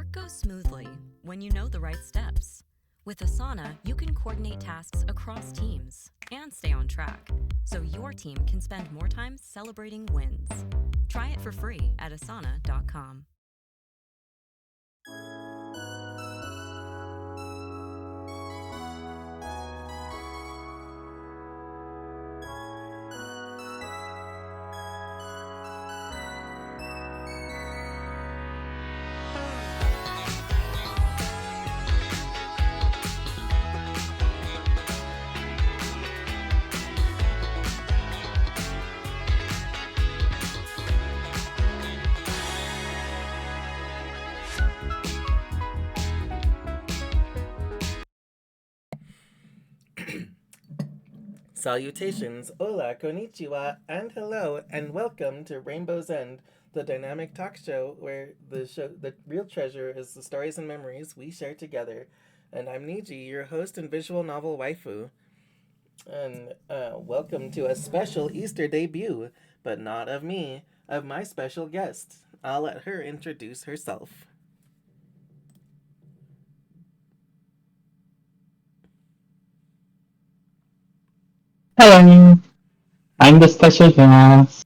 Work goes smoothly when you know the right steps. With Asana, you can coordinate tasks across teams and stay on track so your team can spend more time celebrating wins. Try it for free at asana.com. Salutations, hola, konnichiwa, and hello, and welcome to Rainbow's End, the dynamic talk show where the real treasure is the stories and memories we share together. And I'm Niji, your host and visual novel waifu. And welcome to a special Easter debut, but not of me, of my special guest. I'll let her introduce herself. Hello, I'm the special guest.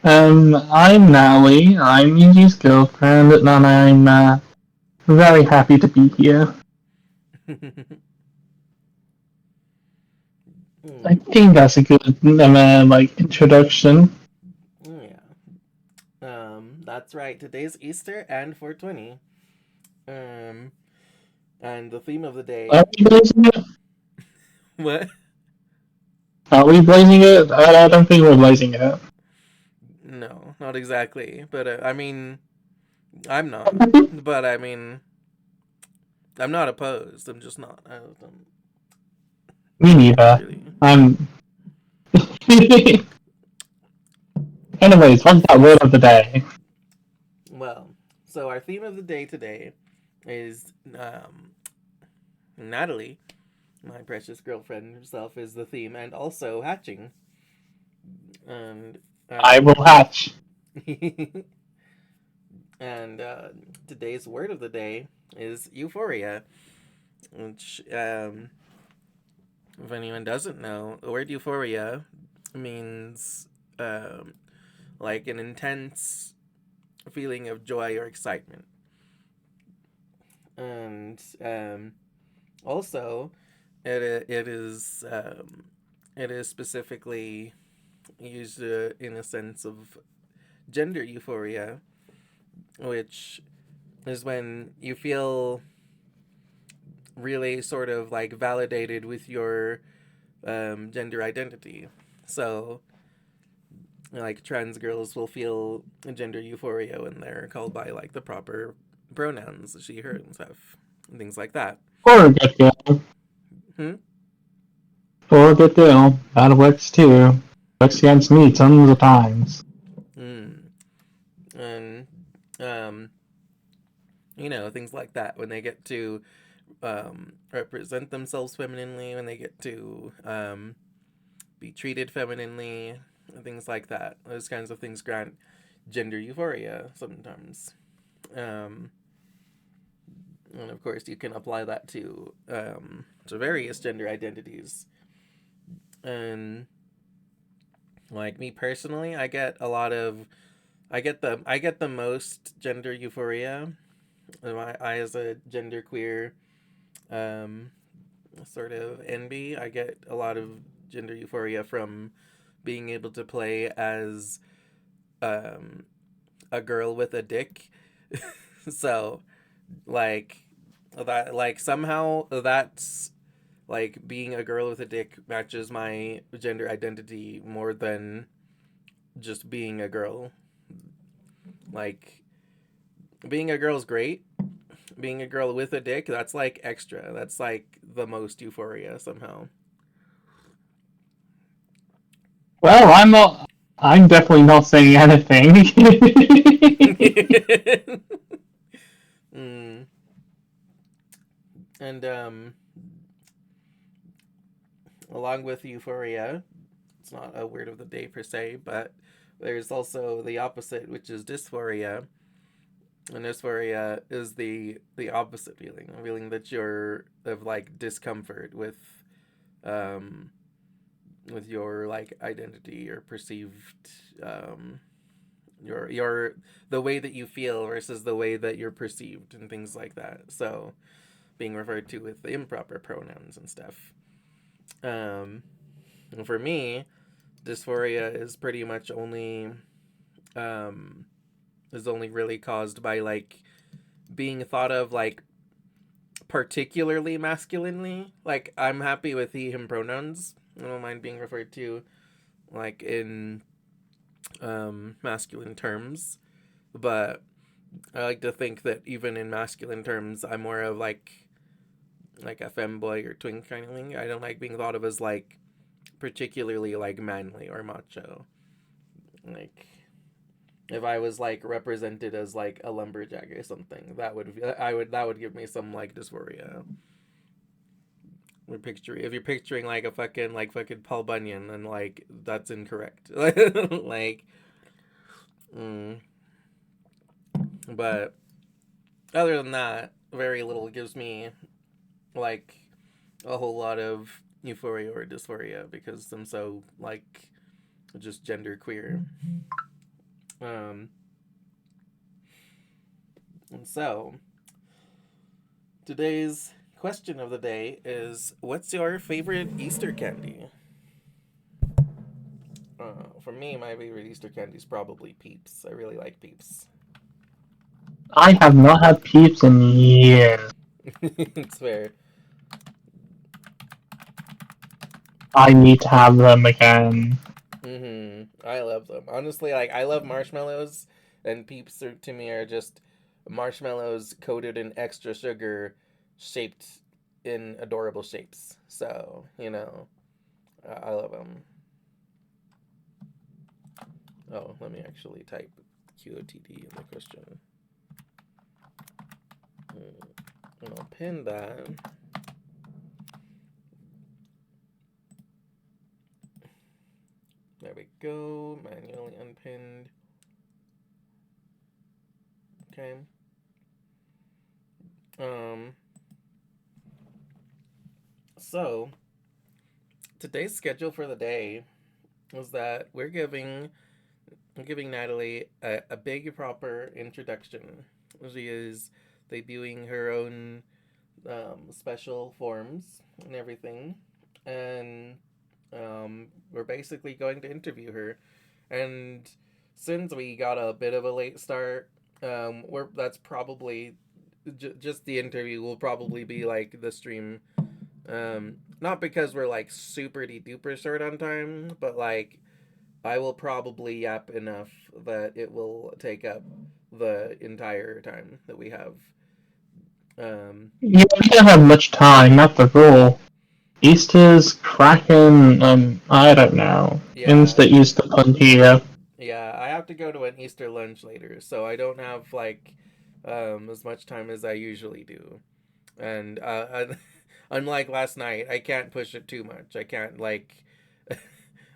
I'm Natalie. I'm Yuji's girlfriend, and I'm very happy to be here. I Hmm. think that's a good introduction. Yeah. That's right. Today's Easter and 420. Um, and the theme of the Are day. we blazing it? What? Are we blazing it? I don't think we're blazing it. No, not exactly. But I mean, I'm not. But I mean, I'm not opposed. I'm just not. I'm Me not neither. really. I'm. Anyways, what's that word of the day? Well, so our theme of the day today is Natalie, my precious girlfriend herself, is the theme, and also hatching. And I um, will hatch. and today's word of the day is euphoria, which if anyone doesn't know, the word euphoria means um, like an intense feeling of joy or excitement. And also, it, it is um, it is specifically used in a sense of gender euphoria, which is when you feel really sort of like validated with your gender identity. So, like trans girls will feel gender euphoria when they're called by like the proper pronouns, she, her, and stuff, and things like that. Or a good girl. Hmm? Or a good girl. That works too. Works against me tons of times. Hmm. And um, things like that when they get to represent themselves femininely, when they get to be treated femininely, things like that. Those kinds of things grant gender euphoria sometimes. Um, and of course, you can apply that to various gender identities. And like me personally, I get the most gender euphoria. I as a gender queer um, sort of envy. I get a lot of gender euphoria from being able to play as um, a girl with a dick. So like like somehow that's like being a girl with a dick matches my gender identity more than just being a girl. Like being a girl's great. Being a girl with a dick, that's like extra. That's like the most euphoria somehow. Well, I'm not. I'm definitely not saying anything. mm. And along with euphoria, it's not a word of the day per se, but there's also the opposite, which is dysphoria. And dysphoria is the opposite feeling, a feeling that you're of like discomfort um with your like identity or perceived your the way that you feel versus the way that you're perceived and things like that. So being referred to with the improper pronouns and stuff. Um, and for me, dysphoria is pretty much only um, is only really caused by like being thought of like particularly masculinely. Like I'm happy with he him pronouns. I don't mind being referred to like in masculine terms, but I like to think that even in masculine terms, I'm more of like a femboy or twink kind of thing. I don't like being thought of as like particularly like manly or macho. Like if I was like represented as like a lumberjack or something, that would give me some like dysphoria. If you're picturing like a fucking Paul Bunyan, then like that's incorrect. Like, mm. But other than that, very little gives me like a whole lot of euphoria or dysphoria because I'm so like just gender queer. Um, and so today's question of the day is, what's your favorite Easter candy? For me, my favorite Easter candy is probably Peeps. I really like Peeps. I have not had peeps in years. It's fair. I need to have them again. I love them. Honestly, like I love marshmallows, and Peeps are, to me are just marshmallows coated in extra sugar, shaped in adorable shapes. So I love them. Oh, let me actually type QOTD in the question. And I'll pin that. There we go. Manually unpinned. Okay. So today's schedule for the day was that I'm giving Natalie a big proper introduction. She is debuting her own special forms and everything, and we're basically going to interview her. And since we got a bit of a late start, that's probably just the interview will probably be like the stream. Not because we're like super duper short on time, but like I will probably yap enough that it will take up the entire time that we have. You don't have much time, not the rule. Easter's cracking, I don't know. Yeah, Insta Easter pun here. yeah, I have to go to an Easter lunch later, so I don't have like as much time as I usually do. And unlike last night, I can't push it too much. I can't like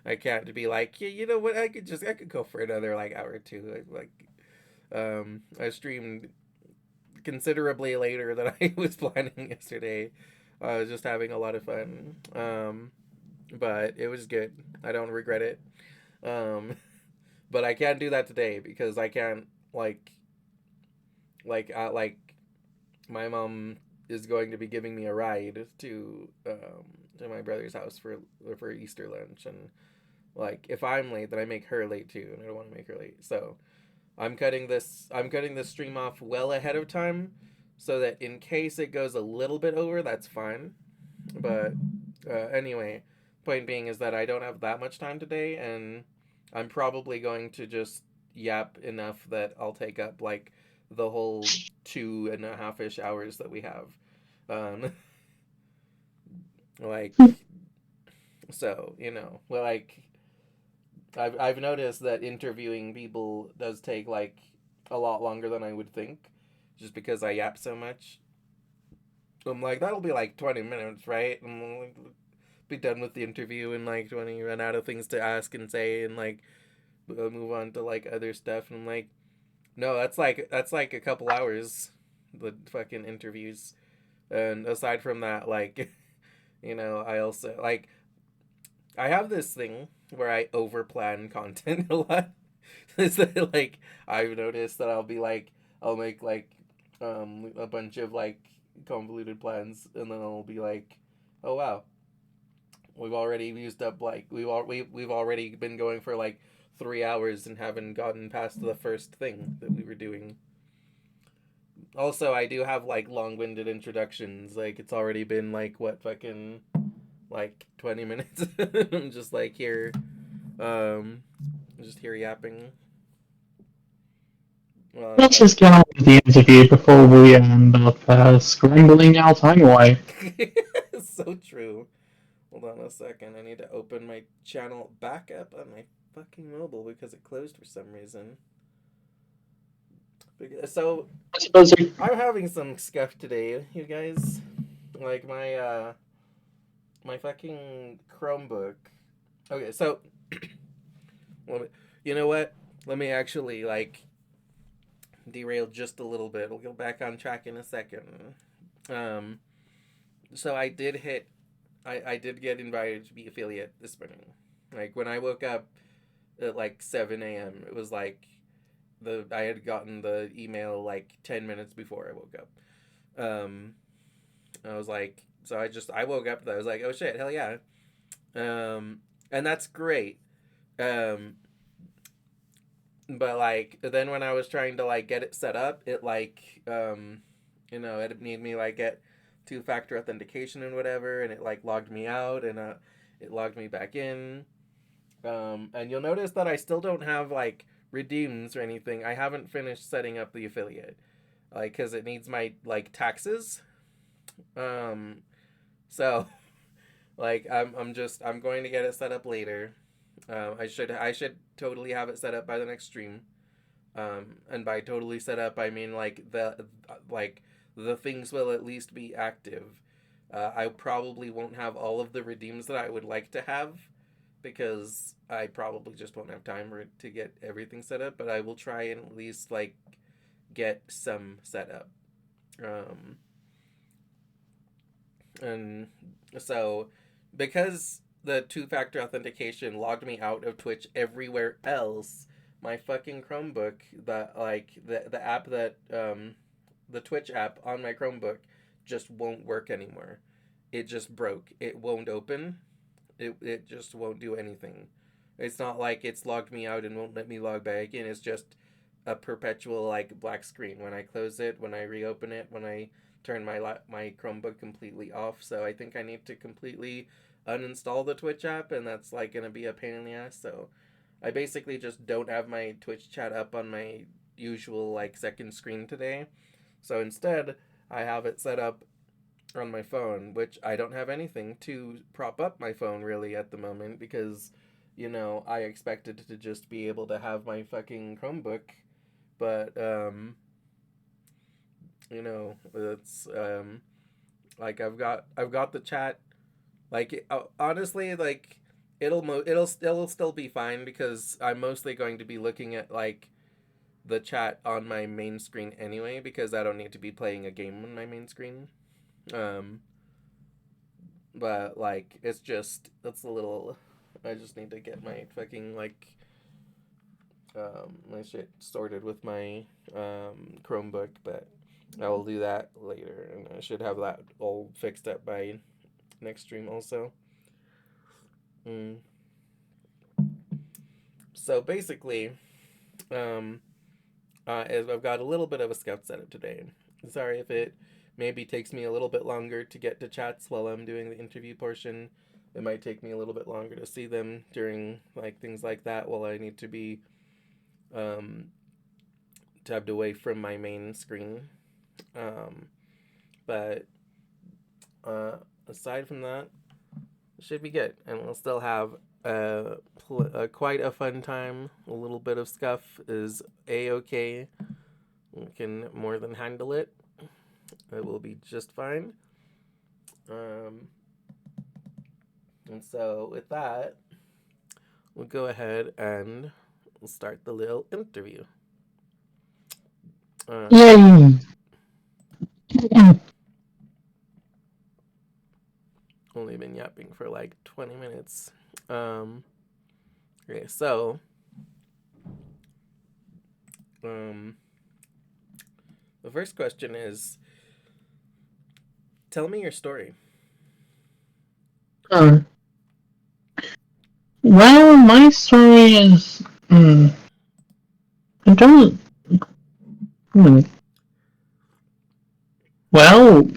I can't be like, yeah, you know what? I could go for another like hour or two. I streamed considerably later than I was planning yesterday. I was just having a lot of fun. But it was good. I don't regret it. Um, but I can't do that today because I can't like my mom is going to be giving me a ride to my brother's house for Easter lunch, and like if I'm late, then I make her late too, and I don't want to make her late. So I'm cutting this stream off well ahead of time, so that in case it goes a little bit over, that's fine. But anyway, point being is that I don't have that much time today, and I'm probably going to just yap enough that I'll take up like the whole 2.5 ish hours that we have. Um, like so, well, like I've noticed that interviewing people does take like a lot longer than I would think, just because I yap so much. I'm like, that'll be like 20 minutes, right? And we'll be done with the interview in like 20, run out of things to ask and say, and like move on to like other stuff. And I'm like, no, that's like a couple hours, the fucking interviews. And aside from that, like, I also like I have this thing where I overplan content a lot. Is that like I've noticed that I'll make like a bunch of like convoluted plans, and then I'll be like, oh wow, we've already used up like we've already been going for like 3 hours and haven't gotten past the first thing that we were doing. Also, I do have like long-winded introductions. Like it's already been like what fucking like 20 minutes. I'm just like here, um, just here yapping. Let's just get on with the interview before we end up scrambling our time away. So true. Hold on a second. I need to open my channel back up on my fucking mobile because it closed for some reason. So I suppose I'm having some scuff today, you guys. Like my fucking Chromebook. Okay, so you know what? Let me actually like derail just a little bit. We'll go back on track in a second. Um, so I did get invited to be affiliate this morning. Like when I woke up at like 7 a.m., it was like I had gotten the email like 10 minutes before I woke up. Um, I was like, so I woke up. I was like, oh shit, hell yeah. And that's great. Um, but like then when I was trying to like get it set up, it like it made me like get two-factor authentication and whatever, and it like logged me out, and it logged me back in. And you'll notice that I still don't have like redeems or anything. I haven't finished setting up the affiliate, like because it needs my like taxes. Um, so like I'm going to get it set up later. I should totally have it set up by the next stream. And by totally set up, I mean like the things will at least be active. I probably won't have all of the redeems that I would like to have because I probably just won't have time to get everything set up. But I will try and at least like get some set up. And so because the two-factor authentication logged me out of Twitch everywhere else, my fucking Chromebook, the app that the Twitch app on my Chromebook just won't work anymore. It just broke. It won't open. It just won't do anything. It's not like it's logged me out and won't let me log back in. It's just a perpetual like black screen when I close it, when I reopen it, when I turn my Chromebook completely off. So I think I need to completely uninstall the Twitch app, and that's like gonna be a pain in the ass. So I basically just don't have my Twitch chat up on my usual like second screen today. So instead, I have it set up on my phone, which I don't have anything to prop up my phone really at the moment because I expected to just be able to have my fucking Chromebook, but it's like I've got the chat. Like honestly, like it'll still be fine because I'm mostly going to be looking at like the chat on my main screen anyway because I don't need to be playing a game on my main screen. But like it's a little. I just need to get my fucking like my shit sorted with my Chromebook, but I will do that later, and I should have that all fixed up by next stream also. So basically, I've got a little bit of a scout setup today. Sorry if it maybe takes me a little bit longer to get to chats while I'm doing the interview portion. It might take me a little bit longer to see them during like things like that while I need to be tabbed away from my main screen. But aside from that, it should be good, and we'll still have quite a fun time. A little bit of scuff is a-okay. We can more than handle it. It will be just fine. And so with that, we'll go ahead and We'll start the little interview. Yay! Only been yapping for like 20 minutes. Okay, so the first question is, tell me your story. Well, my story is. I don't. Well,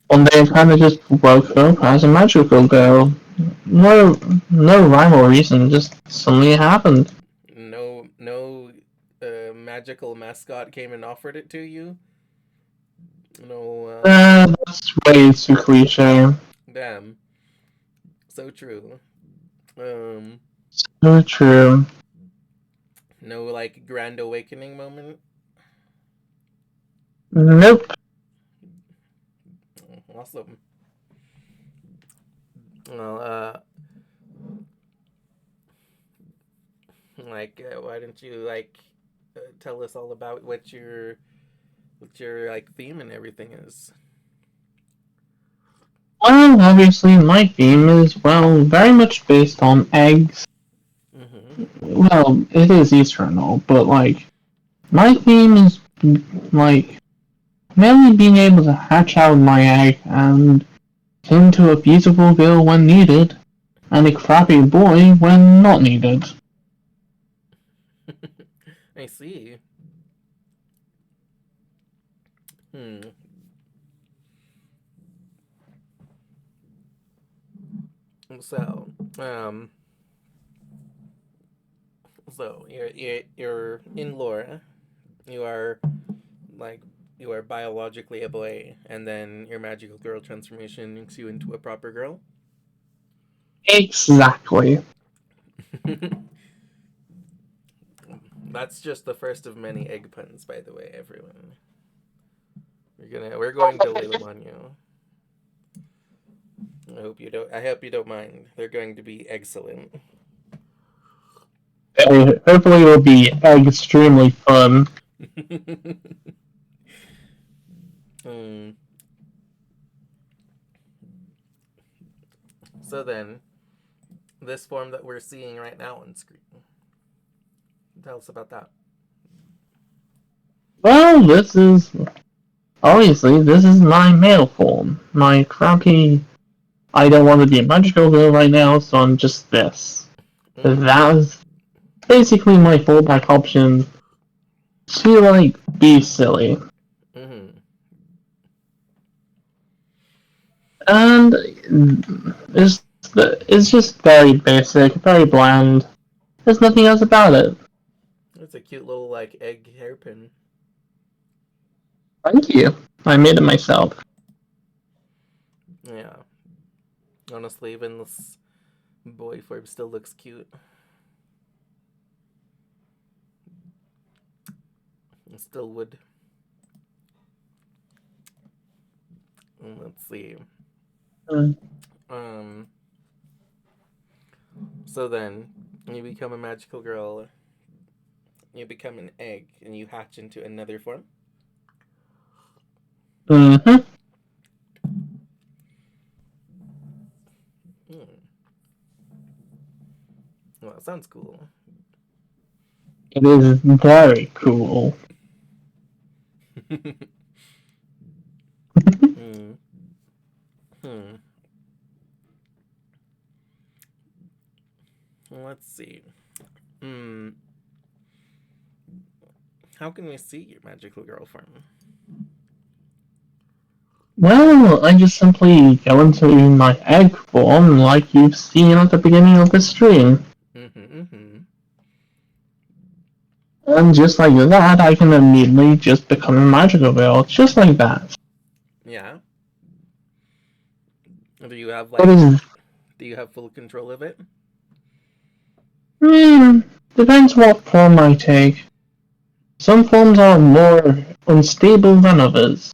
one day I kind of just woke up as a magical girl. No, no rhyme or reason, just suddenly it happened. No magical mascot came and offered it to you. No. That's way too cliche. Damn. So true. Um. So true. No like grand awakening moment. Nope. Awesome. Well, why don't you tell us all about what your like theme and everything is? Well, obviously, my theme is, well, very much based on eggs. Mm-hmm. Well, it is Easter and all, but, like, my theme is, like, mainly being able to hatch out my egg and turn to a beautiful girl when needed, and a crappy boy when not needed. I see. Hmm. So, you're in lore. You are like you are biologically a boy, and then your magical girl transformation makes you into a proper girl. Exactly. That's just the first of many egg puns, by the way, everyone. We're going to lay them on you. I hope you don't mind. They're going to be excellent. Hopefully it'll be extremely fun. Hmm. So then, this form that we're seeing right now on screen. Tell us about that. Well, this is my male form. My crappy, I don't want to be a magical girl right now, so I'm just this. Mm-hmm. That's basically my fallback option to, like, be silly. Mm-hmm. And it's, it's just very basic, very bland. There's nothing else about it. It's a cute little like egg hairpin. Thank you. I made it myself. Yeah. Honestly, even this boy form still looks cute. It still would. Let's see. Mm. Um. So then, you become a magical girl. You become an egg, and you hatch into another form. Mm-hmm. Hmm. Well, that sounds cool. It is very cool. Hmm. Hmm. Let's see. Hmm. How can we see your magical girl form? Well, I just simply go into my egg form like you've seen at the beginning of the stream. Mm-hmm. Mm-hmm. And just like that, I can immediately just become a magical girl, just like that. Yeah. Do you have What is... Do you have full control of it? Hmm, depends what form I take. Some forms are more unstable than others.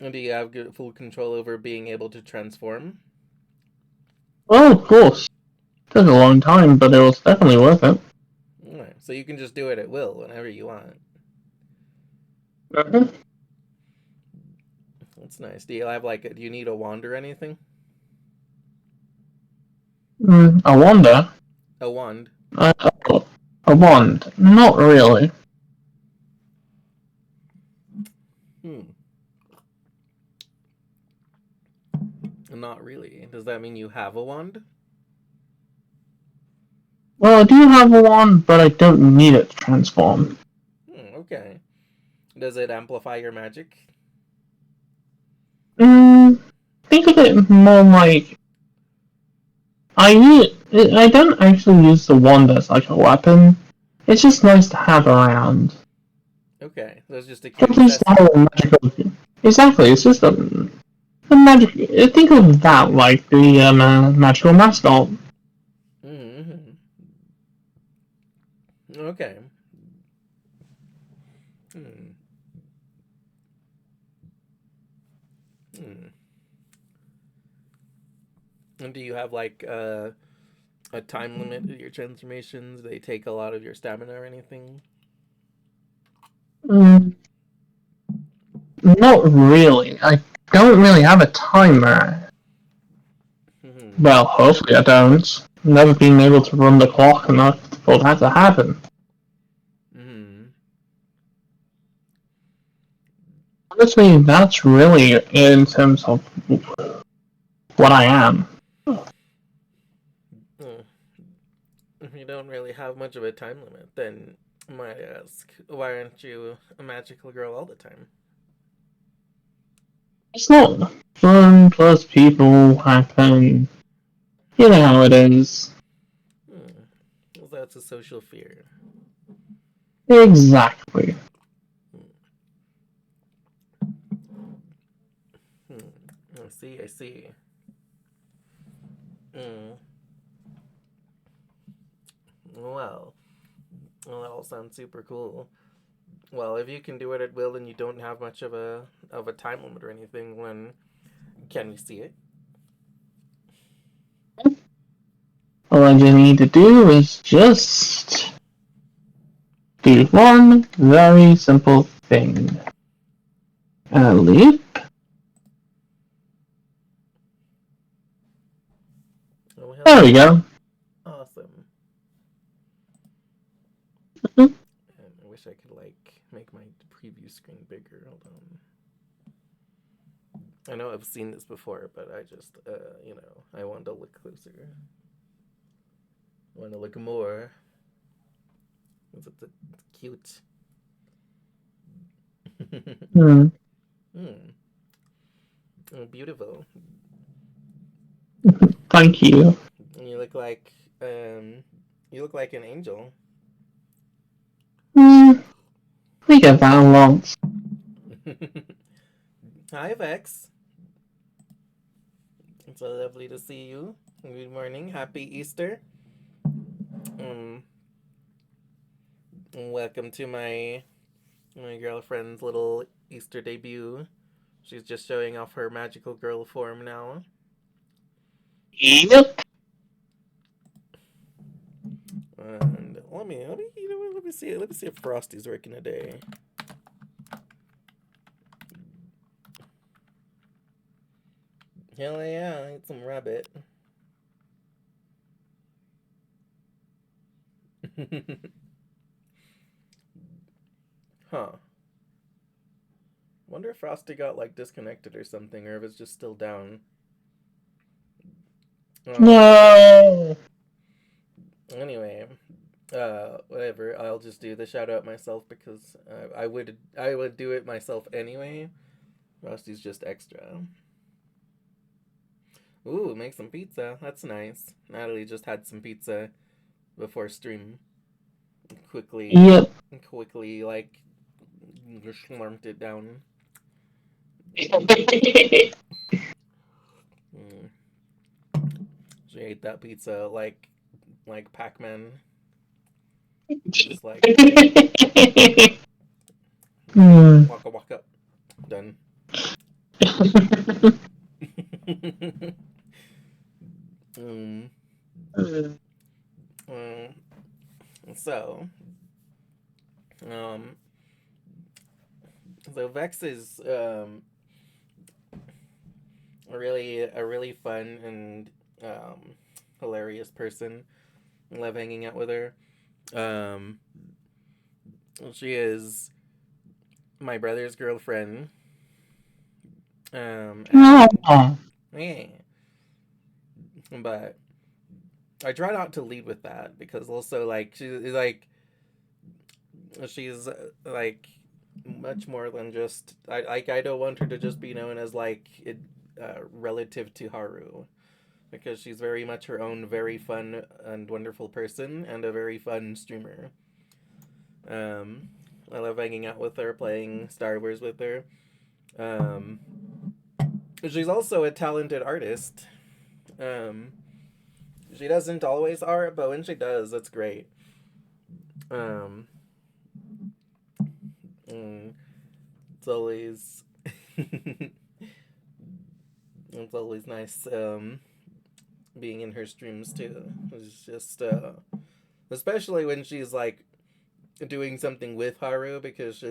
And do you have full control over being able to transform? Well, of course. Took a long time, but it was definitely worth it. Alright, so you can just do it at will whenever you want. Mhm. That's nice. Do you have do you need a wand or anything? I wonder. A wand. Uh, a wand? Not really. Hmm. Not really. Does that mean you have a wand? Well, I do have a wand, but I don't need it to transform. Okay. Does it amplify your magic? Think of it more like I don't actually use the wand as like a weapon. It's just nice to have around. Okay, so it's just a cute At least to accessory. have a magical. Exactly, it's just a magic. Think of that like the magical mascot. Mm-hmm. Okay. Hmm. Hmm. And do you have a time limit to your transformations? They take a lot of your stamina or anything? Mm, Not really. I don't really have a timer. Hmm. Well, hopefully I don't. Never been able to run the clock enough for that to happen. Hmm. Honestly, that's really in terms of what I am. Hmm. If you don't really have much of a time limit, then I might ask, why aren't you a magical girl all the time? It's not fun, plus people happen. You know how it is. Hmm. Well, that's a social fear. Exactly. Hmm. I see, I see. Hmm. Well, well, that all sounds super cool. Well, if you can do it at will and you don't have much of a time limit or anything, then can we see it? All I just need to do is just do one very simple thing. Leap. Oh hell There we yeah! go. Awesome. And I wish I could make my preview screen bigger. Hold on. I know I've seen this before, but I just I want to look closer. I want to look more. It's cute. Hmm. Hmm. Oh, beautiful. Thank you. You look like you look like an angel. Hmm. We get that along. Hi, Vex. It's so lovely to see you. Good morning. Happy Easter. Um, welcome to my girlfriend's little Easter debut. She's just showing off her magical girl form now. Yep. And let me see if Frosty's working today. Hell yeah, I ate some rabbit. Huh. Wonder if Frosty got disconnected or something, or if it's just still down. Um. No. Anyway, whatever. I'll just do the shout out myself because I would do it myself anyway. Frosty's just extra. Ooh, make some pizza. That's nice. Natalie just had some pizza before stream. Quickly, Yep. quickly, slurped it down. Mm. She ate that pizza like Pac-Man. Just Hmm. waka waka. Done. mm. Vex is a really fun and hilarious person. I love hanging out with her. Um, she is my brother's girlfriend. And Oh, yeah, but I try not to lead with that because also like she's like much more than just I don't want her to just be known as like it relative to Haru because she's very much her own very fun and wonderful person and a very fun streamer. Um, I love hanging out with her, playing Star Wars with her. Um, she's also a talented artist. Um, she doesn't always art, but when she does, that's great. Um, mm, it's always it's always nice being in her streams too. It's just especially when she's like doing something with Haru because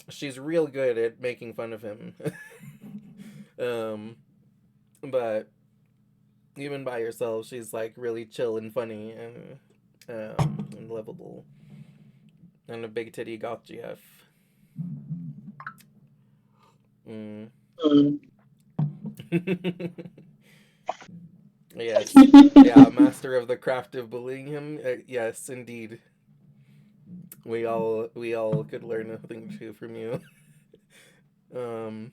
she's real good at making fun of him. um, but even by herself, she's like really chill and funny and lovable and a big titty goth GF. Mm. mm. Yes, yeah, master of the craft of bullying him. Yes, indeed. We all could learn a thing or two from you. um,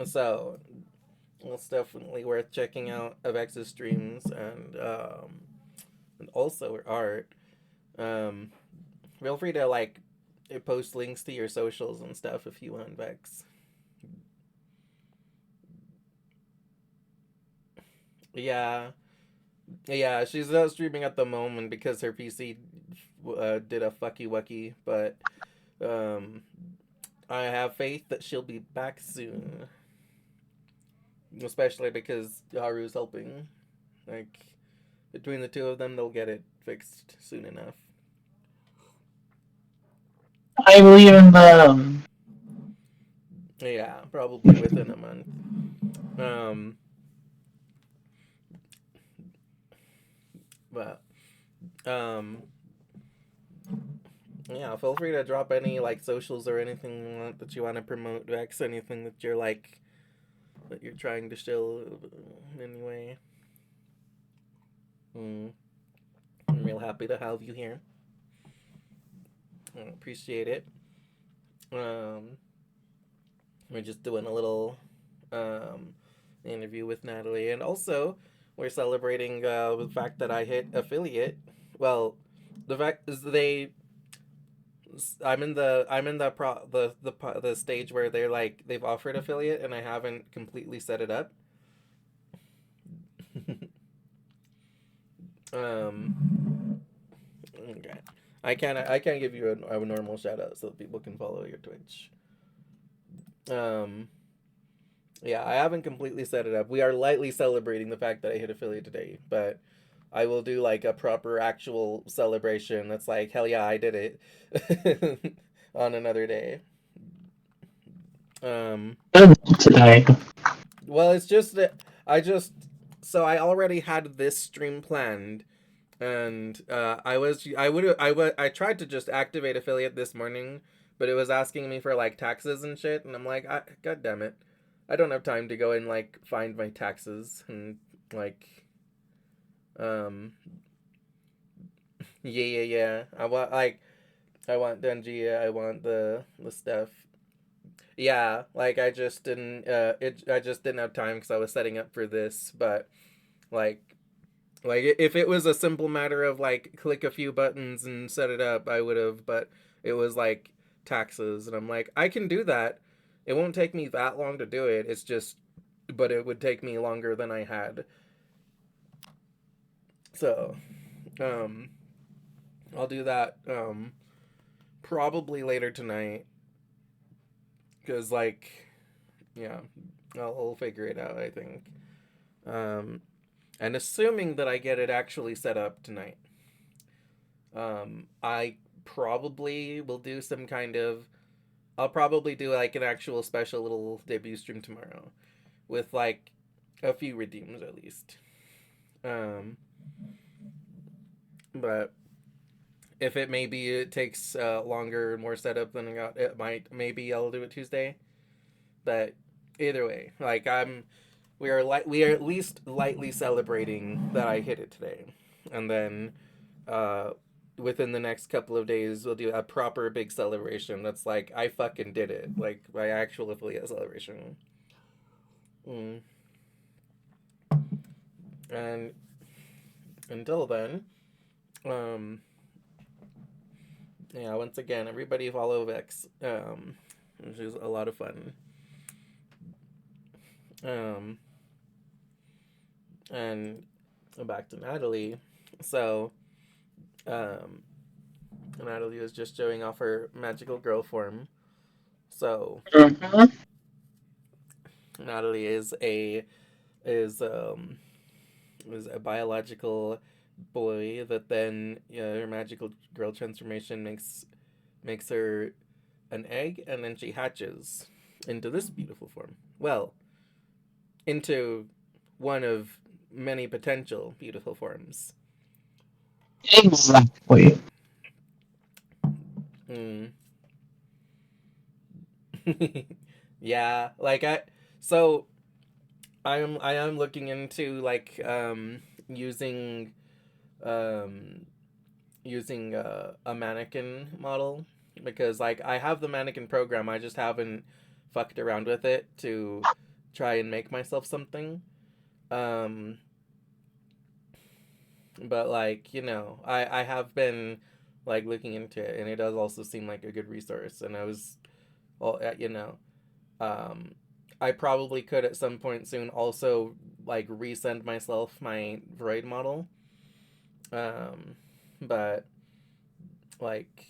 so it's definitely worth checking out Avex's streams and also her art. Um, feel free to like post links to your socials and stuff if you want, Vex. Yeah, yeah, she's not streaming at the moment because her PC did a fucky wucky, but um, I have faith that she'll be back soon. Especially because Haru's helping. Like, between the two of them, they'll get it fixed soon enough. I believe in Yeah, probably within a month. Um, but um, yeah, feel free to drop any like socials or anything that you want to promote, Vex. Anything that you're like that you're trying to show anyway. Mm, I'm real happy to have you here. I appreciate it. Um, we're just doing a little um, interview with Natalie, and also we're celebrating the fact that I hit affiliate. Well, the fact is I'm in the stage where they've offered affiliate, and I haven't completely set it up. Okay. I can't give you a normal shout out so that people can follow your Twitch. Um, yeah, I haven't completely set it up. We are lightly celebrating the fact that I hit affiliate today, but I will do like a proper actual celebration that's like, hell yeah, I did it on another day. Um, today. well, it's just that I already had this stream planned, and I tried to just activate affiliate this morning, but it was asking me for like taxes and shit, and I'm like, God damn it, I don't have time to go and like find my taxes and like um yeah. I want Denji. I want the stuff. Yeah, like I just didn't have time because I was setting up for this, but like if it was a simple matter of like click a few buttons and set it up, I would have, but it was like taxes, and I'm like, I can do that. It won't take me that long to do it. It's just, but it would take me longer than I had. So, um, I'll do that probably later tonight because yeah, I'll figure it out, I think. Um, and assuming that I get it actually set up tonight, I probably will do some kind of. I'll probably do like an actual special little debut stream tomorrow, with like a few redeems at least. But if it takes longer and more setup than I got, it might maybe I'll do it Tuesday. But either way, like we are at least lightly celebrating that I hit it today, and then uh, within the next couple of days we'll do a proper big celebration. That's like I fucking did it, like my actual affiliate celebration. Mm. And until then, um, yeah. Once again, everybody follow Vex. Which is a lot of fun. Um, and back to Natalie. So, um, Natalie was just showing off her magical girl form. So, Natalie is a biological boy that then her magical girl transformation makes her an egg, and then she hatches into this beautiful form. Well, into one of many potential beautiful forms. Exactly. Mm. Yeah, like so I am looking into like using um a mannequin model, because like I have the mannequin program, I just haven't fucked around with it to try and make myself something. Um but like, I have been like looking into it, and it does also seem like a good resource, and I was well, um I probably could at some point soon also like resend myself my Void model. Um but like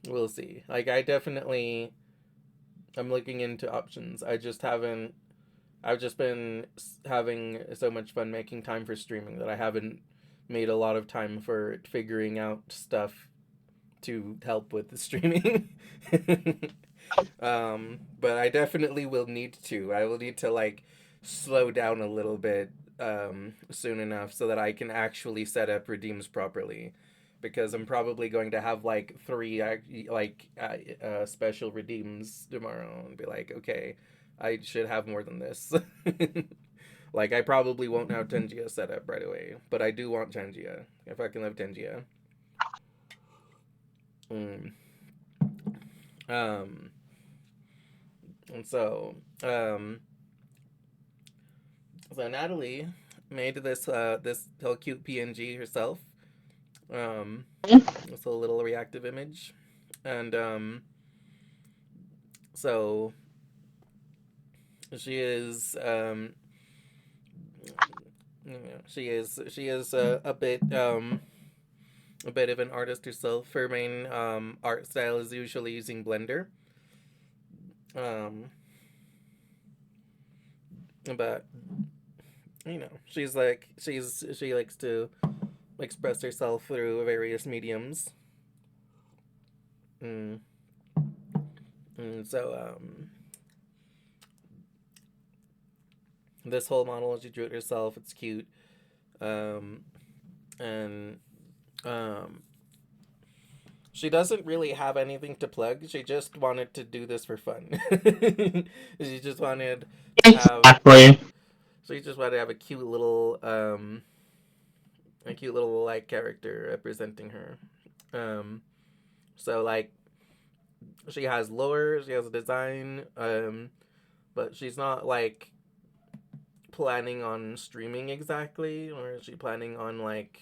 we'll see. Like I'm looking into options. I've just been having so much fun making time for streaming that I haven't made a lot of time for figuring out stuff to help with the streaming. But I definitely will need to. I will need to like slow down a little bit soon enough so that I can actually set up redeems properly, because I'm probably going to have like three special redeems tomorrow and be like, okay, I should have more than this. Like I probably won't have Tengia set up right away, but I do want Tengia. If I can have Tengia. Mm. Um. And so Natalie made this whole cute PNG herself. This whole little reactive image, and so she is she is a bit of an artist herself. Her main art style is usually using Blender. Um, but she likes to express herself through various mediums. Mm. And so this whole model, she drew it herself. It's cute. Um, and um, she doesn't really have anything to plug. She just wanted to do this for fun. She just wanted to have. Exactly. She just wanted to have a cute little like character representing her. Um, so like she has lore, she has a design, but she's not like planning on streaming exactly, or is she planning on like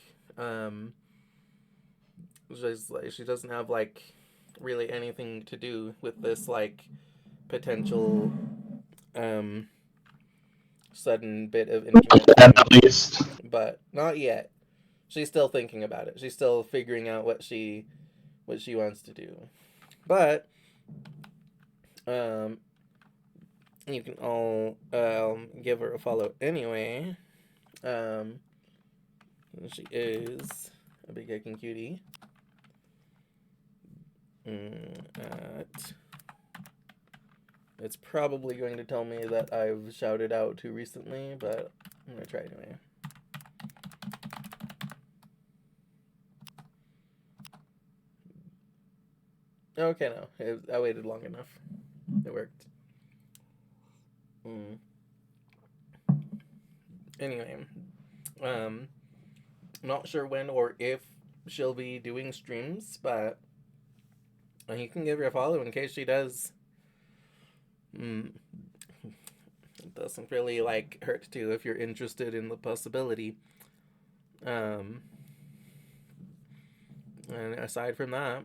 she doesn't have like really anything to do with this like potential um sudden bit of internet fame, At least. but not yet. She's still thinking about it. She's still figuring out what she wants to do. But um you can all give her a follow anyway. Um she is a big aching cutie. At... It's probably going to tell me that I've shouted out too recently, but I'm going to try anyway. Okay, no. I waited long enough. It worked. Anyway, not sure when or if she'll be doing streams, but you can give her a follow in case she does. It doesn't really hurt to if you're interested in the possibility. And aside from that,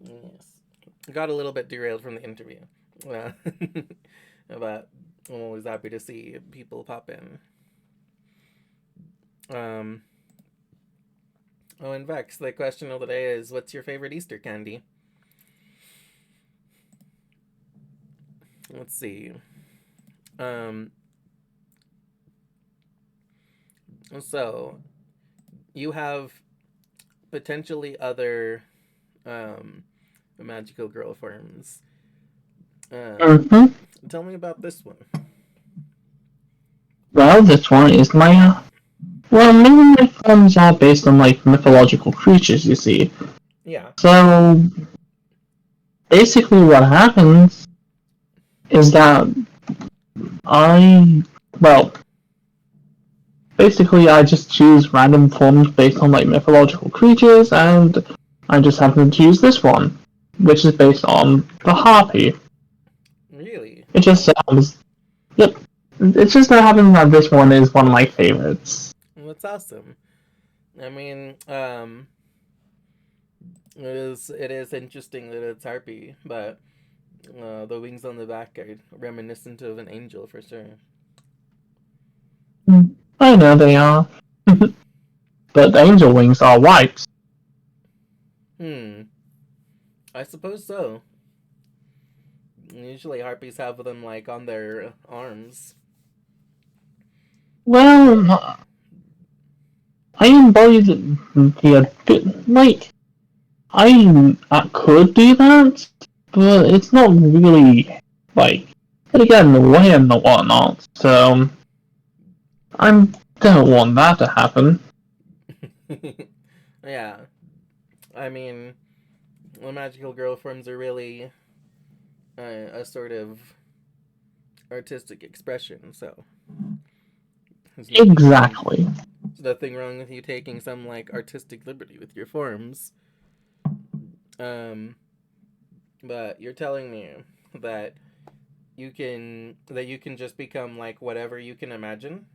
yes, got a little bit derailed from the interview, but I'm always happy to see people pop in. Oh, and Vex, the question of the day is, what's your favorite Easter candy? Let's see. So you have potentially other magical girl forms. Tell me about this one. Well, this one is my. Well, many of my forms are based on mythological creatures, you see. Yeah. So basically, what happens is that basically I just choose random forms based on mythological creatures, and I just happen to choose this one, which is based on the harpy. Really? It just sounds. Yep. It just so happens that this one is one of my favorites. Well, that's awesome. I mean, it is interesting that it's harpy, but the wings on the back are reminiscent of an angel for sure. I know they are. But the angel wings are white. I suppose so. Usually harpies have them on their arms. Well, I embody I could do that, but it's not really it'd get in the way and whatnot. So I don't want that to happen. Yeah, I mean, the magical girl forms are really a sort of artistic expression. So Exactly. There's nothing wrong with you taking some artistic liberty with your forms. But you're telling me that you can just become whatever you can imagine.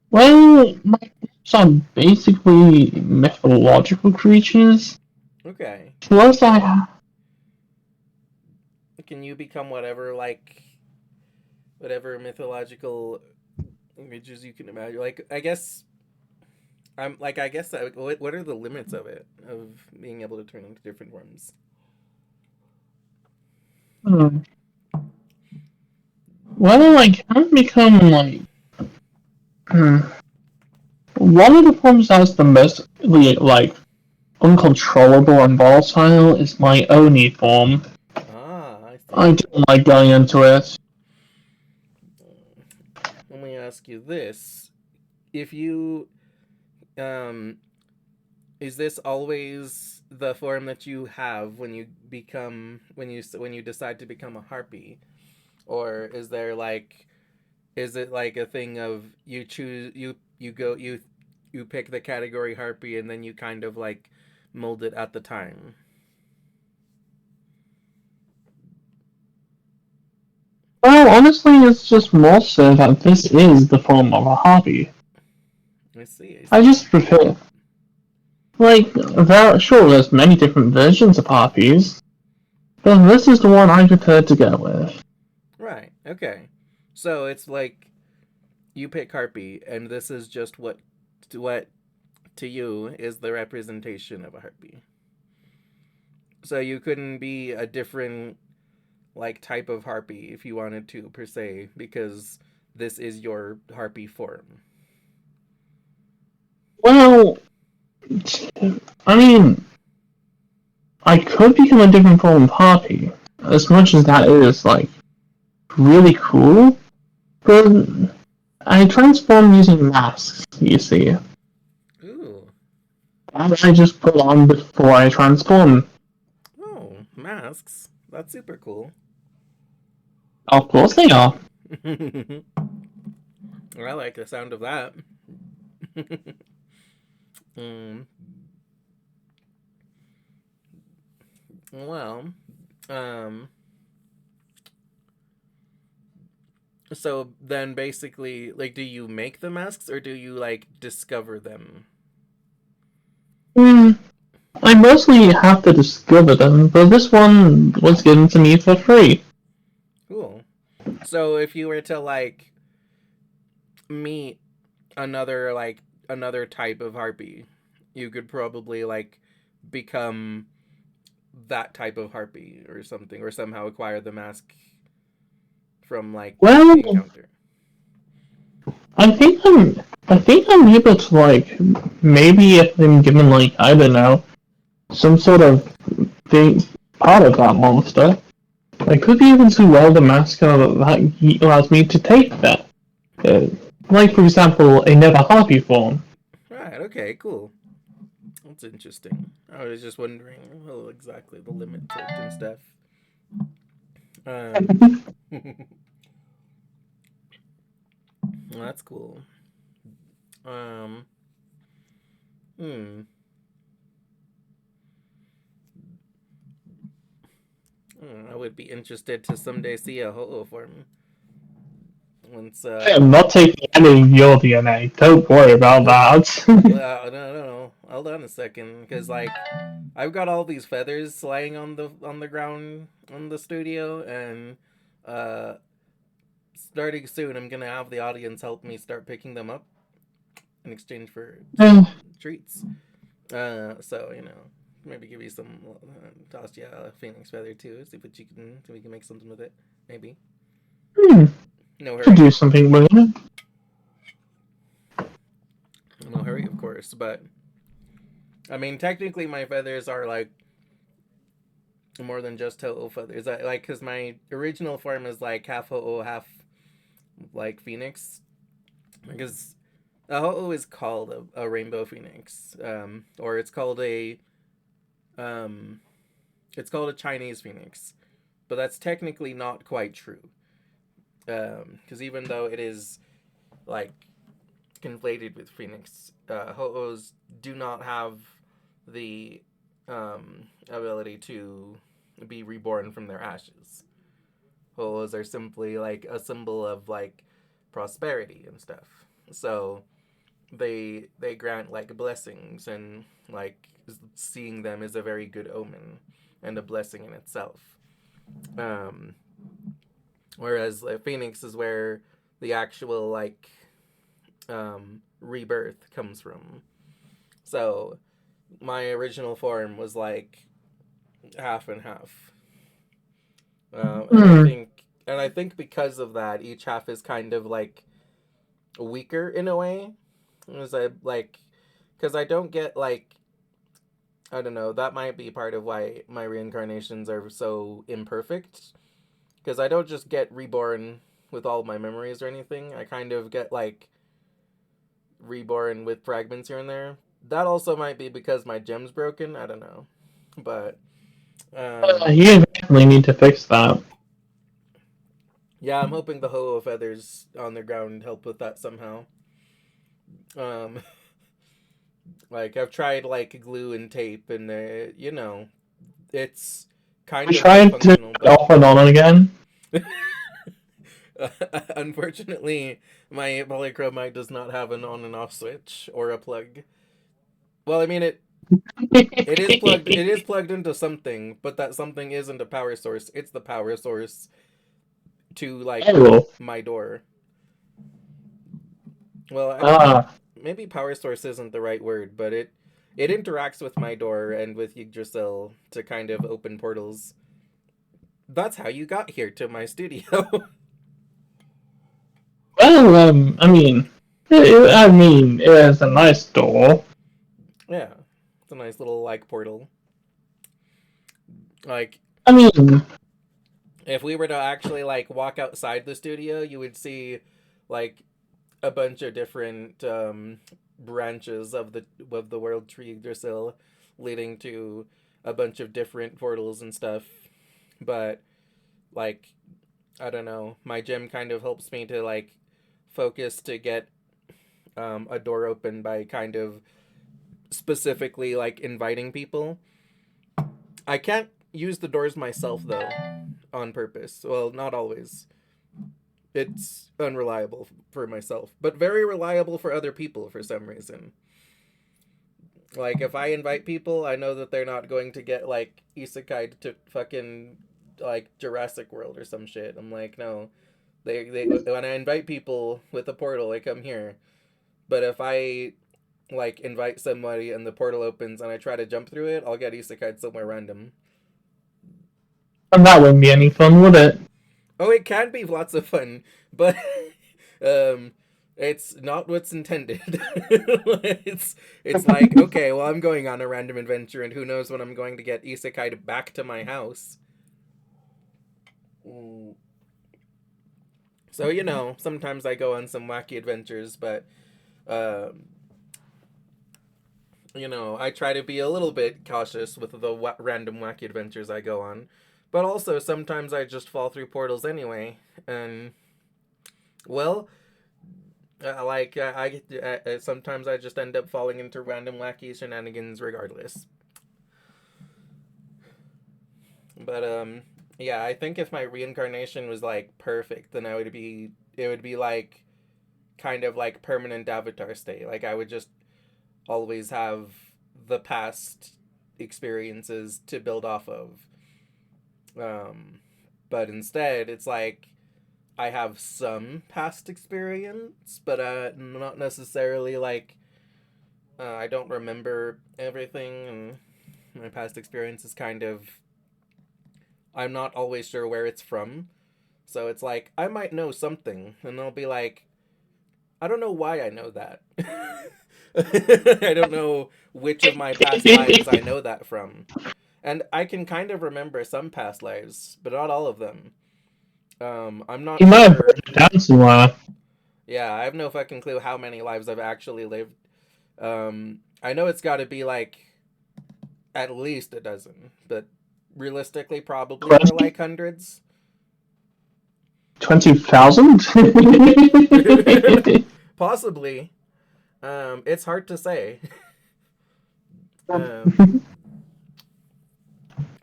Well, my forms are basically mythological creatures. Okay. Plus, I have. Can you become whatever mythological images you can imagine? I guess what are the limits of it, of being able to turn into different forms? Well, I can become one of the forms that's the most uncontrollable and volatile is my Oni form. I I see. don't like going into it. Let me ask you this: if you is this always the form that you have when you decide to become a harpy, or is there is it a thing of you choose you pick the category harpy and then you kind of mold it at the time? Well, honestly, it's just more so that this is the form of a hobby. I see. I just prefer. Sure, there's many different versions of harpies, but this is the one I prefer to go with. Right. Okay. So it's you pick harpy, and this is just what to you is the representation of a harpy. So you couldn't be a different type of harpy if you wanted to, per se, because this is your harpy form. Well, I mean, I could become a different form of Harpy, as much as that is, like, really cool, but I transform using masks, you see. Ooh. And I just put on before I transform. Oh, masks. That's super cool. Of course they are. I like the sound of that. mm, well, um, so then basically, like, do you make the masks or do you like discover them? Hmm, I mostly have to discover them, but this one was given to me for free. Cool. So if you were to like meet another like another type of harpy, you could probably like become that type of harpy or something, or somehow acquire the mask from like the Well, encounter. I think I'm I think I'm able to like maybe if I'm given like I don't know some sort of thing part of that monster, I could be able to weld a mask that allows me to take that. Uh, like for example, a nether harpy form. Right. Okay. Cool. That's interesting. I was just wondering, well, exactly the limit to it and stuff. Um, well, that's cool. Um, hmm. I would be interested to someday see a Ho-Oh form. Once, I am not taking any of your DNA. Don't worry about that. well, no. Hold on a second, because like, I've got all these feathers lying on the ground on the studio, and uh, starting soon, I'm gonna have the audience help me start picking them up in exchange for treats. So maybe give you some toss you a phoenix feather too. See if we can make something with it. Maybe. No Could hurry. do something with it. No hurry, of course. But I mean, technically, my feathers are like more than just Ho-Oh feathers. I like because my original form is like half Ho-Oh, half like phoenix. Because a Ho-Oh is called a rainbow phoenix, or um, it's called a Chinese phoenix, but that's technically not quite true. Because even though it is like conflated with phoenix, Ho-Ohs do not have the ability to be reborn from their ashes. Ho-Ohs are simply like a symbol of like prosperity and stuff. So they grant like blessings, and like seeing them is a very good omen and a blessing in itself. Um, Whereas Phoenix is where the actual like rebirth comes from. So my original form was like half and half, and Hmm. I think because of that, each half is kind of like weaker in a way. As I like, because I don't get like I don't know. That might be part of why my reincarnations are so imperfect. Because I don't just get reborn with all my memories or anything. I kind of get like reborn with fragments here and there. That also might be because my gem's broken. I don't know, but You definitely need to fix that. yeah, I'm hoping the Ho-Oh feathers on the ground help with that somehow. Um, like I've tried like glue and tape, and it's I kind of like tried to functional, but off and on again. unfortunately, my polychromite does not have an on and off switch or a plug. Well, I mean it is plugged. It is plugged into something, but that something isn't a power source. It's the power source to like Oh. my door. Well, actually, Ah. maybe power source isn't the right word, but it interacts with my door and with Yggdrasil to kind of open portals. That's how you got here to my studio. Well, I mean, it is a nice door. Yeah, It's a nice little like portal. Like I mean, if we were to actually like walk outside the studio, you would see like a bunch of different branches of the World Tree Yggdrasil leading to a bunch of different portals and stuff. But like I don't know, my gym kind of helps me to like focus to get a door open by kind of specifically like inviting people. I can't use the doors myself though, on purpose. Well, not always. It's unreliable for myself, but very reliable for other people for some reason. Like if I invite people, I know that they're not going to get like isekai to fucking like Jurassic World or some shit. I'm like, no. They when I invite people with a portal, they come here. But if I like invite somebody and the portal opens and I try to jump through it, I'll get isekai somewhere random. and that wouldn't be any fun, would it? Oh, it can be lots of fun, but um, it's not what's intended. It's like okay, well, I'm going on a random adventure, and who knows when I'm going to get isekai back to my house. Mm. So you know, sometimes I go on some wacky adventures, but um, you know, I try to be a little bit cautious with the random wacky adventures I go on. But also, sometimes I just fall through portals anyway. And, well, sometimes I just end up falling into random wacky shenanigans regardless. But, yeah, I think if my reincarnation was, like, perfect, then it would be, like, kind of like permanent avatar state. Like, I would just always have the past experiences to build off of. Um, but instead, it's like I have some past experience, but not necessarily like I don't remember everything, and my past experience is kind of I'm not always sure where it's from. So it's like I might know something, and I'll be like, I don't know why I know that. I don't know which of my past lives I know that from. And I can kind of remember some past lives, but not all of them. I'm not You might have sure. written it down somewhere. Yeah, I have no fucking clue how many lives I've actually lived. I know it's got to be like at least a dozen, but realistically, probably more like hundreds. 20,000? Possibly. It's hard to say. Um,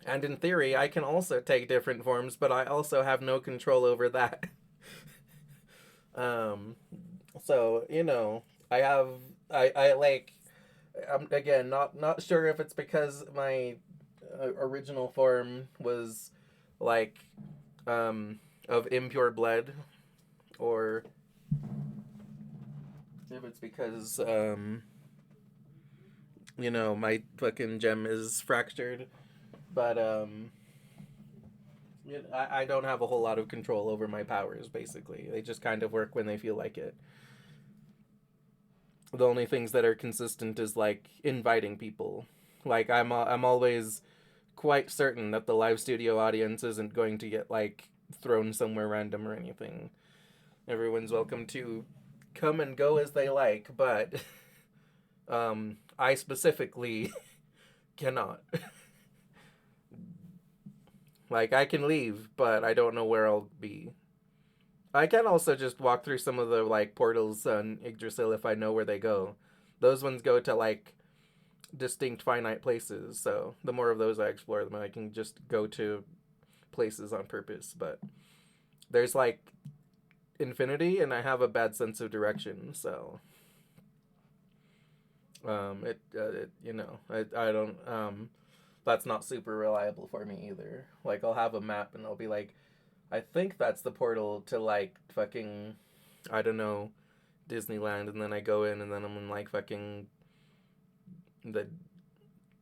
and in theory, I can also take different forms, but I also have no control over that. um, so you know, I like. I'm again not sure if it's because my original form was like of impure blood, or if it's because you know my fucking gem is fractured, but I don't have a whole lot of control over my powers. Basically, they just kind of work when they feel like it. The only things that are consistent is like inviting people. Like I'm always quite certain that the live studio audience isn't going to get like thrown somewhere random or anything. Everyone's welcome to come and go as they like, but I specifically cannot. Like I can leave, but I don't know where I'll be. I can also just walk through some of the like portals on Yggdrasil if I know where they go. Those ones go to like distinct finite places, so the more of those I explore, the more I can just go to places on purpose. But there's like infinity, and I have a bad sense of direction, so it you know I don't that's not super reliable for me either. Like I'll have a map and I'll be like, I think that's the portal to like fucking I don't know Disneyland, and then I go in and then I'm in like fucking the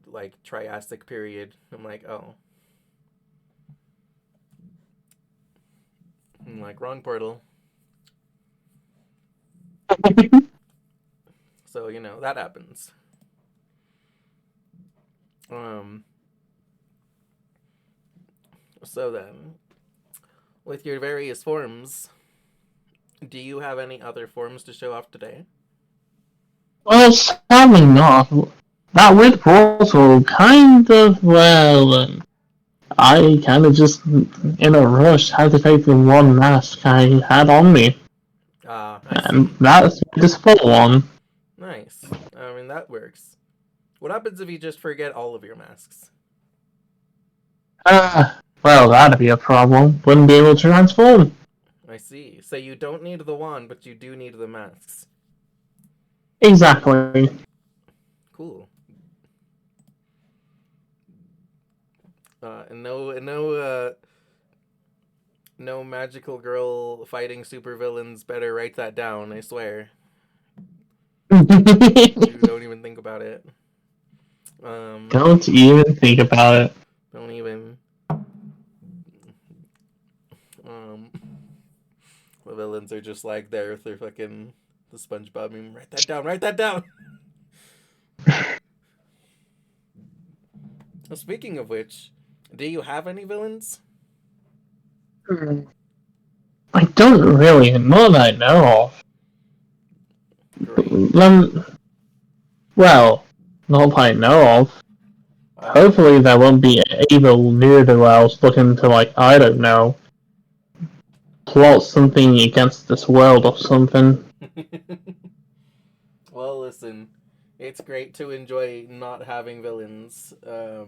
like Triassic period. I'm like, oh, I'm like wrong portal. So you know that happens. Um, so then, with your various forms, do you have any other forms to show off today? Well, sadly not. That weird portal kind of, I kind of just, in a rush, had to take the one mask I had on me. Ah, I And see. that's this full one. Nice. I mean, that works. What happens if you just forget all of your masks? Well, that'd be a problem. Wouldn't be able to transform. I see. So you don't need the wand, but you do need the masks. Exactly. Cool. No magical girl fighting supervillains. Better write that down. I swear. You don't even think about it. Don't even think about it. Don't even. Um, the villains are just like there with their fucking the SpongeBob meme. Write that down. Write that down. Speaking of which, do you have any villains? I don't really know that I know Great. of. Well, not that I know of. I mean, Hopefully there won't be evil ne'er-do-wells looking to, I don't know, plot something against this world or something. well, listen, it's great to enjoy not having villains. I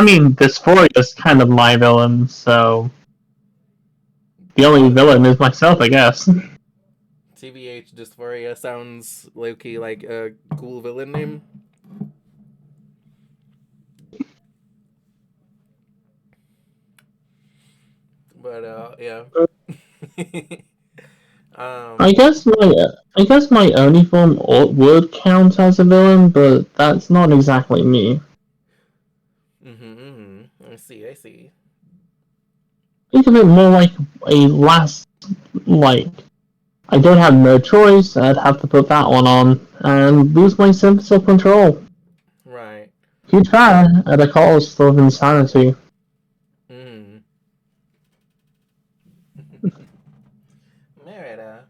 mean, Dysphoria is kind of my villain, so the only what? villain is myself, I guess. TBH Dysphoria sounds low-key like a cool villain name. But yeah. I um. guess my only form would count as a villain, but that's not exactly me. I see. I see. Think of it more like a last, like, I don't have no choice, I'd have to put that one on, and lose my sense of control. Right. Huge fan at a cost of insanity. Mm. Merida.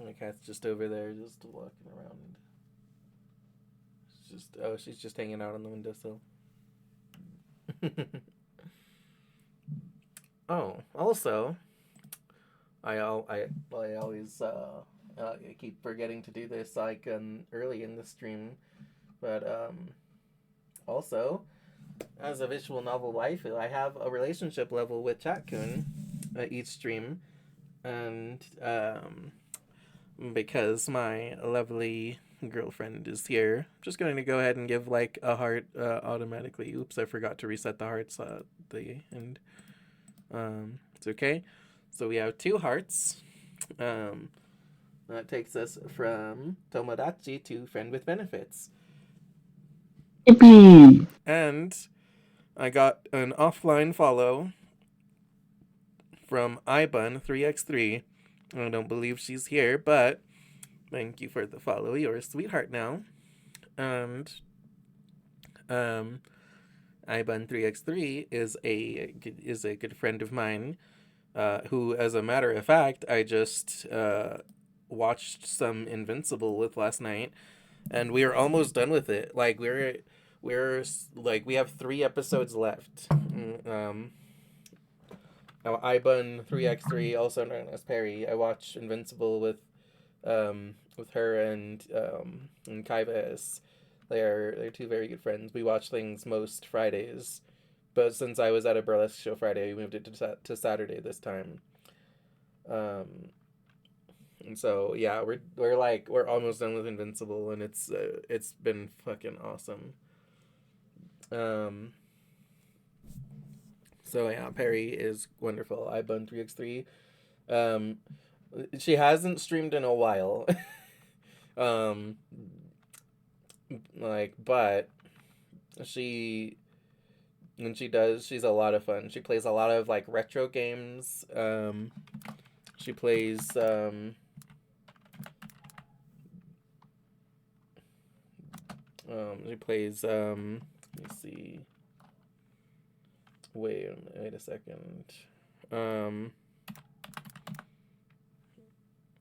My cat's just over there, just walking around. She's just hanging out on the windowsill. Oh, also, I always I keep forgetting to do this like early in the stream, but also as a visual novel waifu, I have a relationship level with Chatcoon at each stream, and because my lovely girlfriend is here, I'm just going to go ahead and give like a heart automatically. Oops, I forgot to reset the hearts at the end. It's okay. So we have 2 hearts. That takes us from Tomodachi to Friend with Benefits. Yippee! And I got an offline follow from ibun3x3. I don't believe she's here, but thank you for the follow. You're a sweetheart now. And ibun3x3 is a good friend of mine, who, as a matter of fact, I just watched some Invincible with last night, and we are almost done with it. Like we're like we have 3 episodes left. Now ibun3x3, also known as Perry, I watched Invincible with her and Kaivis. They're 2 very good friends. We watch things most Fridays, but since I was at a burlesque show Friday, we moved it to Saturday this time. Um, and so yeah, we're almost done with Invincible, and it's been fucking awesome. Um, so yeah, Perry is wonderful. ibun3x3. Um, she hasn't streamed in a while. um, but she when she does, she's a lot of fun. She plays a lot of like retro games. She plays She plays let me see. Wait a second.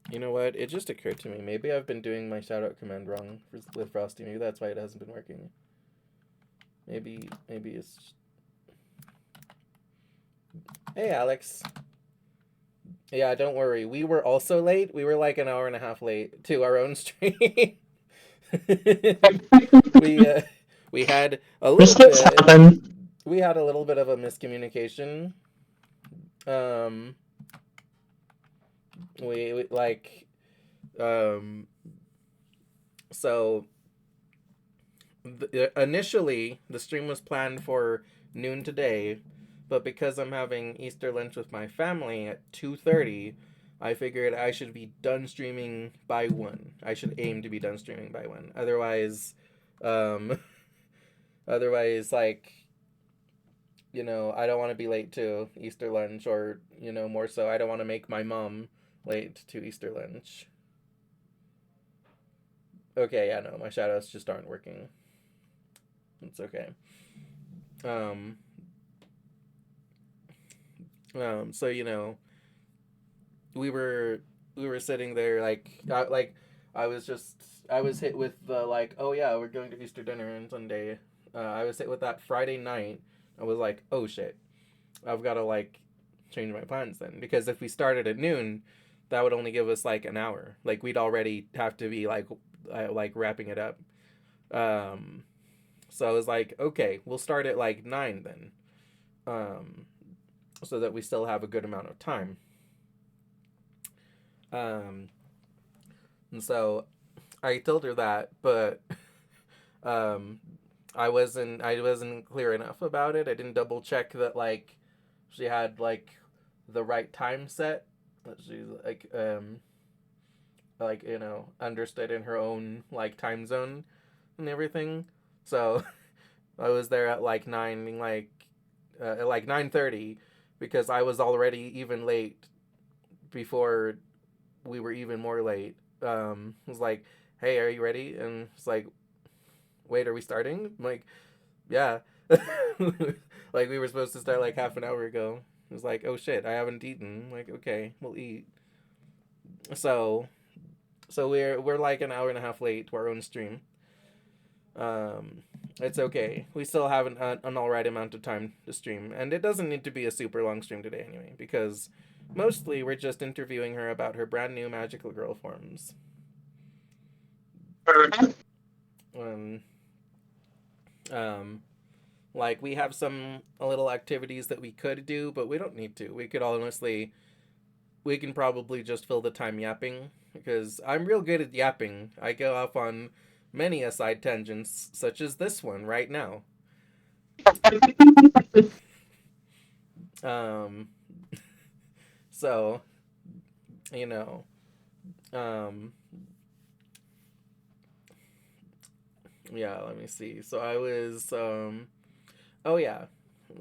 You know what? It just occurred to me. Maybe I've been doing my shoutout command wrong with Frosty. Maybe that's why it hasn't been working. Maybe it's... Hey, Alex. Yeah, don't worry. We were also late. We were like an hour and a half late to our own stream. we we had a little Mistakes bit... happen. We had a little bit of a miscommunication. We like... So initially the stream was planned for noon today, but because I'm having Easter lunch with my family at 2:30, I figured I should be done streaming by 1. I should aim to be done streaming by 1. Otherwise, like, you know, I don't want to be late to Easter lunch, or, you know, more so, I don't want to make my mom late to Easter lunch. Okay, yeah, no, my shadows just aren't working. It's okay. So, you know, we were sitting there I was hit with the like, oh yeah, we're going to Easter dinner on Sunday. I was hit with that Friday night. I was like, oh shit, I've got to like change my plans then, because if we started at noon, that would only give us like an hour. Like we'd already have to be like wrapping it up. So I was like, okay, we'll start at like 9 then, so that we still have a good amount of time. And so I told her that, but I wasn't clear enough about it. I didn't double check that like she had like the right time set, that she like you know, understood in her own like time zone and everything. So I was there at like 9, at like 9:30, because I was already even late before we were even more late. It was like, hey, are you ready? And it's like, wait, are we starting? I'm like, yeah. Like we were supposed to start like half an hour ago. It was like, oh shit, I haven't eaten. I'm like, okay, we'll eat. So we're like an hour and a half late to our own stream. It's okay. We still have an alright amount of time to stream, and it doesn't need to be a super long stream today anyway, because mostly we're just interviewing her about her brand new magical girl forms. Like we have some little activities that we could do, but we don't need to. We can probably just fill the time yapping, because I'm real good at yapping. I go off on many aside tangents, such as this one right now. So, you know, yeah, let me see. So I was, oh yeah.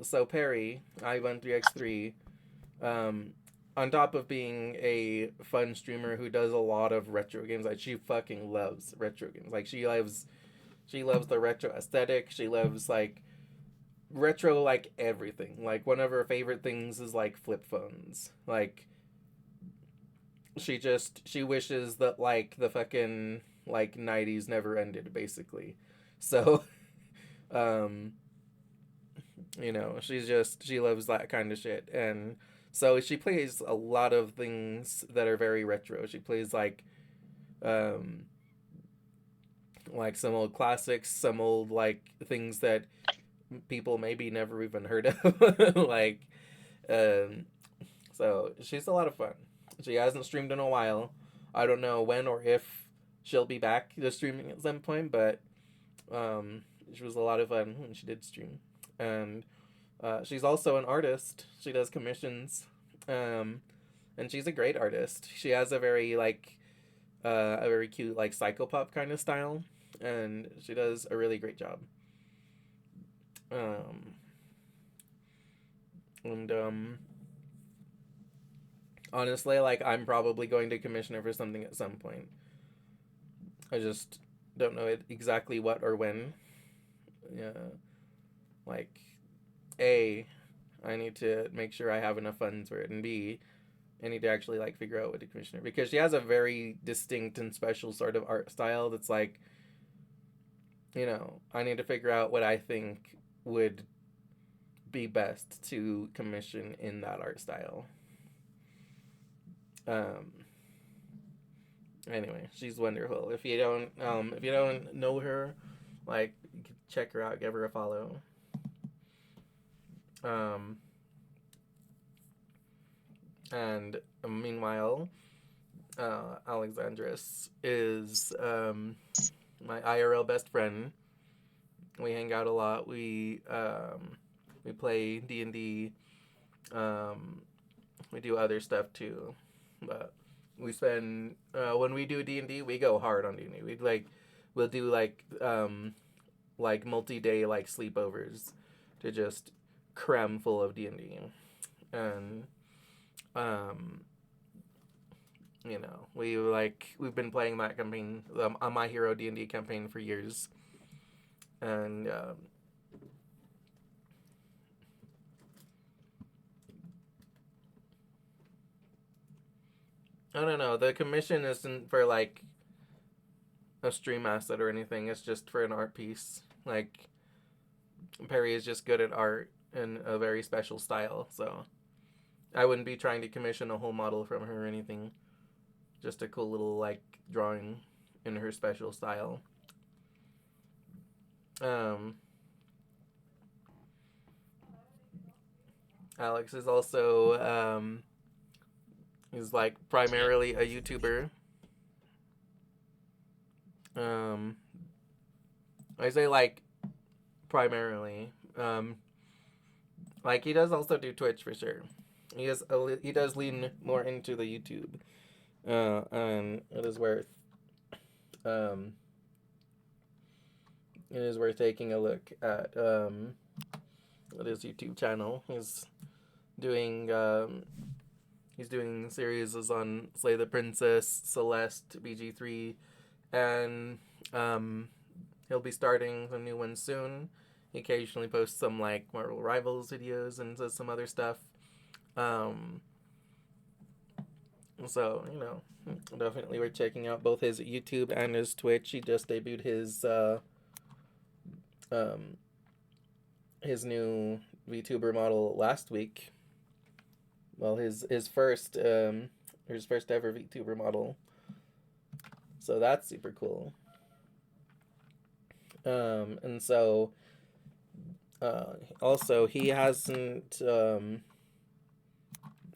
So Perry, I13x3, on top of being a fun streamer who does a lot of retro games, like she fucking loves retro games. Like she loves the retro aesthetic. She loves like retro, like everything. Like one of her favorite things is like flip phones. Like she wishes that like the fucking like 90s never ended, basically. So you know, she loves that kind of shit. And so she plays a lot of things that are very retro. She plays like some old classics, some old like things that people maybe never even heard of. Like so she's a lot of fun. She hasn't streamed in a while. I don't know when or if she'll be back to streaming at some point, but she was a lot of fun when she did stream. And she's also an artist. She does commissions, and she's a great artist. She has a very like a very cute like psychopop kind of style, and she does a really great job. And honestly, like I'm probably going to commission her for something at some point. I just don't know exactly what or when. Yeah, like A, I need to make sure I have enough funds for it, and B, I need to actually like figure out what to commission her, because she has a very distinct and special sort of art style that's like, I need to figure out what I think would be best to commission in that art style. Um, anyway, she's wonderful. If you don't know her, like, you can check her out, give her a follow. And meanwhile, Alexandris is my IRL best friend. We hang out a lot. We play D&D. We do other stuff too, but we spend when we do D&D, we go hard on D&D. We'll do like multi-day like sleepovers to just cram full of D&D, and we've been playing that campaign, on My Hero D&D campaign for years, and I don't know. The commission isn't for like a stream asset or anything. It's just for an art piece. Like, Perry is just good at art in a very special style, so I wouldn't be trying to commission a whole model from her or anything. Just a cool little like drawing in her special style. Alex is also he's like primarily a YouTuber. I say like primarily. Like, he does also do Twitch for sure. He does lean more into the YouTube, and it is worth taking a look at his YouTube channel. He's doing series on Slay the Princess, Celeste, BG3, and he'll be starting some new ones soon. He occasionally posts some like Marvel Rivals videos and does some other stuff. So, definitely we're checking out both his YouTube and his Twitch. He just debuted his new VTuber model last week. Well, his first ever VTuber model. So that's super cool. And so also he hasn't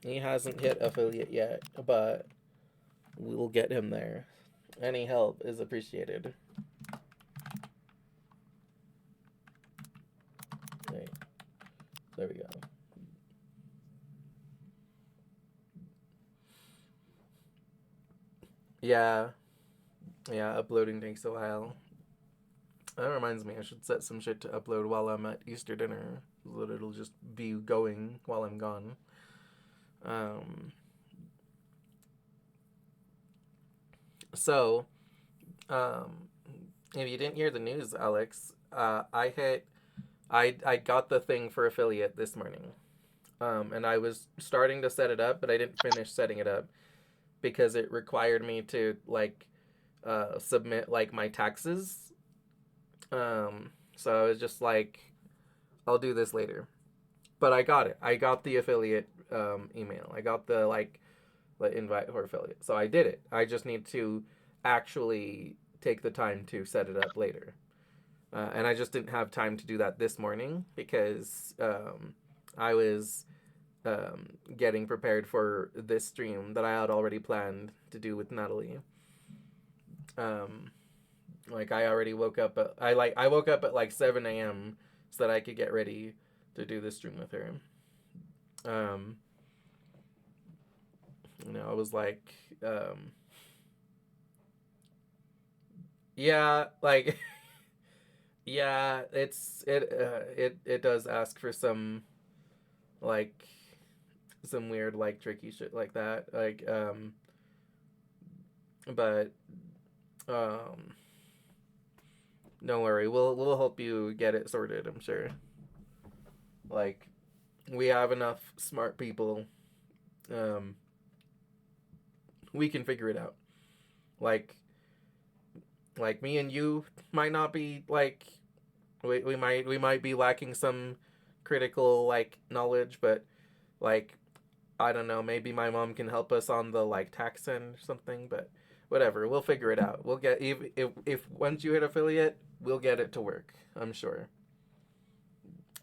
hit affiliate yet, but we'll get him there. Any help is appreciated. Right. There we go. Yeah, uploading takes a while. That reminds me, I should set some shit to upload while I'm at Easter dinner, so that it'll just be going while I'm gone. So, if you didn't hear the news, Alex, I got the thing for affiliate this morning. And I was starting to set it up, but I didn't finish setting it up because it required me to submit like my taxes. So I was just like, I'll do this later. But I got it. I got the affiliate email. I got the invite for affiliate. So I did it. I just need to actually take the time to set it up later. And I just didn't have time to do that this morning because I was getting prepared for this stream that I had already planned to do with Natalie. I already woke up at I woke up at like 7 a.m. so that I could get ready to do this stream with her. I was like, yeah, like, yeah, it does ask for some some weird tricky shit like that, but Don't worry, we'll help you get it sorted. I'm sure. Like, we have enough smart people. Um, we can figure it out. Like, me and you might not be like, we might be lacking some critical like knowledge, but like, I don't know, maybe my mom can help us on the like tax end or something, but whatever, we'll figure it out. We'll get, if once you hit affiliate, we'll get it to work, I'm sure.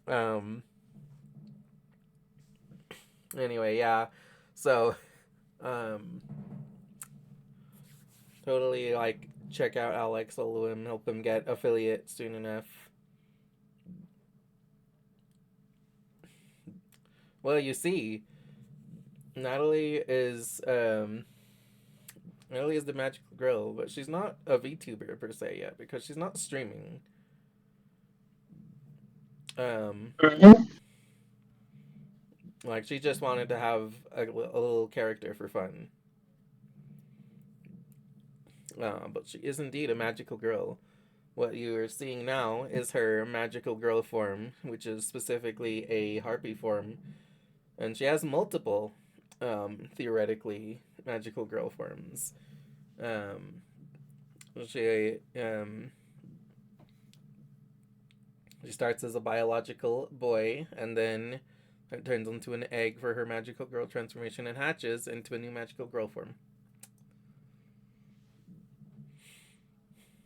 Um anyway, yeah. So um totally like check out Alex Oluwin, help him get affiliate soon enough. Well, you see, Natalie is Natalie is the magical girl, but she's not a VTuber per se yet because she's not streaming. Um, Mhm. like she just wanted to have a little character for fun. But she is indeed a magical girl. What you are seeing now is her magical girl form, which is specifically a harpy form, and she has multiple, theoretically magical girl forms. Um, she she starts as a biological boy, and then it turns into an egg for her magical girl transformation and hatches into a new magical girl form.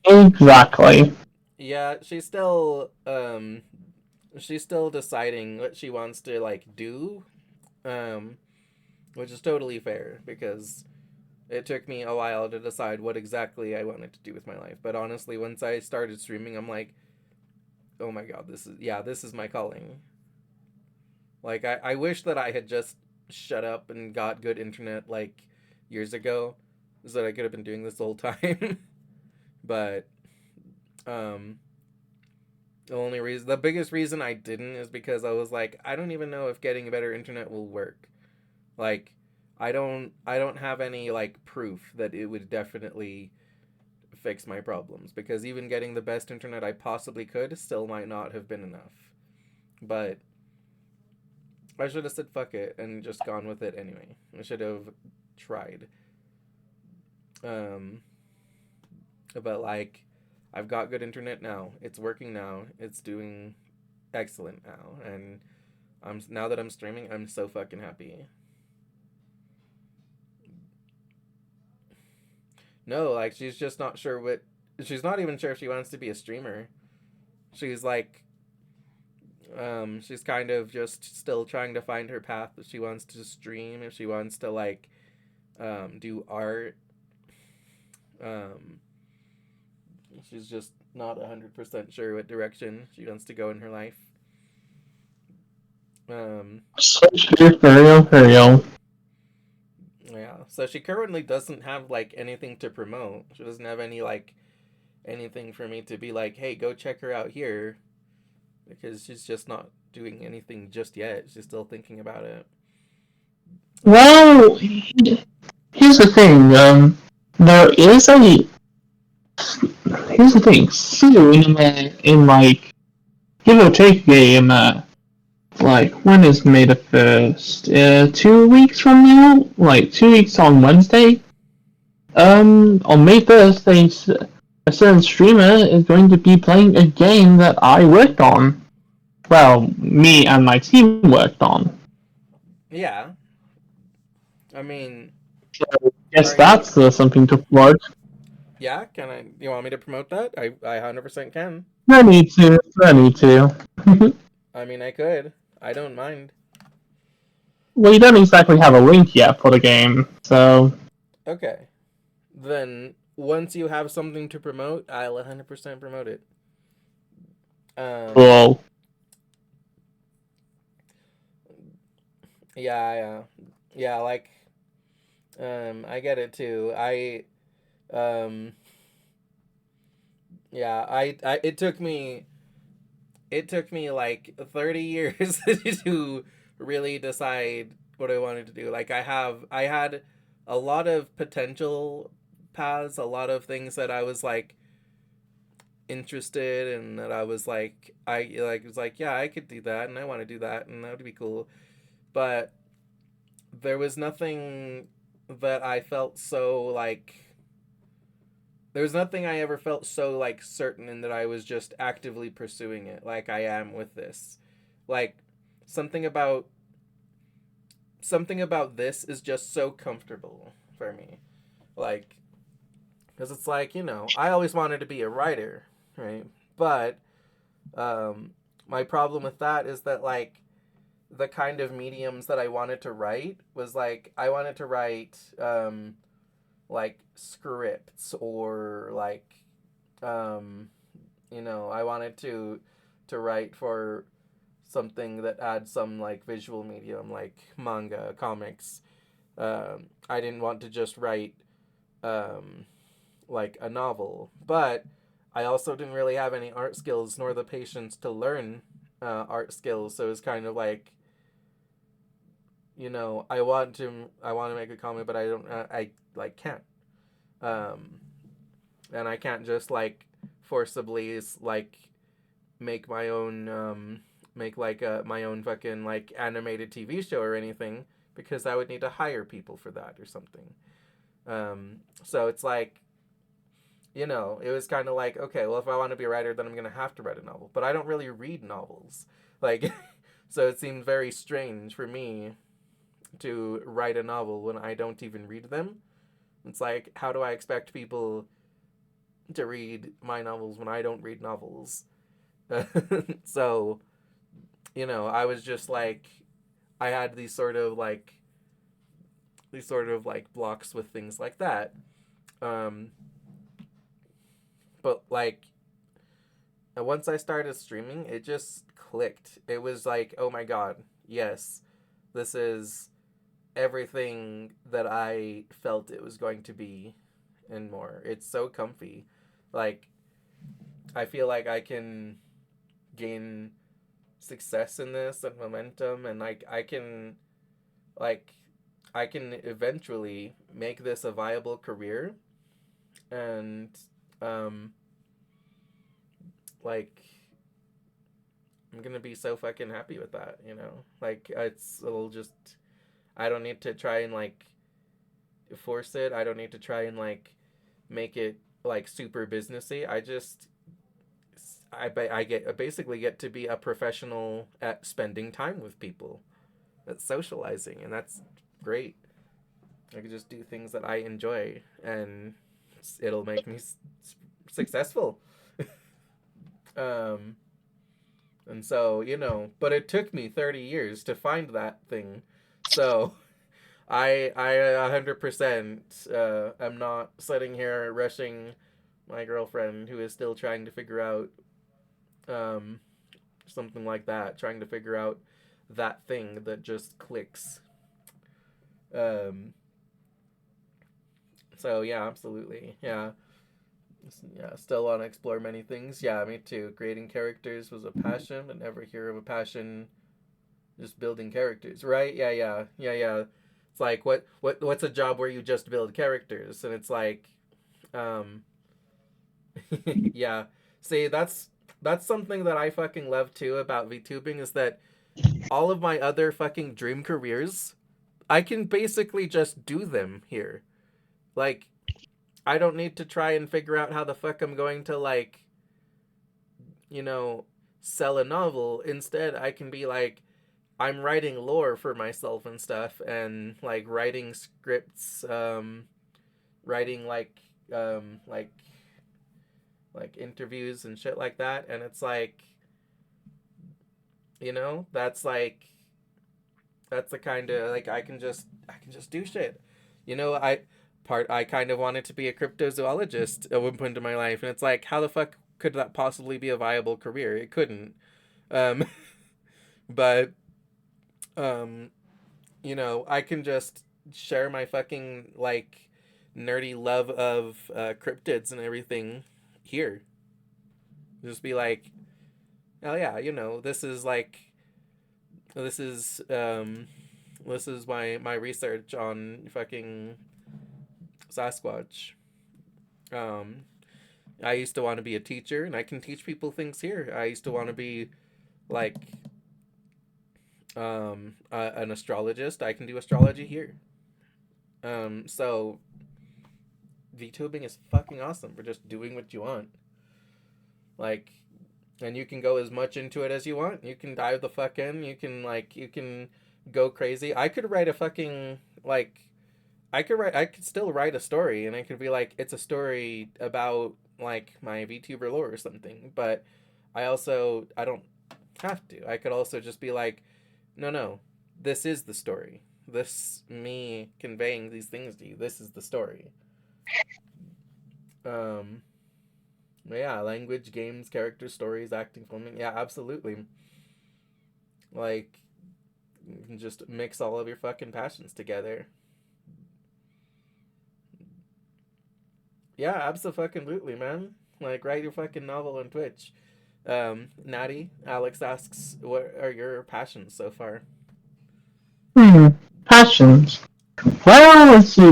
Exactly. Yeah, she's still deciding what she wants to like do, um, which is totally fair because it took me a while to decide what exactly I wanted to do with my life. But honestly, once I started streaming, I'm like, oh my god, this is my calling. Like I wish that I had just shut up and got good internet like years ago, so that I could have been doing this the whole time. But um the biggest reason I didn't is because I was like, I don't even know if getting a better internet will work. Like I don't have any like proof that it would definitely fix my problems because even getting the best internet I possibly could still might not have been enough. But I should have said fuck it and just gone with it anyway. I should have tried. Um, but like, I've got good internet now. It's working now. It's doing excellent now, and now that I'm streaming, I'm so fucking happy. No, like she's just not sure what. She's not even sure if she wants to be a streamer. She's like, she's kind of just still trying to find her path. If she wants to stream, if she wants to like, do art. Um, she's just not 100% sure what direction she wants to go in her life. Um, Such good for real, for real. yeah, so she currently doesn't have like anything to promote. She doesn't have any like anything for me to be like, hey, go check her out here, because she's just not doing anything just yet. She's still thinking about it. Well, here's the thing. There is a. Here's the thing. Soon, in like give or take like when is May the 1st? 2 weeks from now, like 2 weeks on Wednesday. On May 1st, a certain streamer is going to be playing a game that I worked on. Well, me and my team worked on. Yeah, I mean, So, yes, are you? that's something to plug. Yeah, can I? You want me to promote that? I 100% can. I need to. I need to. I mean, I could. I don't mind. Well, you don't exactly have a link yet for the game, so. Okay, then once you have something to promote, I'll 100% promote it. Um, Cool. yeah, yeah, like, I get it too. Um, yeah, it took me like 30 years to really decide what I wanted to do. Like, I had a lot of potential paths, a lot of things that I was like interested, and that I was like, was like, yeah, I could do that, and I want to do that, and that would be cool. But there was nothing that I felt so like. There was nothing I ever felt so like certain in that I was just actively pursuing it, like I am with this. Like something about something about this is just so comfortable for me. Like, because it's like, I always wanted to be a writer, right? But my problem with that is that, like, the kind of mediums that I wanted to write was, like, I wanted to write, like, scripts or, like, I wanted to write for something that had some, like, visual medium, like manga, comics. I didn't want to just write like a novel, but I also didn't really have any art skills nor the patience to learn art skills. So it's kind of like, I want to make a comic, but I don't I like can't, um, and I can't just like forcibly like make my own make like my own fucking like animated TV show or anything, because I would need to hire people for that or something. So it's like, it was kind of like, okay, well, if I want to be a writer, then I'm going to have to write a novel. But I don't really read novels. Like, so it seemed very strange for me to write a novel when I don't even read them. It's like, how do I expect people to read my novels when I don't read novels? So, I was just like, I had these sort of like blocks with things like that. Um, but like once I started streaming, it just clicked. It was like, oh my god, yes, this is everything that I felt it was going to be and more. It's so comfy. Like, I feel like I can gain success in this and momentum, and like like I can eventually make this a viable career, and um like I'm gonna be so fucking happy with that, Like, it'll just, I don't need to try and like force it. I don't need to try and like make it like super businessy. I basically get to be a professional at spending time with people, at socializing, and that's great. I can just do things that I enjoy, and it'll make me successful. um, and so, but it took me 30 years to find that thing. So I 100% am not sitting here rushing my girlfriend, who is still trying to figure out um, something like that, trying to figure out that thing that just clicks. Um, so yeah, absolutely, yeah. Yeah, still want to explore many things. Yeah, me too. Creating characters was a passion, but never hear of a passion just building characters, right? Yeah, yeah, yeah, yeah. It's like, what's a job where you just build characters? And it's like, um, yeah. See, that's something that I fucking love too about VTubing, is that all of my other fucking dream careers, I can basically just do them here. Like, I don't need to try and figure out how the fuck I'm going to, like, you know, sell a novel. Instead, I can be like, I'm writing lore for myself and stuff, and like writing scripts, writing like interviews and shit like that, and it's like, that's the kind of, like, I can just do shit. I kind of wanted to be a cryptozoologist at one point in my life, and it's like, how the fuck could that possibly be a viable career? It couldn't. Um, but I can just share my fucking like nerdy love of cryptids and everything here. Just be like, oh yeah, this is um this is my research on fucking Sasquatch. Um I used to want to be a teacher, and I can teach people things here. I used to want to be like an astrologist. I can do astrology here. So VTubing is fucking awesome for just doing what you want. Like, and you can go as much into it as you want. You can dive the fuck in. You can go crazy. I could write a fucking like I could still write a story, and I could be like, it's a story about like my VTuber lore or something. But I don't have to. I could also just be like, no, this is the story. This me conveying these things to you. This is the story. Um, yeah, language, games, characters, stories, acting, filming. Yeah, absolutely. Like, you can just mix all of your fucking passions together. Yeah, absolutely, man. Like, write your fucking novel on Twitch. Natty, Alex asks, what are your passions so far? Passions. Well, let's see.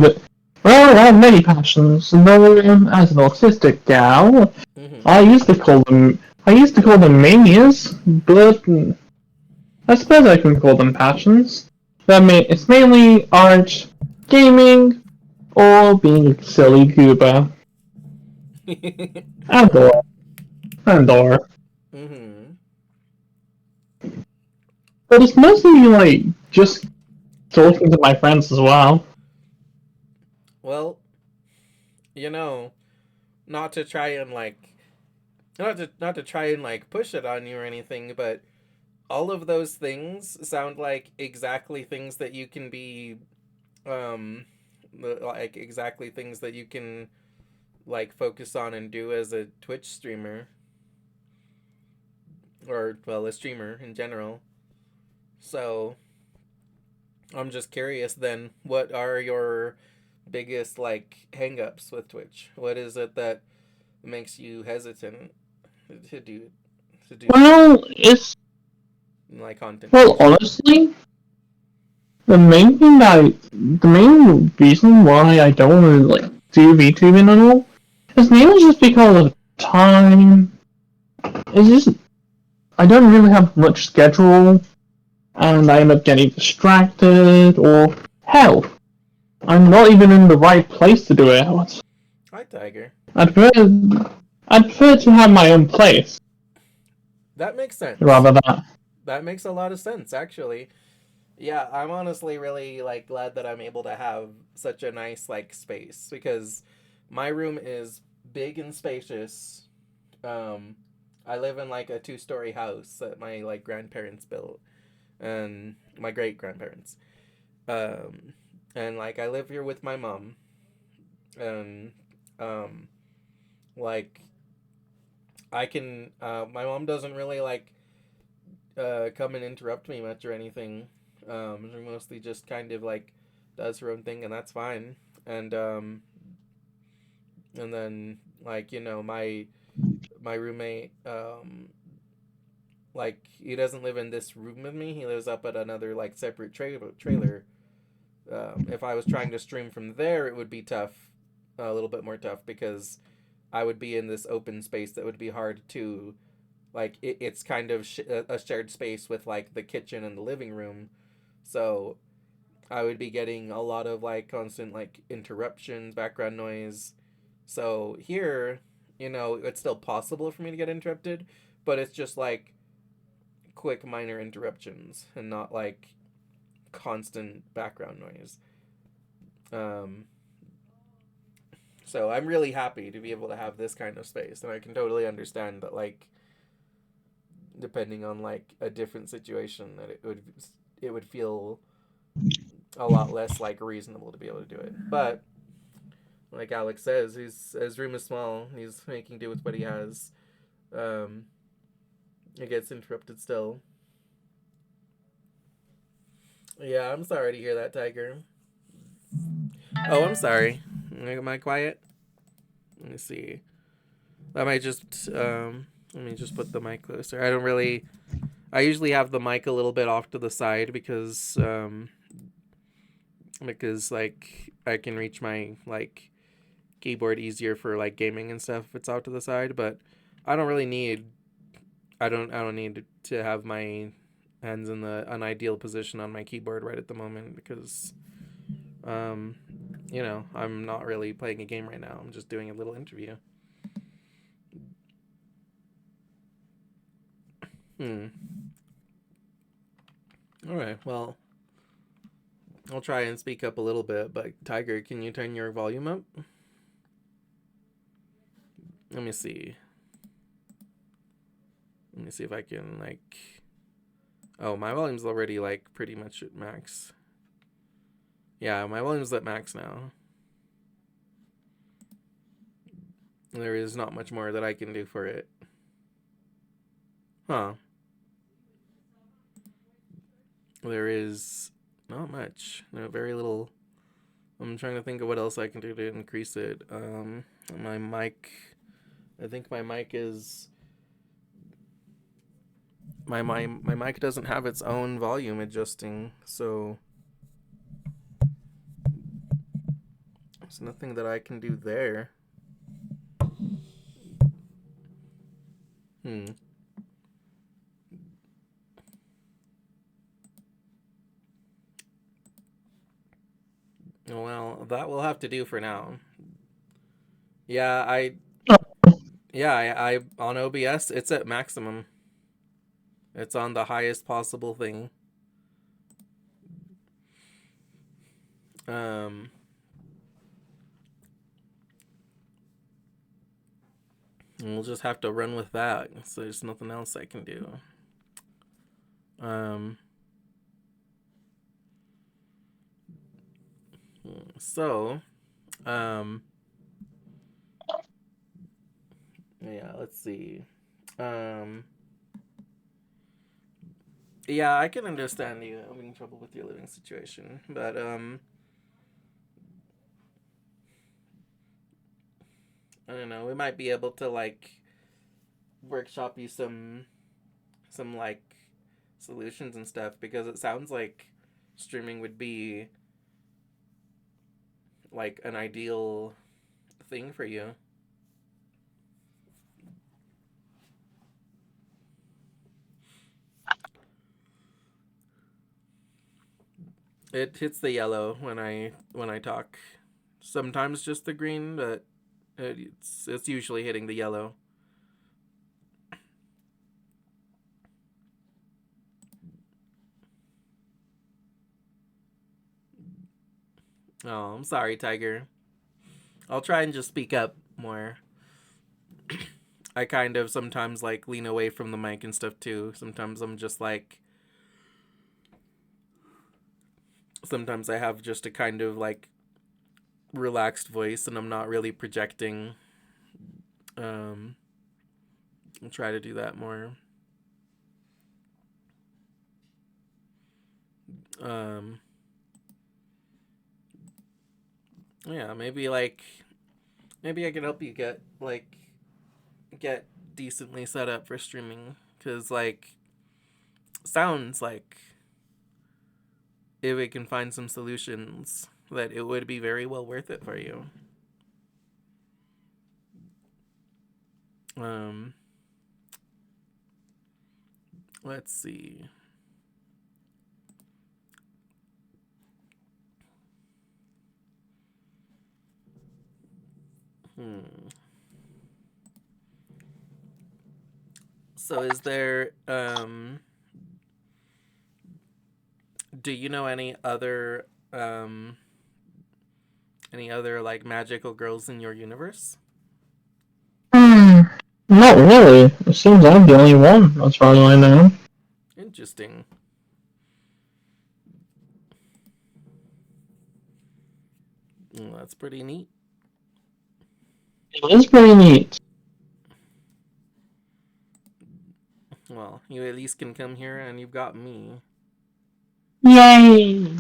Well, I have many passions. Though, as an autistic gal, Mm-hmm. I used to call them manias, but I suppose I can call them passions. It's mainly art, gaming, or being a silly goober. And or. And or. Mm-hmm. But it's mostly like just talking to my friends as well. Well, you know, not to try and like, not to try and like push it on you or anything, but all of those things sound like exactly things that you can be, um, like exactly things that you can like focus on and do as a Twitch streamer, or well, a streamer in general. So I'm just curious then, what are your biggest like hangups with Twitch? What is it that makes you hesitant to do Well, it's like content well, creation? honestly, the main reason why I don't want to like do VTubing at all is mainly just because of time. It's just I don't really have much schedule, and I end up getting distracted, or hell, I'm not even in the right place to do it. Hi, Tiger. I'd prefer, I'd prefer to have my own place That makes sense. rather than. That makes a lot of sense, actually. Yeah, I'm honestly really like glad that I'm able to have such a nice like space because my room is big and spacious. Um, I live in like a two-story house that my like grandparents built and my great grandparents. Um, and like I live here with my mom, and um, like I can. My mom doesn't really like come and interrupt me much or anything. She mostly just kind of like does her own thing, and that's fine. And and then like my roommate like he doesn't live in this room with me. He lives up at another like separate trailer. If I was trying to stream from there, it would be tough, a little bit more tough because I would be in this open space that would be hard to like it's kind of a shared space with like the kitchen and the living room, so I would be getting a lot of like constant like interruptions, background noise. So here, it's still possible for me to get interrupted, but it's just like quick minor interruptions and not like constant background noise. um so I'm really happy to be able to have this kind of space, and I can totally understand that like depending on like a different situation that it would feel a lot less like reasonable to be able to do it. But like Alex says, his room is small. He's making do with what he has. Um, it gets interrupted still. Yeah, I'm sorry to hear that, Tiger. Oh, I'm sorry. Am I quiet? Let me see. I might just let me just put the mic closer. I don't really. I usually have the mic a little bit off to the side because like I can reach my like keyboard easier for like gaming and stuff if it's out to the side, but I don't really need I don't need to have my hands in an ideal position on my keyboard right at the moment because I'm not really playing a game right now. I'm just doing a little interview. All right. Well, I'll try and speak up a little bit, but Tiger, can you turn your volume up? Let me see. Let me see if I can like. Oh, my volume's already like pretty much at max. Yeah, my volume's at max now. There is not much more that I can do for it. Huh. There is not much. No, very little. I'm trying to think of what else I can do to increase it. My mic. I think my mic is. My mic doesn't have its own volume adjusting, so there's nothing that I can do there. Well, that will have to do for now. Yeah, I on OBS it's at maximum. It's on the highest possible thing. We'll just have to run with that. So there's nothing else I can do. So, yeah, let's see. Yeah, I can understand you having trouble with your living situation, but I don't know. We might be able to like workshop you some like solutions and stuff because it sounds like streaming would be like an ideal thing for you. It hits the yellow when I talk. Sometimes just the green, but it's usually hitting the yellow. Oh, I'm sorry, Tiger. I'll try and just speak up more. I kind of sometimes like lean away from the mic and stuff too. Sometimes I'm just like sometimes I have just a kind of like relaxed voice and I'm not really projecting. I'll try to do that more. Yeah, maybe I can help you get decently set up for streaming because like sounds like if we can find some solutions that it would be very well worth it for you. Let's see. So is there do you know any other like magical girls in your universe? Not really. It seems I'm the only one, as far as I know. Interesting. Well, that's pretty neat. It is pretty neat. Well, you at least can come here and you've got me. Yay!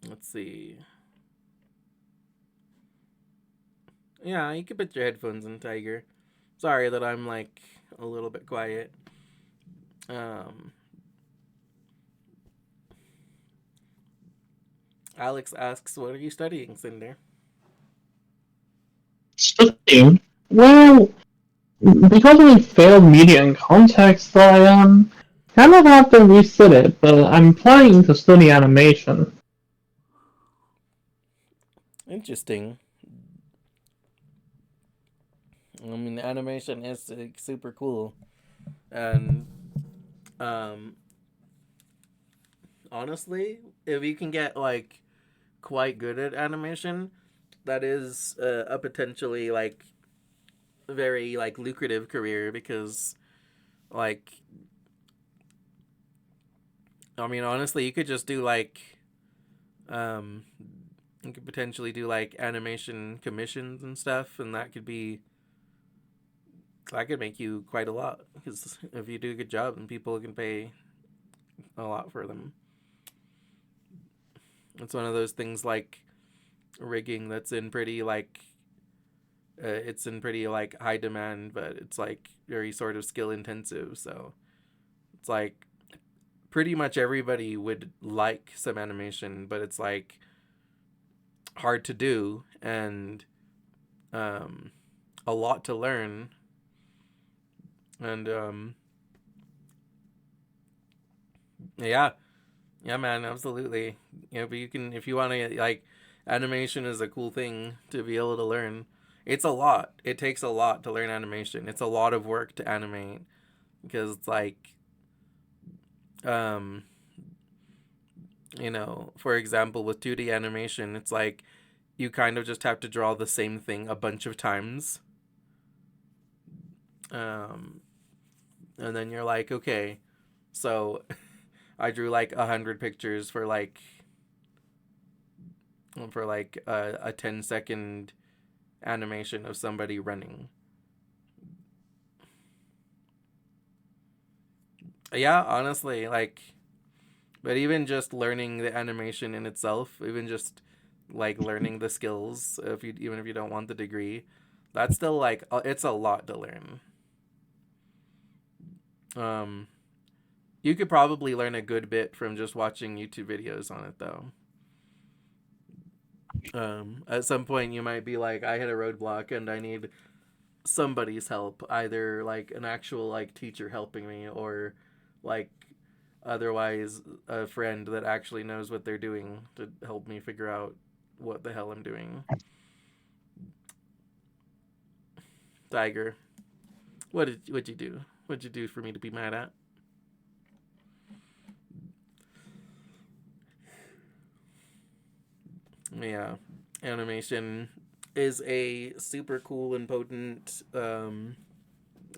Let's see. Yeah, you can put your headphones in, Tiger. Sorry that I'm like a little bit quiet. Um, Alex asks, "What are you studying, Cinder?" Studying? Well, because I failed media and context, I kind of have to resit it, but I'm planning to study animation. Interesting. I mean, animation is like, super cool, and um, honestly, if you can get like quite good at animation, that is a potentially like very like lucrative career because like I mean honestly you could just do like um you could potentially do like animation commissions and stuff, and that could make you quite a lot because if you do a good job and people can pay a lot for them. It's one of those things like rigging that's in pretty like it's in pretty like high demand, but it's like very sort of skill intensive, so it's like pretty much everybody would like some animation, but it's like hard to do and um, a lot to learn. And yeah, yeah, man, absolutely. You know, but you can if you want to like animation is a cool thing to be able to learn. It's a lot. It takes a lot to learn animation. It's a lot of work to animate because it's like um for example, with 2D animation, it's like you kind of just have to draw the same thing a bunch of times. Um, and then you're like, okay, so I drew like 100 pictures for like a 10-second animation of somebody running. Yeah, honestly, like, but even just learning the animation in itself, even just like learning the skills, even if you don't want the degree, that's still like it's a lot to learn. Um, you could probably learn a good bit from just watching YouTube videos on it, though. At some point, you might be like, I hit a roadblock and I need somebody's help, either like an actual like teacher helping me, or like otherwise a friend that actually knows what they're doing to help me figure out what the hell I'm doing. Tiger, what'd you do? What'd you do for me to be mad at? Yeah, animation is a super cool and potent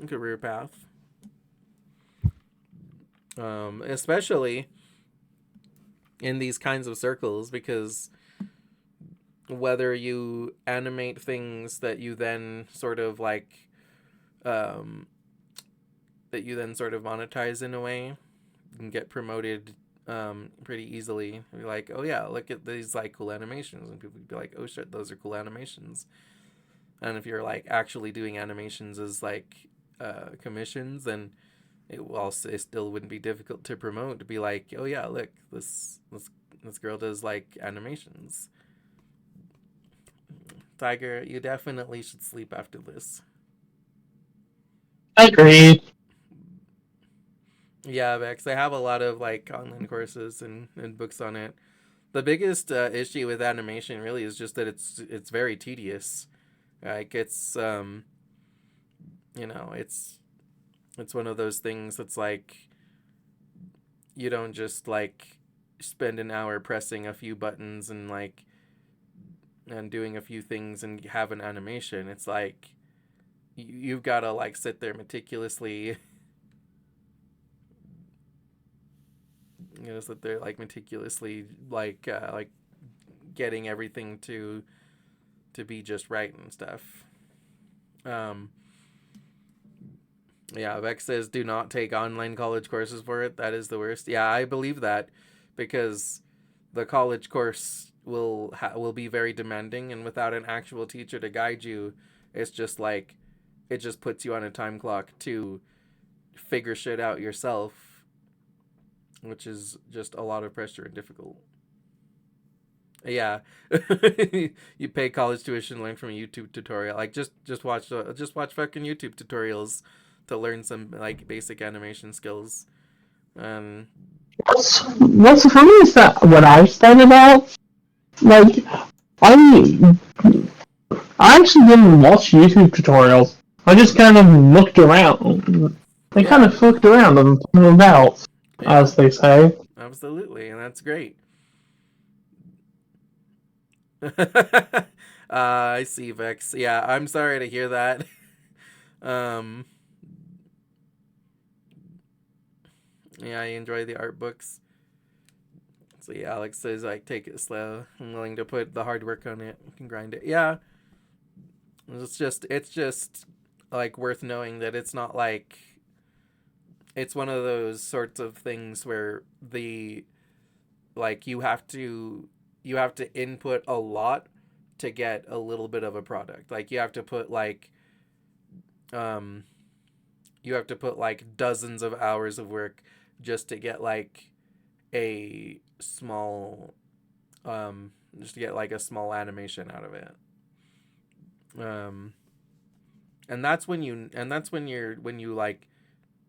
career path. Especially in these kinds of circles, because whether you animate things that you then sort of like um, that you then sort of monetize in a way and get promoted pretty easily. You're like, oh yeah, look at these like cool animations, and people would be like, oh shit, those are cool animations. And if you're like actually doing animations as like commissions, then it still wouldn't be difficult to promote, to be like, oh yeah, look, this girl does like animations. Tiger, you definitely should sleep after this. Agreed. Yeah, Bex, they have a lot of like online courses and books on it. The biggest issue with animation really is just that it's very tedious. Like you know it's one of those things that's like you don't just like spend an hour pressing a few buttons and like and doing a few things and have an animation. It's like you've got to like sit there meticulously sit there like meticulously like getting everything to be just right and stuff. um yeah, Vex says do not take online college courses for it. That is the worst. Yeah, I believe that, because the college course will be very demanding, and without an actual teacher to guide you, it's just like it just puts you on a time clock to figure shit out yourself, which is just a lot of pressure and difficult. Yeah, you pay college tuition, learn from a YouTube tutorial. Like just watch fucking YouTube tutorials to learn some like basic animation skills. Um, What's funny is that when I started out, like, I I actually didn't watch YouTube tutorials. I just kind of looked around. I kind yeah, of looked around and found about, yeah, as they say. absolutely, and that's great. I see, Vex. Yeah, I'm sorry to hear that. um, yeah, I enjoy the art books. So yeah, Alex says like take it slow. I'm willing to put the hard work on it. You can grind it. Yeah, it's just like worth knowing that it's not like it's one of those sorts of things where the like you have to input a lot to get a little bit of a product. Like um you have to put like dozens of hours of work just to get like a small just to get like a small animation out of it. Um and that's when you like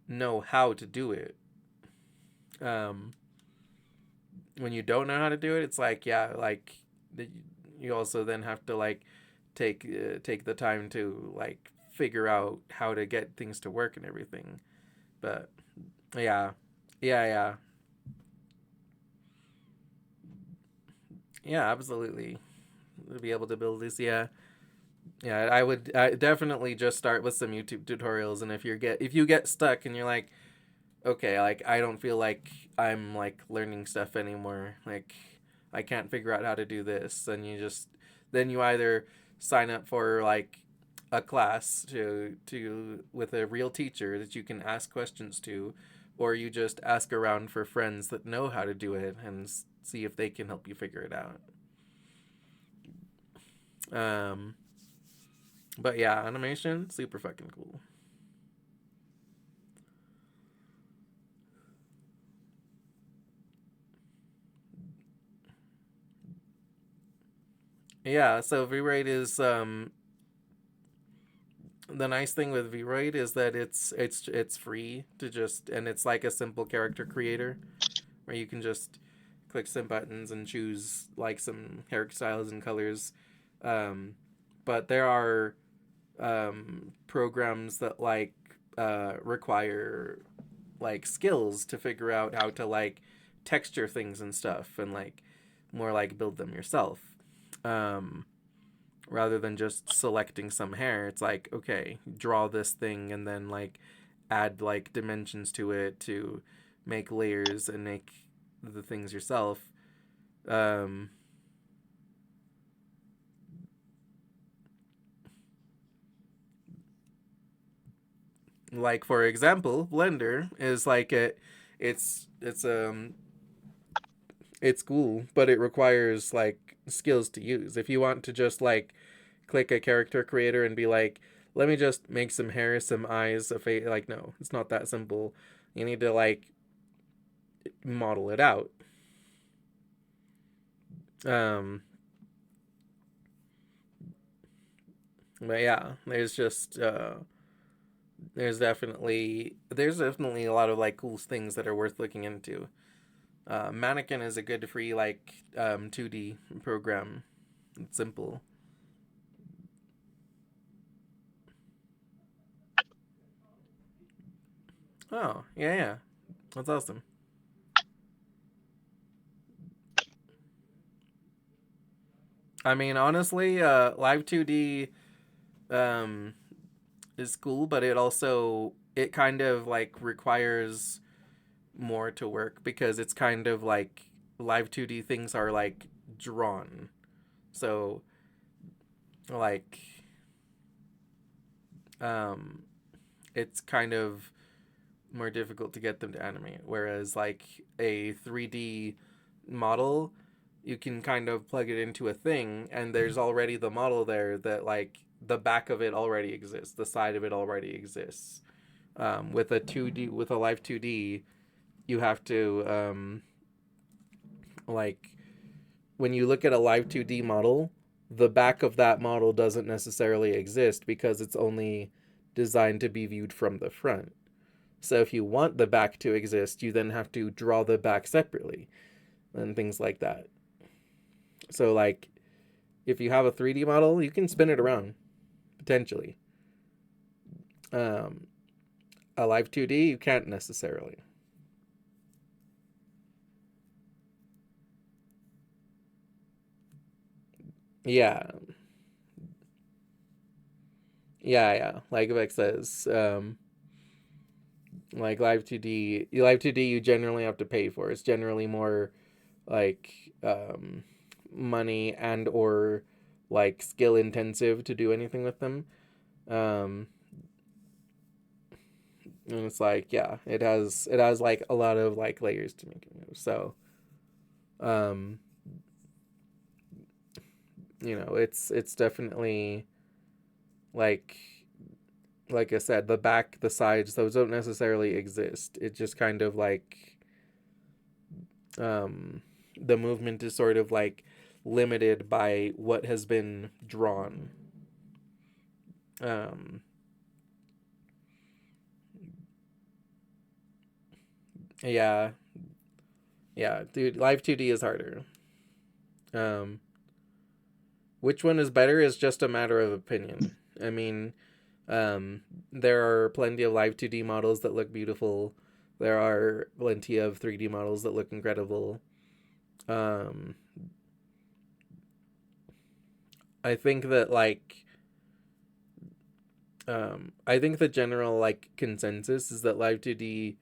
know how to do it. Um when you don't know how to do it, it's like yeah, like you also then have to like take the time to like figure out how to get things to work and everything. But yeah, yeah, yeah, yeah, absolutely. To be able to build this, yeah, yeah. I definitely just start with some YouTube tutorials, and if you get stuck and you're like, okay, like I don't feel like I'm like learning stuff anymore. Like I can't figure out how to do this. Then you either sign up for like a class to with a real teacher that you can ask questions to, or you just ask around for friends that know how to do it and see if they can help you figure it out. Um, but yeah, animation super fucking cool. Yeah, so VRate is the nice thing with VRoid is that it's free to just and it's like a simple character creator where you can just click some buttons and choose like some hairstyles and colors. Um, but there are programs that like require like skills to figure out how to like texture things and stuff and like more like build them yourself. Um, Rather than just selecting some hair, it's like okay, draw this thing and then like add like dimensions to it to make layers and make the things yourself. um like for example, Blender is like it's it's cool, but it requires like skills to use. If you want to just like click a character creator and be like, let me just make some hair, some eyes, a face, like no, it's not that simple. You need to like model it out. Um but yeah, there's definitely a lot of like cool things that are worth looking into. Mannequin is a good free like 2D program. It's simple. Oh yeah, yeah, that's awesome. I mean, honestly, live 2D um, is cool, but it kind of like requires more to work because it's kind of like live 2D things are like drawn. So like um it's kind of more difficult to get them to animate, whereas like a 3D model, you can kind of plug it into a thing and there's already the model there that like the back of it already exists, the side of it already exists. With a 2D, with a live 2D, you have to like when you look at a live 2D model, the back of that model doesn't necessarily exist because it's only designed to be viewed from the front. So if you want the back to exist, you then have to draw the back separately and things like that. So like if you have a 3D model, you can spin it around potentially. A live 2D, you can't necessarily. Yeah. Yeah. Like Vic says, like live 2D, you generally have to pay for. It's generally more like money and or like skill intensive to do anything with them. And it's like, yeah, it has like a lot of like layers to make it move. So it's definitely like I said, the back, the sides, those don't necessarily exist. It just kind of like the movement is sort of like limited by what has been drawn. Um, yeah, yeah, dude, live 2D is harder. Um, which one is better is just a matter of opinion. I mean, there are plenty of live 2D models that look beautiful. There are plenty of 3D models that look incredible. I think that like I think the general like consensus is that live 2D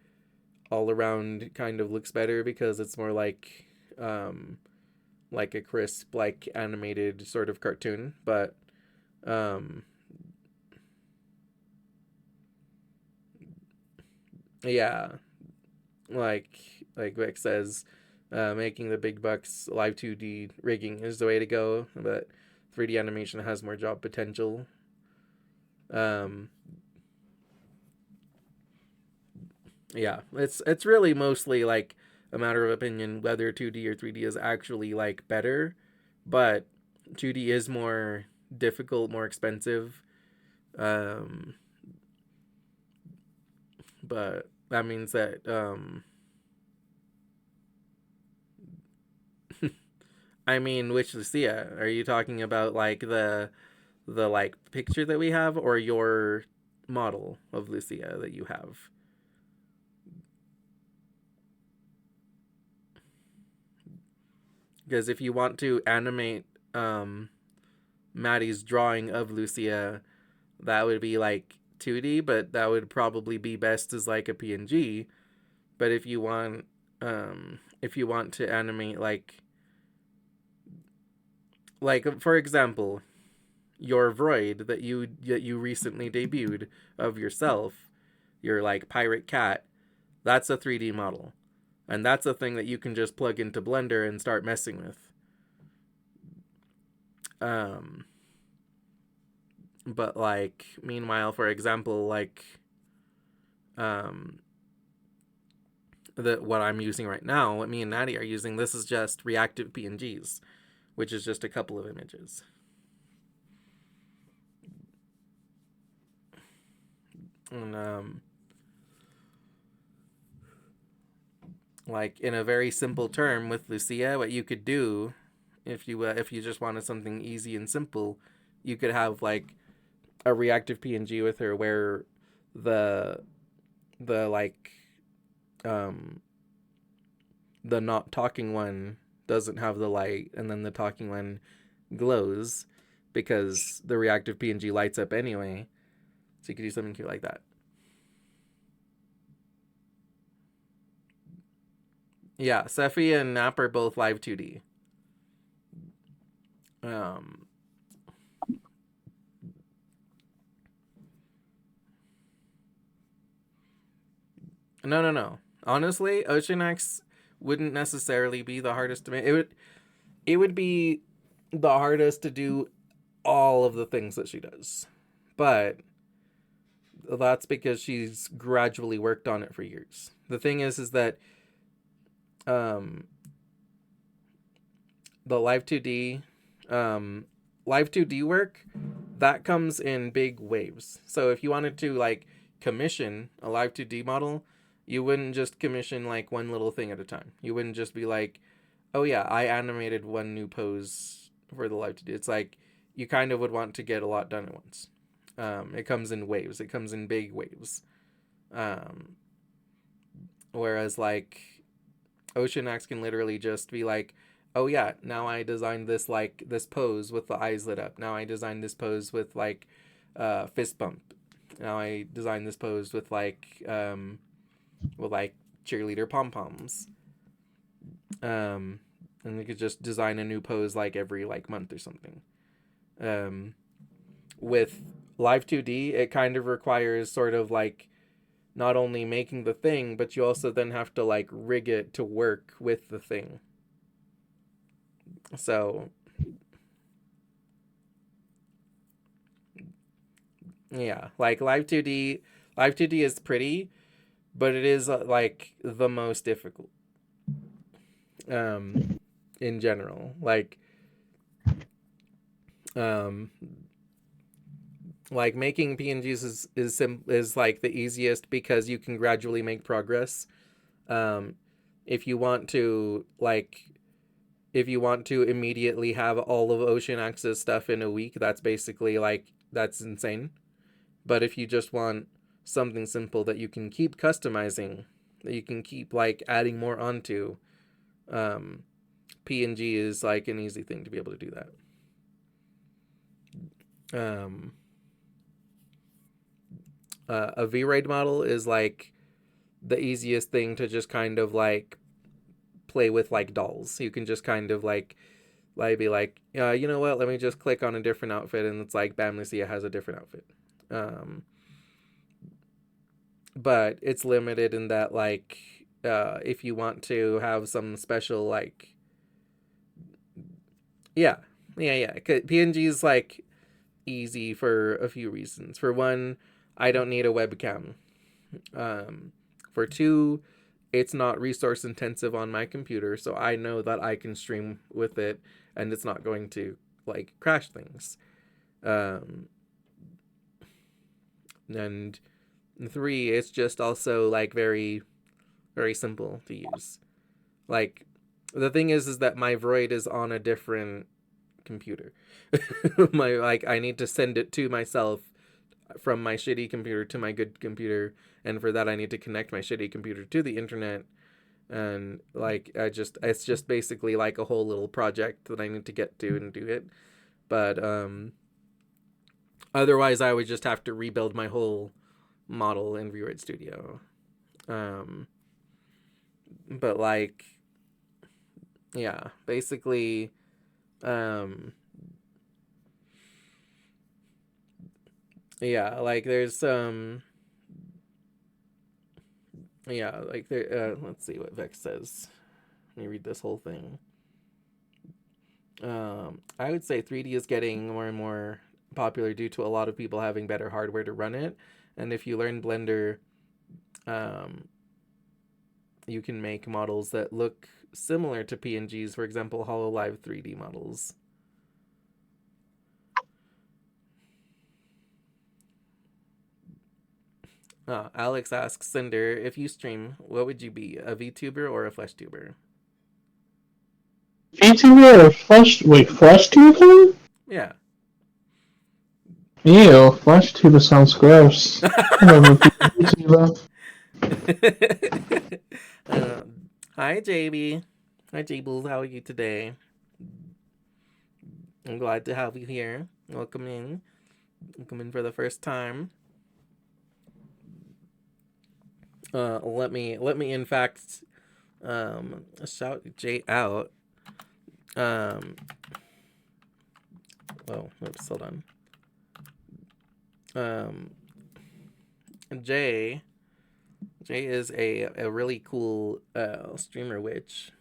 all around kind of looks better because it's more like a crisp like animated sort of cartoon, but um yeah, like Vic says, making the big bucks, live 2D rigging is the way to go, but 3D animation has more job potential. Um, yeah, it's really mostly like a matter of opinion whether 2D or 3D is actually like better, but 2D is more difficult, more expensive. Um, but that means that I mean, which Lucia? Are you talking about like the like picture that we have or your model of Lucia that you have? Because if you want to animate Maddie's drawing of Lucia, that would be like 2D, but that would probably be best as like a PNG. But if you want to animate like for example, your Vroid that you recently debuted of yourself, your like pirate cat, that's a 3D model. And that's a thing that you can just plug into Blender and start messing with. Um but like meanwhile, for example, like um what I'm using right now, what me and Natty are using, this is just reactive PNGs, which is just a couple of images. And like in a very simple term with Lucia, what you could do if you just wanted something easy and simple, you could have like a reactive PNG with her where the like the not talking one doesn't have the light, and then the talking one glows because the reactive PNG lights up anyway. So you could do something cute like that. Yeah, Sephi and Nap are both live 2D. Um, no. Honestly, Ocean X wouldn't necessarily be the hardest to make. It would be the hardest to do all of the things that she does. But that's because she's gradually worked on it for years. The thing is that the live 2D work, that comes in big waves. So if you wanted to like commission a live 2D model, you wouldn't just commission like one little thing at a time. You wouldn't just be like, oh yeah, I animated one new pose for the live 2D. It's like you kind of would want to get a lot done at once. It comes in waves. It comes in big waves. Whereas like Ocean Axe can literally just be like, oh yeah, now I designed this like this pose with the eyes lit up. Now I designed this pose with like fist bump. Now I designed this pose with like cheerleader pom poms. And you could just design a new pose like every like month or something. With Live 2D, it kind of requires sort of like not only making the thing, but you also then have to like rig it to work with the thing. So yeah, like Live 2D is pretty, but it is like the most difficult in general. Like making PNGs is like the easiest because you can gradually make progress. If you want to immediately have all of Ocean Axe's stuff in a week, that's basically like that's insane. But if you just want something simple that you can keep customizing, that you can keep like adding more onto, PNG is like an easy thing to be able to do that. A V-Raid model is like the easiest thing to just kind of like play with like dolls. You can just kind of like be like, you know what, let me just click on a different outfit, and it's like, bam, Lucia has a different outfit. But it's limited in that like if you want to have some special like PNG is like easy for a few reasons. For one, I don't need a webcam. For two, it's not resource intensive on my computer, so I know that I can stream with it and it's not going to like crash things. And three, it's just also like very, very simple to use. Like the thing is that my Vroid is on a different computer. I need to send it to myself from my shitty computer to my good computer, and for that I need to connect my shitty computer to the internet, and like it's just basically like a whole little project that I need to get to and do it. But otherwise I would just have to rebuild my whole model in V-Raid Studio. But like yeah, basically yeah, like there's yeah, like there let's see what Vex says. Let me read this whole thing. I would say 3D is getting more and more popular due to a lot of people having better hardware to run it, and if you learn Blender, you can make models that look similar to PNGs, for example, HoloLive 3D models. Alex asks Cinder, if you stream, what would you be, a VTuber or a FleshTuber? VTuber or FleshTuber? Yeah. Ew, FleshTuber sounds gross. I never be a VTuber. Hi, JB. Hi, Jables. How are you today? I'm glad to have you here. Welcome in. Welcome in for the first time. Let me in fact shout Jay out. Oh, oops, hold on. Jay is a really cool streamer witch.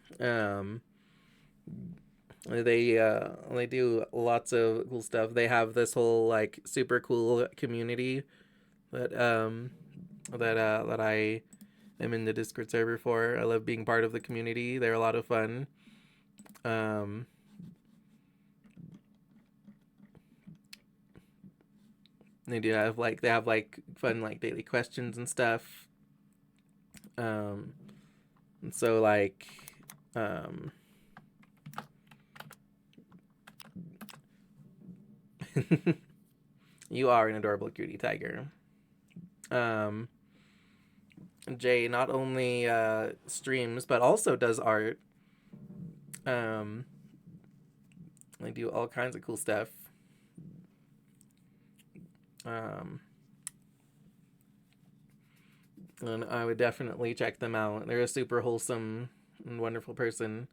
They do lots of cool stuff. They have this whole like super cool community that that I am in the Discord server for. I love being part of the community. They're a lot of fun. Um, they have like fun like daily questions and stuff. And so like um you are an adorable cutie tiger. Um, Jay not only streams but also does art. Um, they do all kinds of cool stuff. Um, and I would definitely check them out. They're a super wholesome and wonderful person.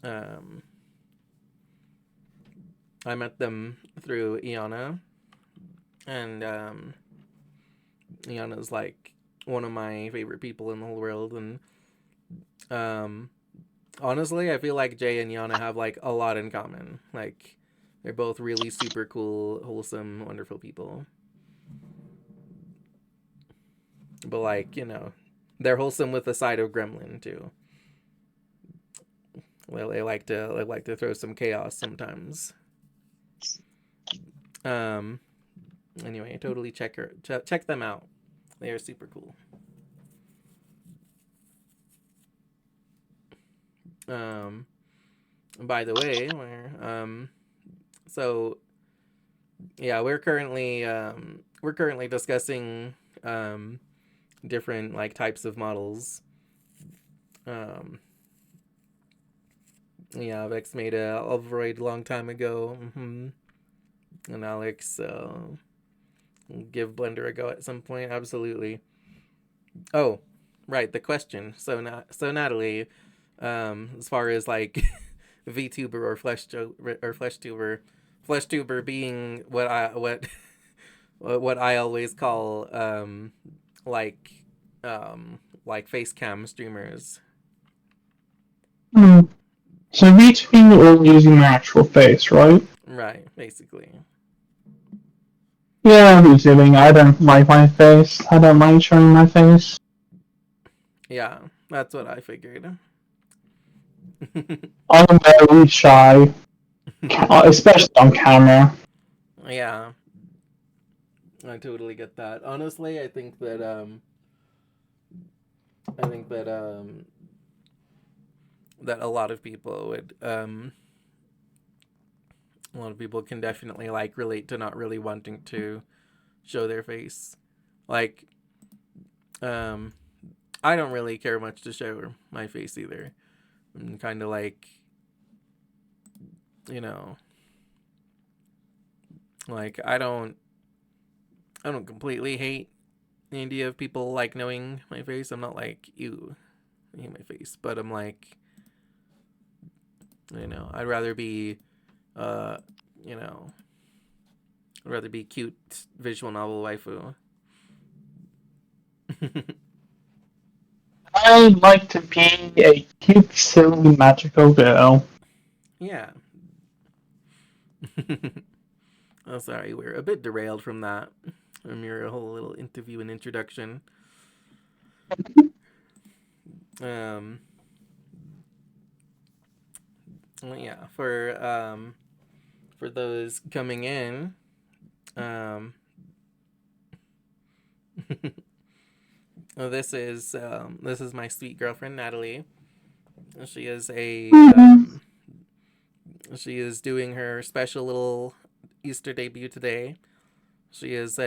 Um, I met them through Iana, and Iana's like one of my favorite people in the whole world. And honestly, I feel like Jay and Iana have like a lot in common. Like they're both really super cool, wholesome, wonderful people. But like, they're wholesome with a side of gremlin too. Well, they like to throw some chaos sometimes. Anyway, totally check them out. They are super cool. By the way, so yeah, we're currently discussing different like types of models. Yeah, Vex made a Alvaroid a long time ago. And Alex give Blender a go at some point. Absolutely. Oh, right, the question. So Natalie, as far as like VTuber or flesh tuber being what I always call like like face cam streamers. So VTubing or using my actual face, right? Right, basically. Yeah, VTubing. I don't like my face. I don't mind showing my face. Yeah, that's what I figured. I'm very shy, especially on camera. Yeah, I totally get that. Honestly, I think that that a lot of people would a lot of people can definitely like relate to not really wanting to show their face. Like I don't really care much to show my face either. I'm kind of like, like I don't completely hate the idea of people like knowing my face. I'm not like, ew, I hate my face, but I'm like, I'd rather be uh I'd rather be cute visual novel waifu. I like to be a cute, silly, magical girl. Yeah. Oh, sorry, we're a bit derailed from that, from your whole little interview and introduction. Well, yeah, for those coming in, well, this is my sweet girlfriend Natalie. She is she is doing her special little Easter debut today. She is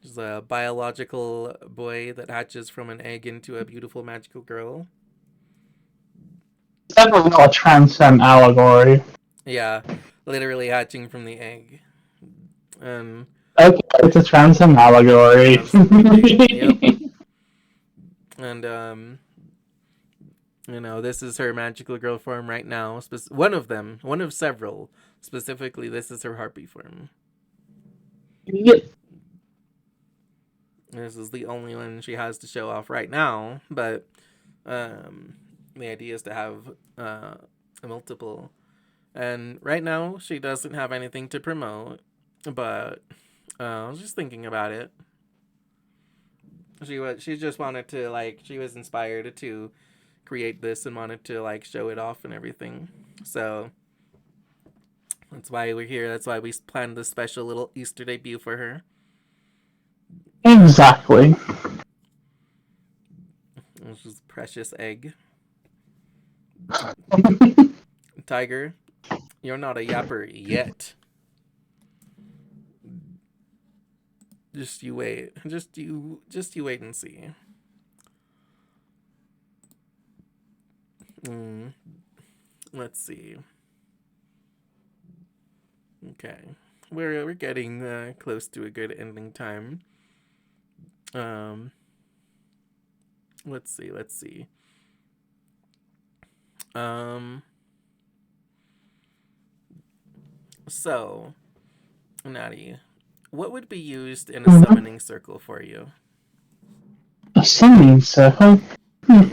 she's a biological boy that hatches from an egg into a beautiful magical girl. It's definitely not a transcend allegory. Yeah, literally hatching from the egg. Okay, it's a transcend allegory. Absolutely. Yep. And this is her magical girl form right now. One of them, one of several. Specifically, this is her harpy form. Yep. This is the only one she has to show off right now, but The idea is to have a multiple. And right now, she doesn't have anything to promote, but I was just thinking about it. She just wanted to like she was inspired to create this and wanted to like show it off and everything. So that's why we're here. That's why we planned this special little Easter debut for her. Exactly. Which is precious egg. Tiger, you're not a yapper yet. Just you wait. Just you wait and see. Let's see. Okay. We're getting close to a good ending time. Let's see. So, Natty, what would be used in a summoning circle for you? A summoning circle? Yeah.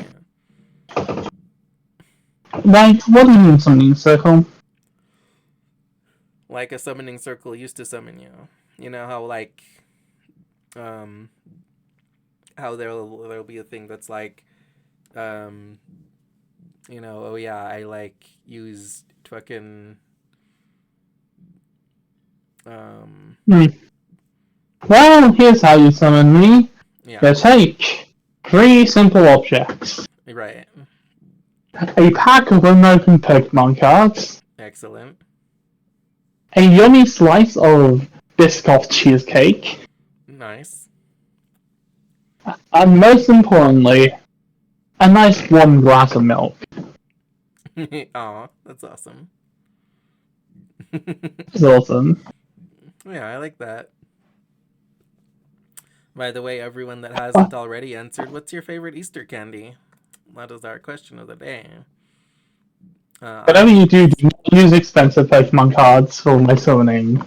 Like, what do you mean summoning circle? Like a summoning circle used to summon you. You know how like how there'll be a thing that's like oh yeah, I like use fucking Well, here's how you summon me. yeah. You take 3 simple objects. Right. A pack of unopened Pokemon cards. Excellent. A yummy slice of Biscoff cheesecake. Nice. And most importantly, a nice warm glass of milk. Aw, that's awesome. It's awesome. Yeah, I like that. By the way, everyone that hasn't already answered, what's your favorite Easter candy? That is our question of the day. Whatever you do not use expensive Pokemon cards for my summoning.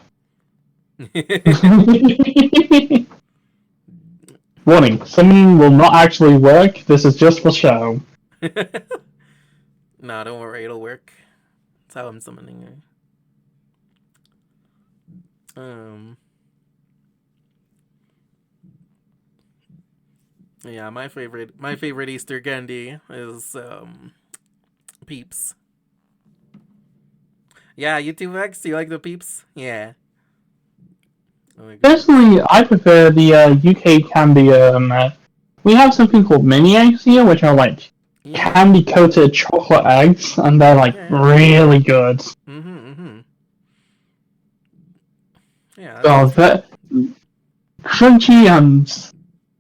Warning, summoning will not actually work, this is just for show. No, don't worry, it'll work. That's how I'm summoning her. Yeah, my favorite Easter candy is Peeps. Yeah, you too, Vex? You like the Peeps? Yeah. Oh Personally, I prefer the UK candy. We have something called mini eggs here, which are like candy coated chocolate eggs, and they're like really good. Yeah. So they're crunchy and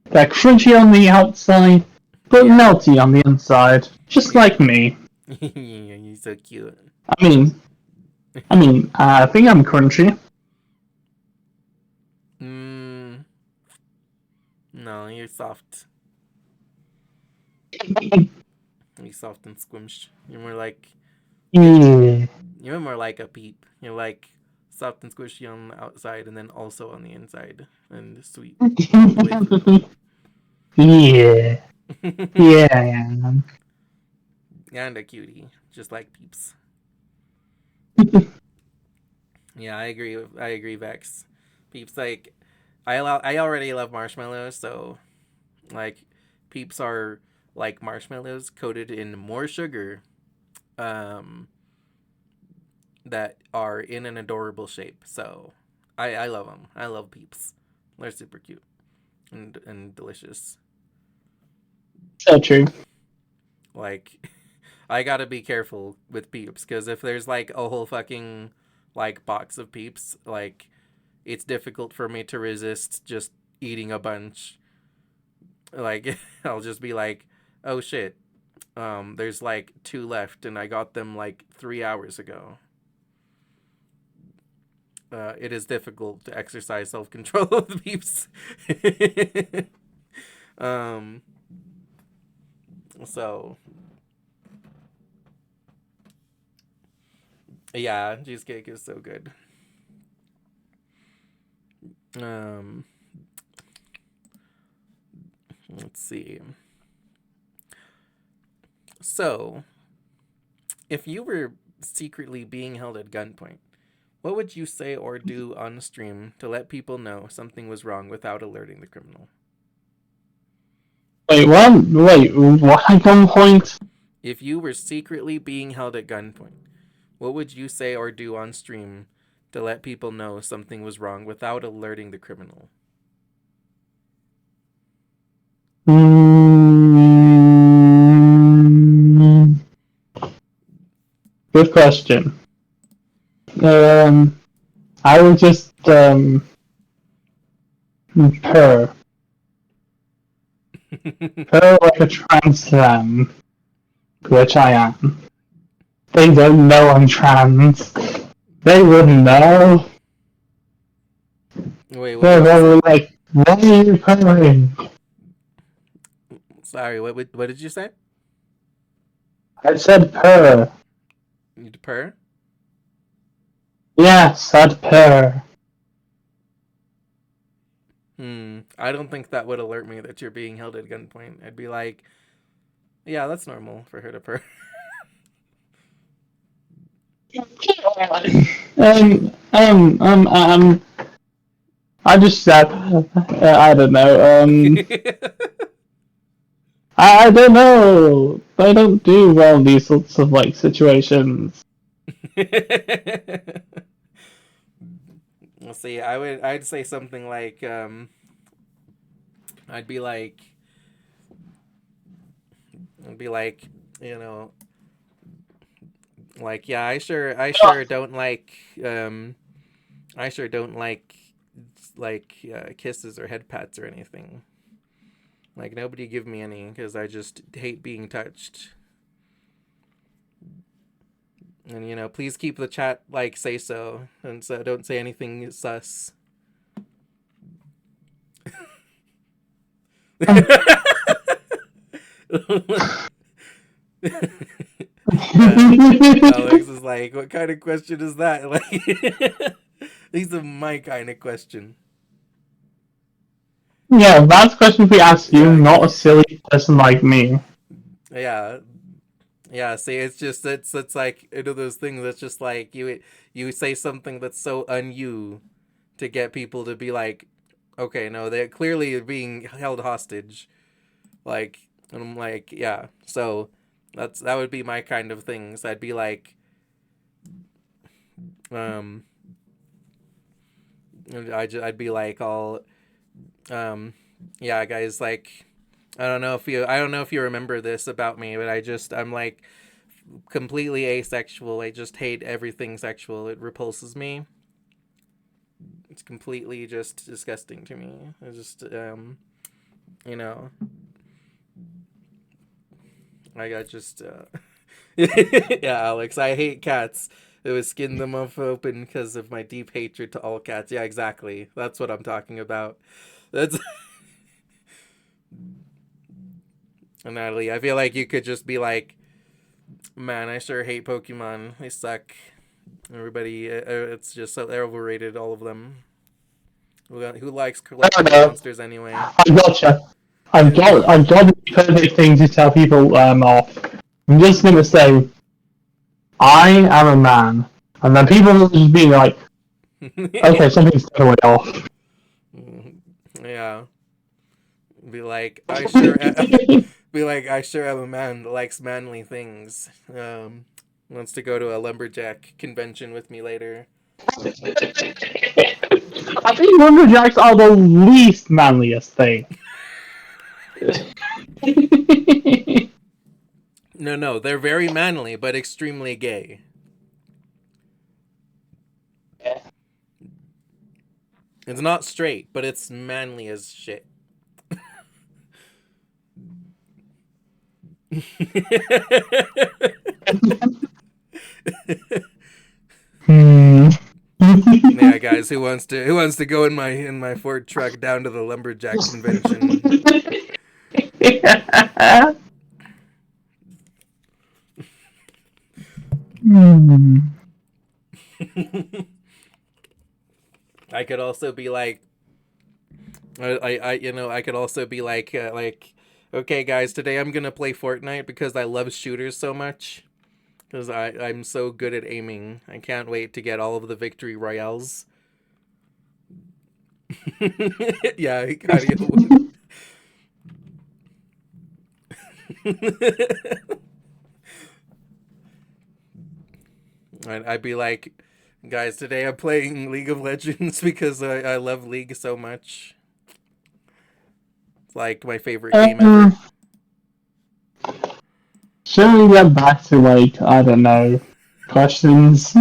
they're crunchy on the outside, but melty on the inside, just like me. You're so cute. I think I'm crunchy. No, you're soft. You're soft and squished. You're more like you're more like a peep. You're like soft and squishy on the outside and then also on the inside and sweet. Yeah. Yeah, I am. And a cutie, just like Peeps. Yeah, I agree, Vex. Peeps like I already love marshmallows, so like Peeps are like marshmallows coated in more sugar, that are in an adorable shape. So I love them. I love Peeps. They're super cute and delicious. So true. Like I gotta be careful with Peeps because if there's like a whole fucking like box of Peeps, like it's difficult for me to resist just eating a bunch. Like I'll just be like, oh shit, there's like 2 left and I got them like 3 hours ago. It is difficult to exercise self-control with Peeps. So yeah, cheesecake is so good. Let's see. So, if you were secretly being held at gunpoint, what would you say or do on stream to let people know something was wrong without alerting the criminal? Wait, what? Wait, what at gunpoint? If you were secretly being held at gunpoint, what would you say or do on stream to let people know something was wrong without alerting the criminal? Good question. I would just purr. Purr like a trans man, which I am. They don't know I'm trans. They wouldn't know. Wait, what They're did you say? like, why are you purring? Sorry, what did you say? I said purr. You'd purr? Yes, I'd purr. I don't think that would alert me that you're being held at gunpoint. I'd be like, yeah, that's normal for her to purr. I just said, I don't know, I don't know. I don't do well in these sorts of, like, situations. Let's see. I'd say something like I'd be like you know, like, yeah, I sure don't like I sure don't like kisses or head pats or anything. Like, nobody give me any because I just hate being touched. And please keep the chat like say so, and so don't say anything sus. Alex is like, what kind of question is that? Like, these are my kind of question. Yeah, that's a question we ask you, Yeah, not a silly person like me. yeah, yeah. See, it's like one of those things that's just like you say something that's so un-you to get people to be like, okay, no, they're clearly being held hostage. Like, and I'm like, yeah. So that would be my kind of things. I'd be like, um, I'd be like all, yeah, guys, like, I don't know if you remember this about me, but I'm like completely asexual. I just hate everything sexual. It repulses me. It's completely just disgusting to me. It's just you know, I got just yeah, Alex, I hate cats. It would skin them off open because of my deep hatred to all cats. Yeah, exactly. That's what I'm talking about. That's Natalie. I feel like you could just be like, man, I sure hate Pokemon. They suck. Everybody, it's just so they're overrated. All of them. Who likes I don't collectible know. monsters anyway? I gotcha. Yeah. I've got the perfect thing to tell people off. I'm just gonna say, I am a man. And then people will just be like, okay, something's totally off. Yeah. Be like, I sure. Be like, I sure am a man that likes manly things. Wants to go to a lumberjack convention with me later. I think lumberjacks are the least manliest thing. No, they're very manly, but extremely gay. It's not straight, but it's manly as shit. Hmm. Yeah, guys, who wants to go in my Ford truck down to the lumberjack convention? Hmm. I could also be like, I could also be like Okay, guys, today I'm gonna play Fortnite because I love shooters so much. Because I'm so good at aiming. I can't wait to get all of the victory royales. Yeah, how do you... And I'd be like, guys, today I'm playing League of Legends because I love League so much. It's like my favorite game ever. Shall we get back to, like, I don't know, questions?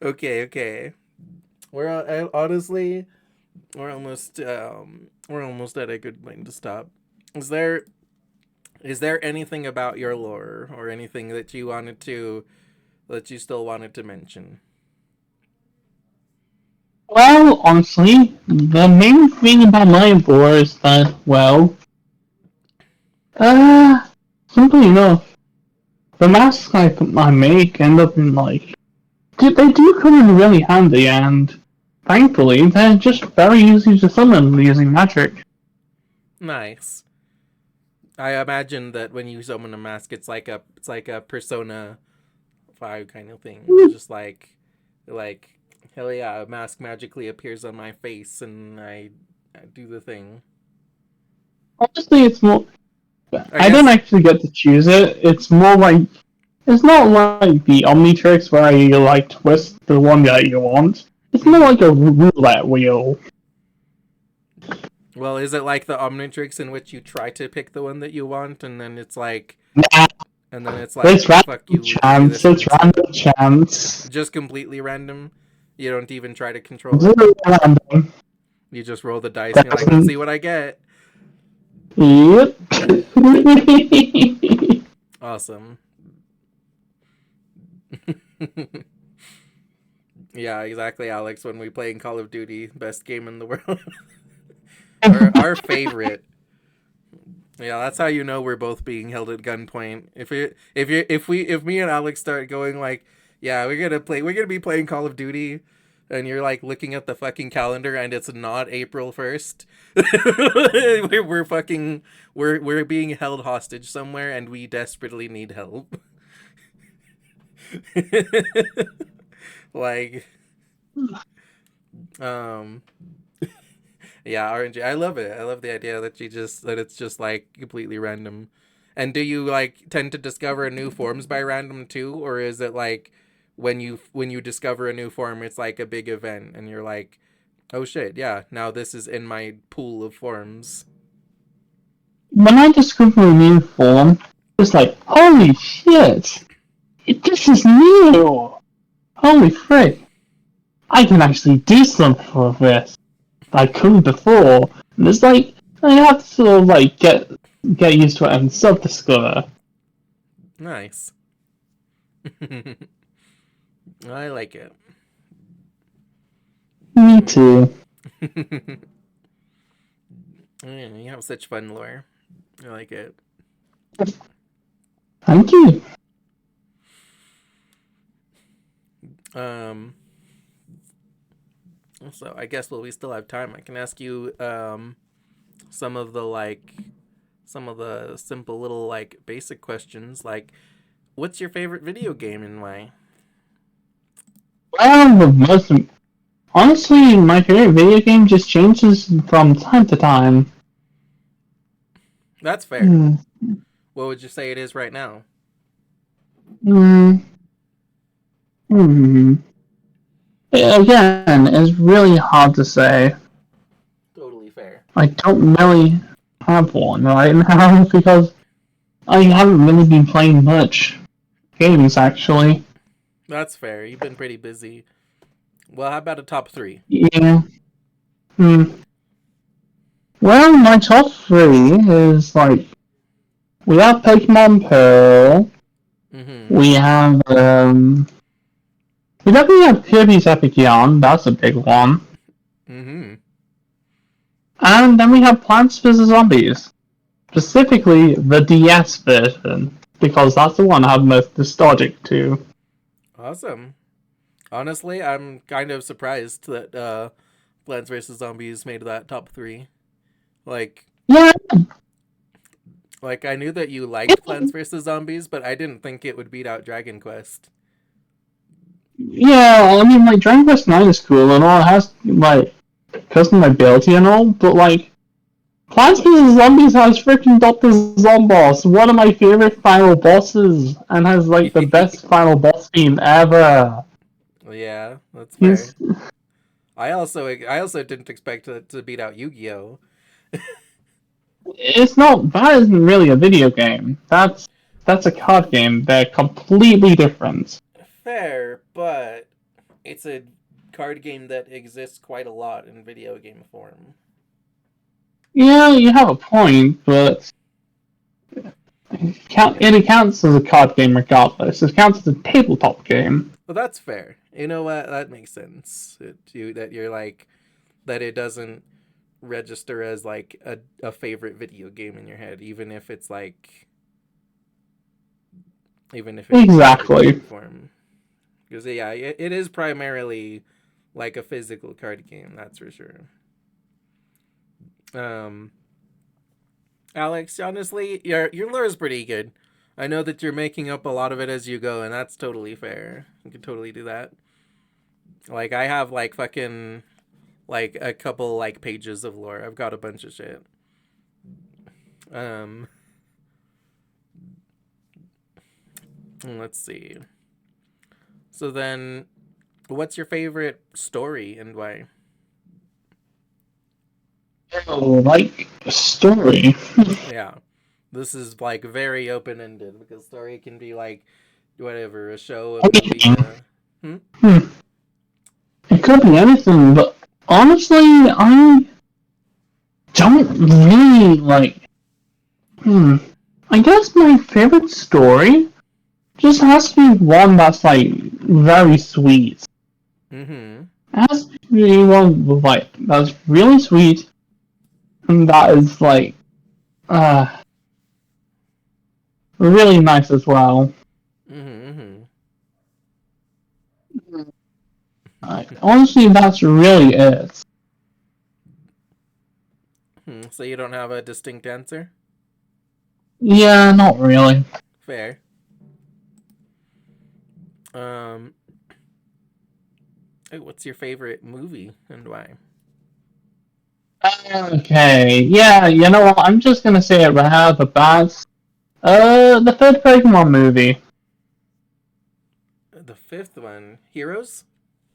Okay, okay. Honestly, we're almost at a good point to stop. Is there is there anything about your lore or anything that you still wanted to mention? Well, honestly, the main thing about my lore is that, well, uh, simply enough, the masks I make end up in, like, they do come in really handy, and thankfully, they're just very easy to summon using magic. Nice. I imagine that when you summon a mask, it's like a Persona 5 kind of thing. Just like hell yeah, a mask magically appears on my face and I do the thing. Honestly, it's more. I I don't guess. actually get to choose it. It's more like it's not like the Omnitrix where you like twist the one that you want. It's more Mhm. like a roulette wheel. Well, is it like the Omnitrix in which you try to pick the one that you want Nah, and then it's like it's random fuck you, we'll give you chance. this one It's instead. random chance. Just completely random. You don't even try to control It's it. really random. You just roll the dice and you're like, let's Doesn't. see what I get. Yep. Awesome. Yeah, exactly, Alex. When we play in Call of Duty, best game in the world. Our favorite. Yeah, that's how you know we're both being held at gunpoint. If me and Alex start going like, yeah, we're gonna be playing Call of Duty, and you're like looking at the fucking calendar and it's not April 1st. We're fucking we're being held hostage somewhere and we desperately need help. Like, um, yeah, RNG. I love it. I love the idea that it's just like completely random. And do you like tend to discover new forms by random too, or is it like when you discover a new form, it's like a big event and you're like, oh shit, yeah, now this is in my pool of forms. When I discover a new form, it's like, holy shit! This is new! Holy frick! I can actually do something with this. I couldn't before. And it's like, I have to sort of like get used to it and self-discover. Nice. I like it. Me too. Yeah, you have such fun lore. I like it. Thank you. Um, so I guess while we still have time, I can ask you some of the some of the simple little like basic questions like what's your favorite video game and why? Well, the most honestly, my favorite video game just changes from time to time. That's fair. Hmm. What would you say it is right now? Hmm. Hmm. Again, it's really hard to say. Totally fair. I don't really have one right now because I haven't really been playing much games actually. That's fair. You've been pretty busy. Well, how about a top three? Yeah. Hmm. Well, my top three is like we have Pokemon Pearl. Mm-hmm. We have we definitely have Kirby's Epic Yarn. That's a big one. Mm-hmm. And then we have Plants vs Zombies. Specifically the DS version because that's the one I'm most nostalgic to. Awesome. Honestly, I'm kind of surprised that Plants vs Zombies made that top three. Like, Yeah, I knew that you liked Plants vs Zombies, but I didn't think it would beat out Dragon Quest. yeah. I mean, like Dragon Quest Nine is cool and all. It has like custom ability and all, but like Plants vs Zombies has freaking Doctor Zomboss, one of my favorite final bosses, and has like the best final boss theme ever. Yeah, that's fair. He's I also didn't expect it to beat out Yu-Gi-Oh. it's not that isn't really a video game. That's a card game. They're completely different. Fair, but it's a card game that exists quite a lot in video game form. Yeah, you have a point, but it counts as a card game regardless. It counts as a tabletop game. Well, that's fair. You know what? That makes sense. That you're like that it doesn't register as like a favorite video game in your head, even if it's in card Exactly. game form. Because yeah, it is primarily like a physical card game. That's for sure. Um, Alex, honestly, your lore is pretty good. I know that you're making up a lot of it as you go, and that's totally fair. You can totally do that. Like I have like fucking like a couple like pages of lore. I've got a bunch of shit. Um, let's see. So then, what's your favorite story and why? Oh, like a story. Yeah, this is like very open ended because story can be like whatever, a show, a movie. Hmm? Hmm. It could be anything, but honestly, I don't really like. I guess my favorite story just has to be one that's like very sweet. Mm-hmm. It has to be one like that's really sweet, and that is like uh really nice as well. Mm-hmm. Honestly, that's really it. So you don't have a distinct answer? Yeah, not really. Fair. Um, what's your favorite movie and why? Okay, yeah, you know what? I'm just gonna say it right out of the bat. The third Pokemon movie. The fifth one, Heroes.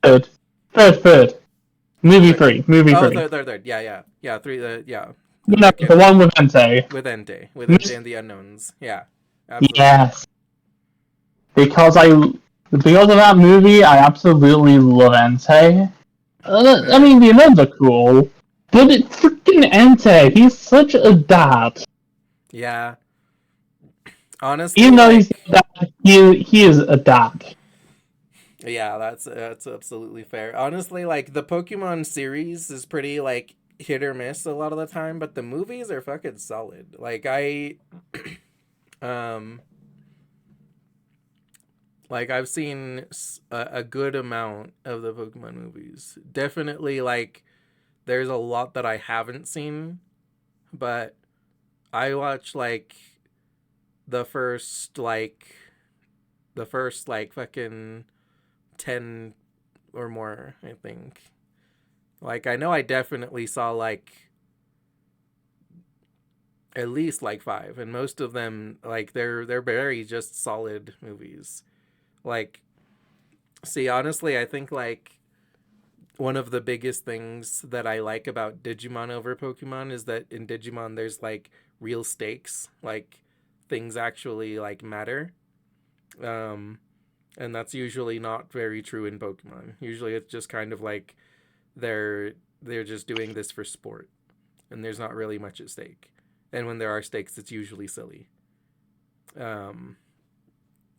Third. Third. Movie Third. 3. Movie Oh, 3. third. Yeah. Three. Yeah. You The know, the second one with Entei. with Entei and the unknowns. Yeah, absolutely. Yes. Because because of that movie, I absolutely love Entei. I Fair. mean, the unknowns are cool, but it's freaking Entei. He's such a dad. Yeah. Honestly, Even though he's like, a dad, he is a dad. yeah, that's absolutely fair. Honestly, like the Pokemon series is pretty like hit or miss a lot of the time, but the movies are fucking solid. Like um, like I've seen a good amount of the Pokemon movies. Definitely, like there's a lot that I haven't seen, but I watched like the first like fucking 10 or more, I think. Like I know I definitely saw like at least like 5, and most of them like they're very just solid movies. Like, see, honestly, I think like one of the biggest things that I like about Digimon over Pokemon is that in Digimon there's like real stakes, like things actually like matter. Um and that's usually not very true in Pokemon. Usually it's just kind of like they're they're just doing this for sport and there's not really much at stake. And when there are stakes it's usually silly. Um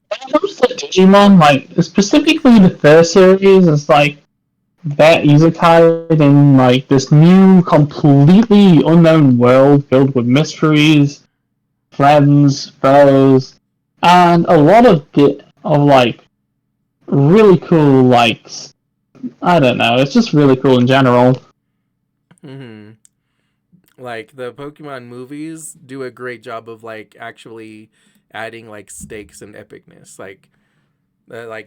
When it comes to Digimon, like specifically the first series, is like that isekai in like this new, completely unknown world filled with mysteries, friends, foes, and a lot of like really cool I don't know, it's just really cool in general. mhm. Like the Pokemon movies do a great job of like actually adding like stakes and epicness. Like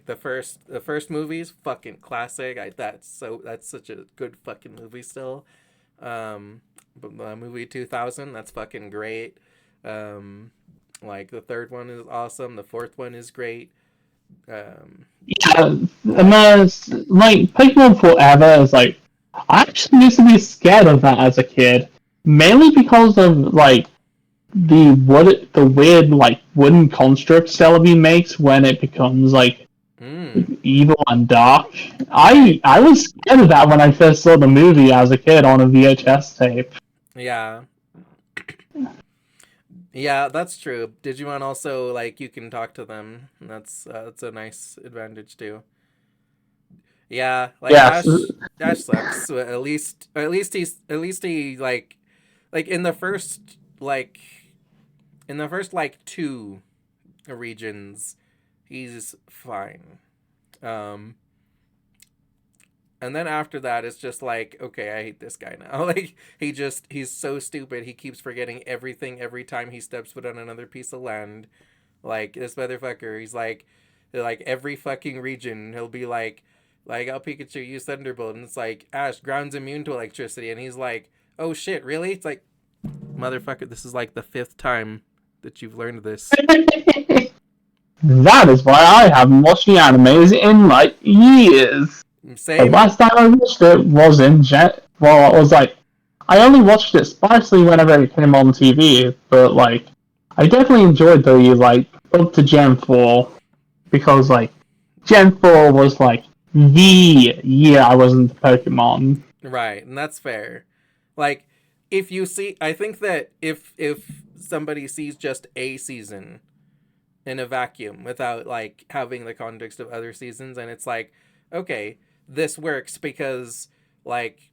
the first movies, fucking classic. That's such a good fucking movie still. But the movie 2000, that's fucking great. Um, like the third one is awesome. The fourth one is great. Yeah, and Like there's like Pokemon Forever is like I actually used to be scared of that as a kid, mainly because of like the weird like wooden construct Celebi makes when it becomes like mm, evil and dark. I was scared of that when I first saw the movie as a kid on a VHS tape. yeah. Yeah, that's true. Digimon also like you can talk to them. That's a nice advantage too. Yeah, like Yes, Ash sucks. At least he like like in the first like two regions, he's fine. Um, and then after that, it's just like, okay, I hate this guy now. Like he's so stupid. He keeps forgetting everything every time he steps foot on another piece of land. Like this motherfucker, he's like every fucking region, he'll be like, oh Pikachu, use Thunderbolt, and it's like Ash, ground's immune to electricity, and he's like, oh shit, really? It's like, motherfucker, this is like the fifth time that you've learned this. that is why I haven't watched the animes in like years. The Same. last time I watched it was in Jet. Well, it was like I only watched it sparsely whenever it came on TV, but like I definitely enjoyed the like up to Gen 4 because like Gen 4 was like the year I was into Pokemon. Right, and that's fair. Like, if you see, I think that if somebody sees just a season in a vacuum without like having the context of other seasons, and it's like, okay, this works because like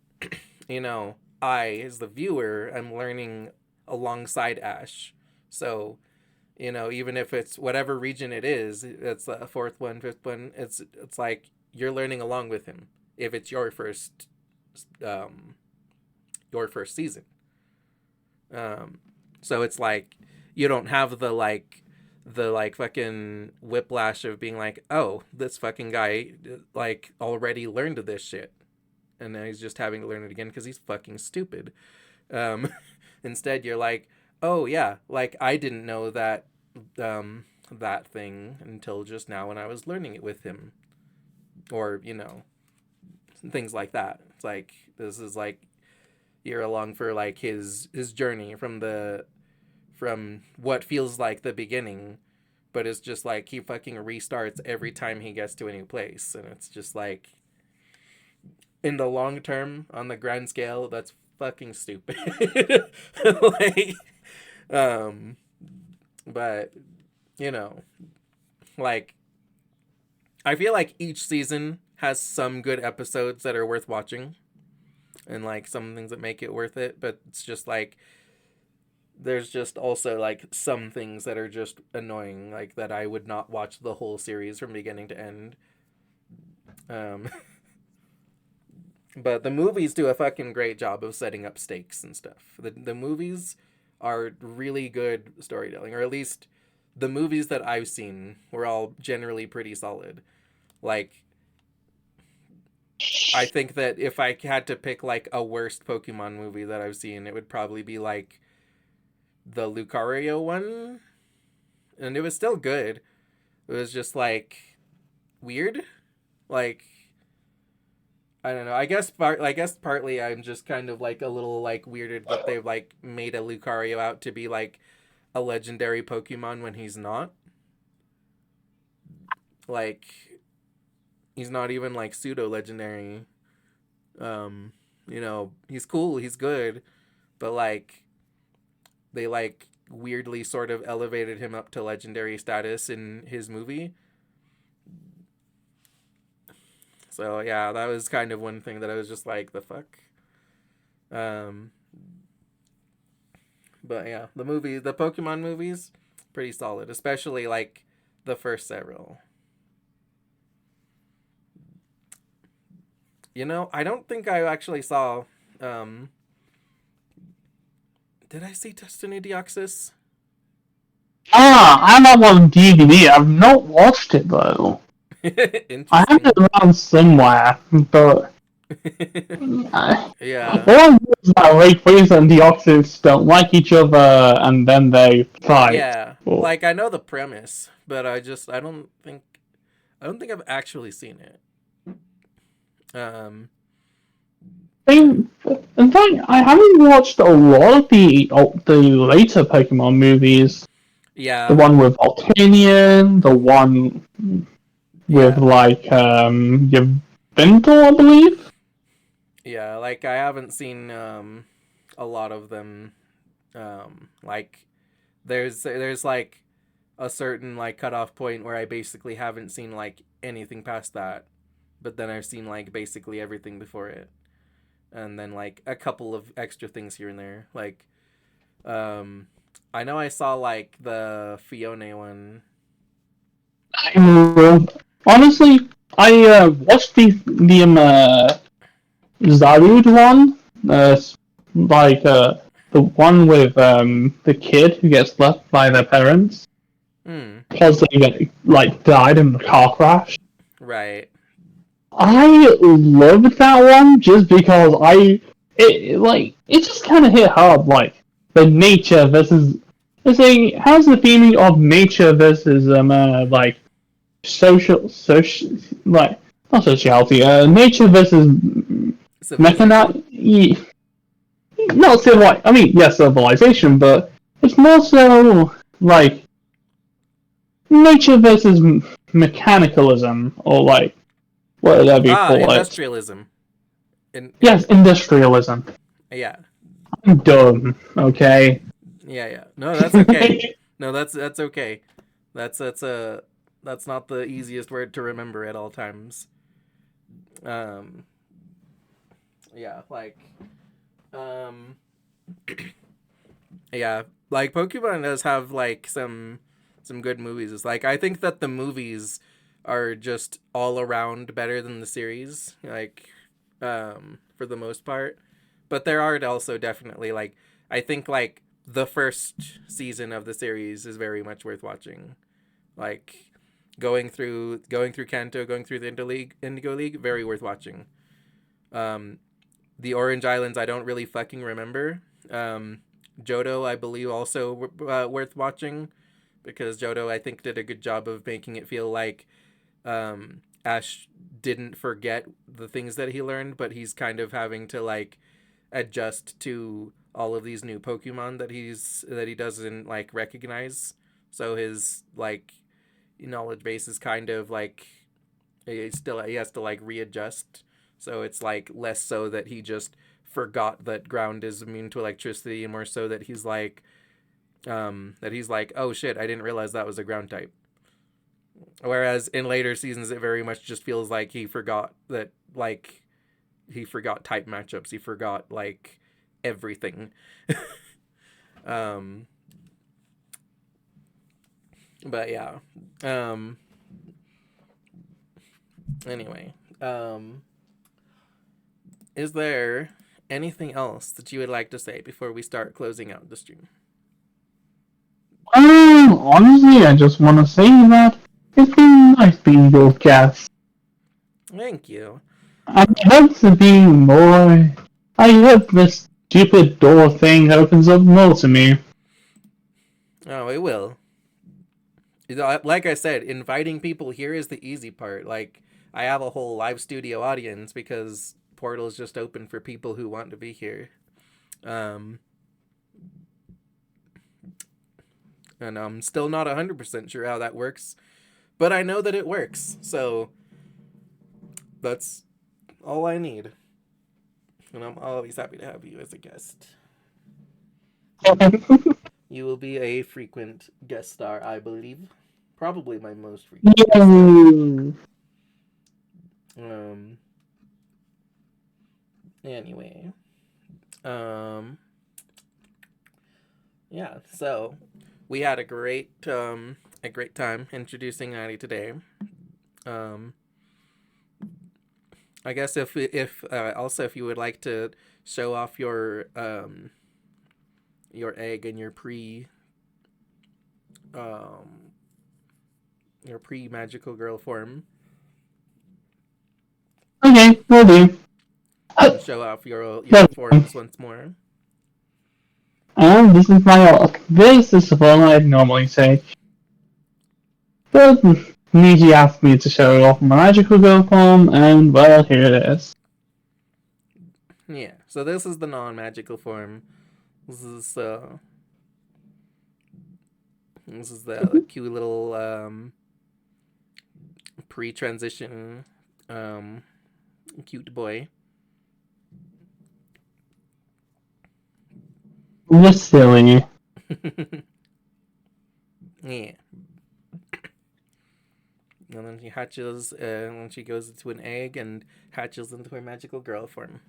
I as the viewer am learning alongside Ash. So even if it's whatever region it is, it's the fourth one, fifth one, it's like you're learning along with him if it's um your first season. So it's like you don't have the fucking whiplash of being like, oh, this fucking guy like already learned this shit, and now he's just having to learn it again because he's fucking stupid. Um, Instead, you're like, oh yeah, like I didn't know that thing until just now when I was learning it with him, or things like that. It's like this is like you're along for like his journey from what feels like the beginning, but it's just like he fucking restarts every time he gets to a new place, and it's just like in the long term on the grand scale, that's fucking stupid. Like, um, but you know, like I feel like each season has some good episodes that are worth watching, and like some things that make it worth it. But it's just like there's just also like some things that are just annoying, like that I would not watch the whole series from beginning to end. Um, but the movies do a fucking great job of setting up stakes and stuff. The movies are really good storytelling, or at least the movies that I've seen were all generally pretty solid. Like I think that if I had to pick like a worst Pokemon movie that I've seen, it would probably be like the Lucario one, and it was still good. It was just like weird. Like I don't know. I guess partly I'm just kind of like a little like weirded that they've like made a Lucario out to be like a legendary Pokemon when he's not. Like he's not even like pseudo legendary. He's cool, he's good, but like they like weirdly sort of elevated him up to legendary status in his movie. So yeah, that was kind of one thing that I was just like, the fuck. Um, but yeah, the Pokemon movies, pretty solid, especially like the first several. I don't think I actually saw um, Did I see Destiny Deoxys? I have that one on DVD. I've not watched it though. I have it Interesting. around somewhere, but I, Yeah. all I know is that Ray Fraser and Deoxys don't like each other, and then they fight. Yeah. But Like I know the premise, but I don't think I've actually seen it. Um in fact, I haven't watched a lot of the later Pokemon movies. The yeah. one with Volcanion, the one with Yeah. like Yveltal, I believe. Yeah, like I haven't seen a lot of them. Like there's like a certain like cutoff point where I basically haven't seen like anything past that. But then I've seen like basically everything before it. And then like a couple of extra things here and there. Like um I know I saw like the Fiona one. Honestly, I watched the Zarude one, uh, like the one with the kid who gets left by their parents Hmm. because they get, like died in the car crash. Right. I loved that one just because it just kind of hit hard, like the nature versus it's a how's the feeling of nature versus like social like not sociality nature versus Civilization? mechanized not civil I mean yes civilization but it's more so like nature versus mechanicalism or like whatever you Ah, call it. industrialism. In Yes, industrialism. yeah. I'm dumb, okay? Yeah, yeah. No, that's okay. No, that's okay. That's a that's not the easiest word to remember at all times. Um yeah, like um yeah, like Pokemon does have like some good movies. It's like I think that the movies are just all around better than the series, like for the most part. But there are also definitely like I think like the first season of the series is very much worth watching. Like going through Kanto, going through the Indigo League, very worth watching. Um, the Orange Islands, I don't really fucking remember. Johto, I believe, also worth watching because Johto, I think, did a good job of making it feel like Ash didn't forget the things that he learned, but he's kind of having to like adjust to all of these new Pokemon that he doesn't like recognize. So his like knowledge base is kind of like he has to like readjust. So it's like less so that he just forgot that ground is immune to electricity, and more so that he's like, oh shit, I didn't realize that was a ground type. Whereas in later seasons, it very much just feels like he forgot that like he forgot type matchups. He forgot like everything. um, but yeah. Um, anyway, is there anything else that you would like to say before we start closing out the stream? Honestly, I just want to say that it's been nice being your guest. Thank you. I hope to be more. I hope this stupid door thing opens up more to me. Oh, it will. Like I said, inviting people here is the easy part. Like I have a whole live studio audience because Portal is just open for people who want to be here. Um, and I'm still not 100% sure how that works, but I know that it works. So that's all I need. And I'm always happy to have you as a guest. You will be a frequent guest star, I believe. Probably my most frequent guest star. Yay! Um. Anyway. Um. Yeah. So, we had a great time introducing Natty today. Um. I guess if also if you would like to show off your egg and your pre magical girl form Okay, will do. and show off your So, forms once more. and this is my look. This is the one I'd normally say. But Niji asked me to show off my magical girl form, and well, here it is. Yeah, so this is the non-magical form. This is the cute little pre-transition cute boy. You're silly. Yeah. And then she hatches, and she goes into an egg and hatches into her magical girl form.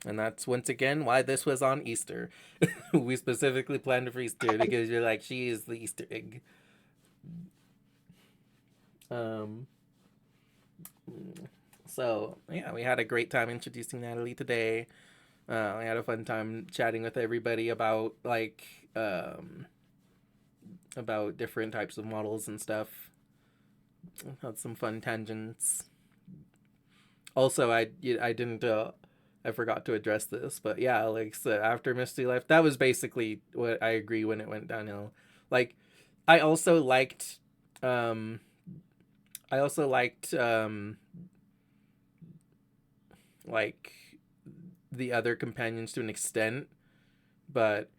And that's once again why this was on Easter. We specifically planned it for Easter because you're like, she is the Easter egg. So yeah, we had a great time introducing Natalie today. We had a fun time chatting with everybody about about different types of models and stuff. Had some fun tangents. Also, I didn't I forgot to address this, but yeah, like so after Misty left, that was basically what I agree when it went downhill. Like, I also liked, um, I also liked, like the other companions to an extent, but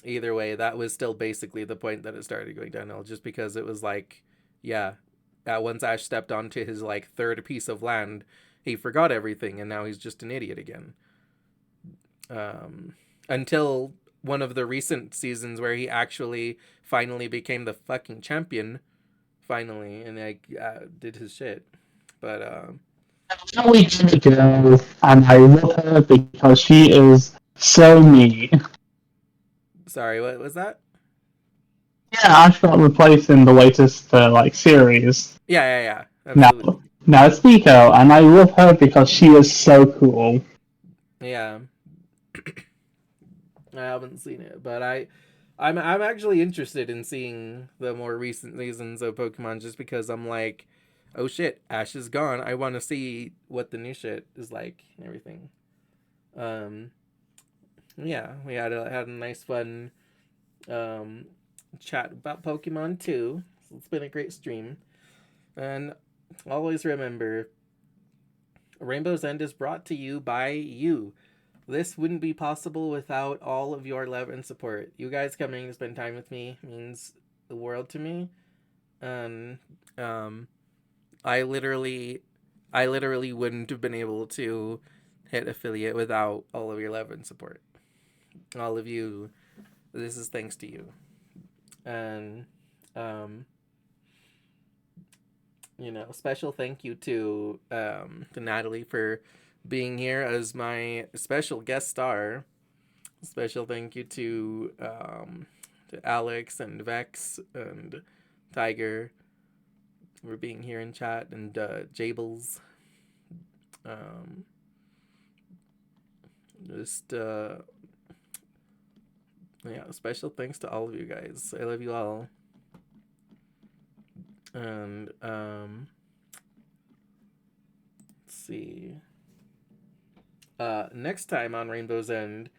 either way, that was still basically the point that it started going downhill, just because it was like, yeah, once Ash stepped onto his like third piece of land, he forgot everything, and now he's just an idiot again. Until one of the recent seasons where he actually finally became the fucking champion, finally, and like did his shit. But We gotta go, and I love her because she is so mean. sorry, what was that? Yeah, Ash got replaced in the latest series. Yeah, Now, absolutely. now it's Nico, and I love her because she is so cool. Yeah. I haven't seen it, but I'm actually interested in seeing the more recent seasons of Pokemon just because I'm like, oh shit, Ash is gone. I want to see what the new shit is like and everything. Um, yeah, we had a nice fun um chat about Pokemon too. So it's been a great stream, and always remember, Rainbow's End is brought to you by you. This wouldn't be possible without all of your love and support. You guys coming to spend time with me means the world to me. And I literally wouldn't have been able to hit affiliate without all of your love and support. All of you, this is thanks to you. And special thank you to Natalie for being here as my special guest star. Special thank you to Alex and Vex and Tiger for being here in chat, and Jables. Just yeah, special thanks to all of you guys. I love you all. And let's see. Next time on Rainbow's End,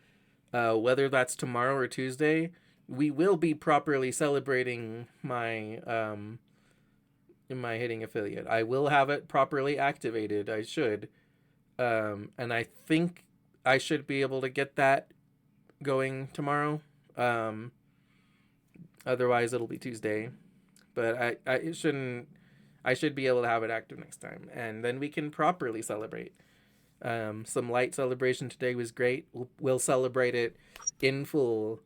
whether that's tomorrow or Tuesday, we will be properly celebrating my hitting affiliate. I will have it properly activated. I should, and I think I should be able to get that going tomorrow. Otherwise, it'll be Tuesday. But it shouldn't. I should be able to have it active next time, and then we can properly celebrate. Some light celebration today was great. We'll celebrate it in full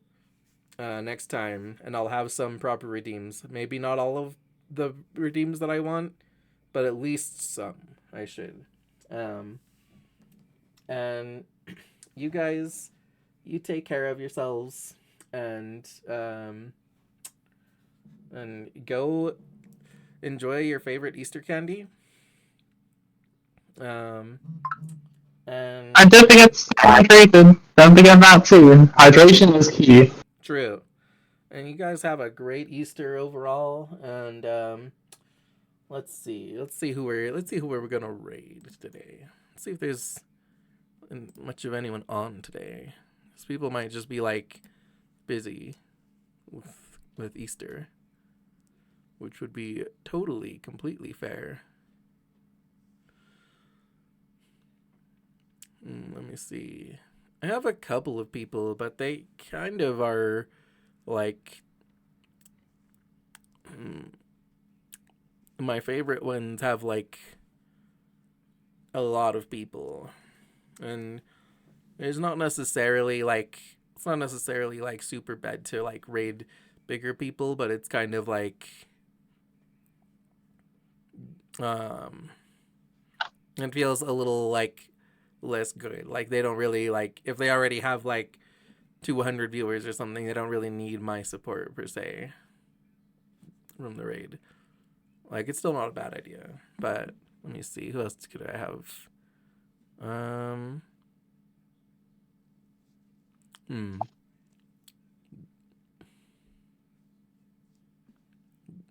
next time, and I'll have some proper redeems. Maybe not all of the redeems that I want, but at least some. I should. And you guys, you take care of yourselves, and go enjoy your favorite Easter candy. And And don't forget to stay hydrated. Don't forget that too. Hydration is key. true. And you guys have a great Easter overall. And let's see who we're gonna raid today. Let's see if there's much of anyone on today. Because people might just be like busy with Easter, which would be totally completely fair. Let me see. I have a couple of people, but they kind of are like my favorite ones have like a lot of people, and it's not necessarily like super bad to like raid bigger people, but it's kind of like it feels a little like less good. Like they don't really like, if they already have like 200 viewers or something, they don't really need my support per se from the raid. Like it's still not a bad idea, but let me see, who else could I have?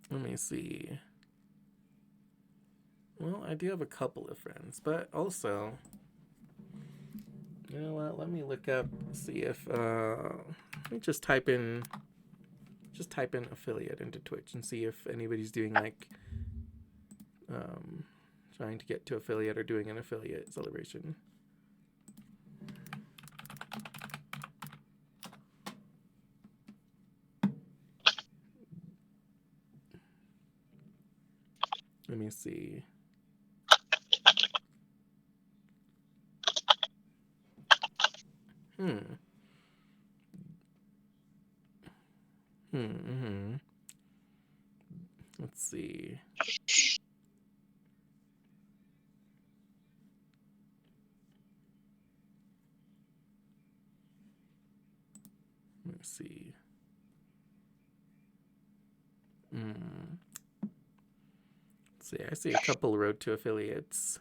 Let me see. Well, I do have a couple of friends, but also, you know what? Let me look up, see if let me just type in affiliate into Twitch and see if anybody's doing like trying to get to affiliate or doing an affiliate celebration. Let me see. Let's see. Let's see. Let's see. I see a couple road to affiliates.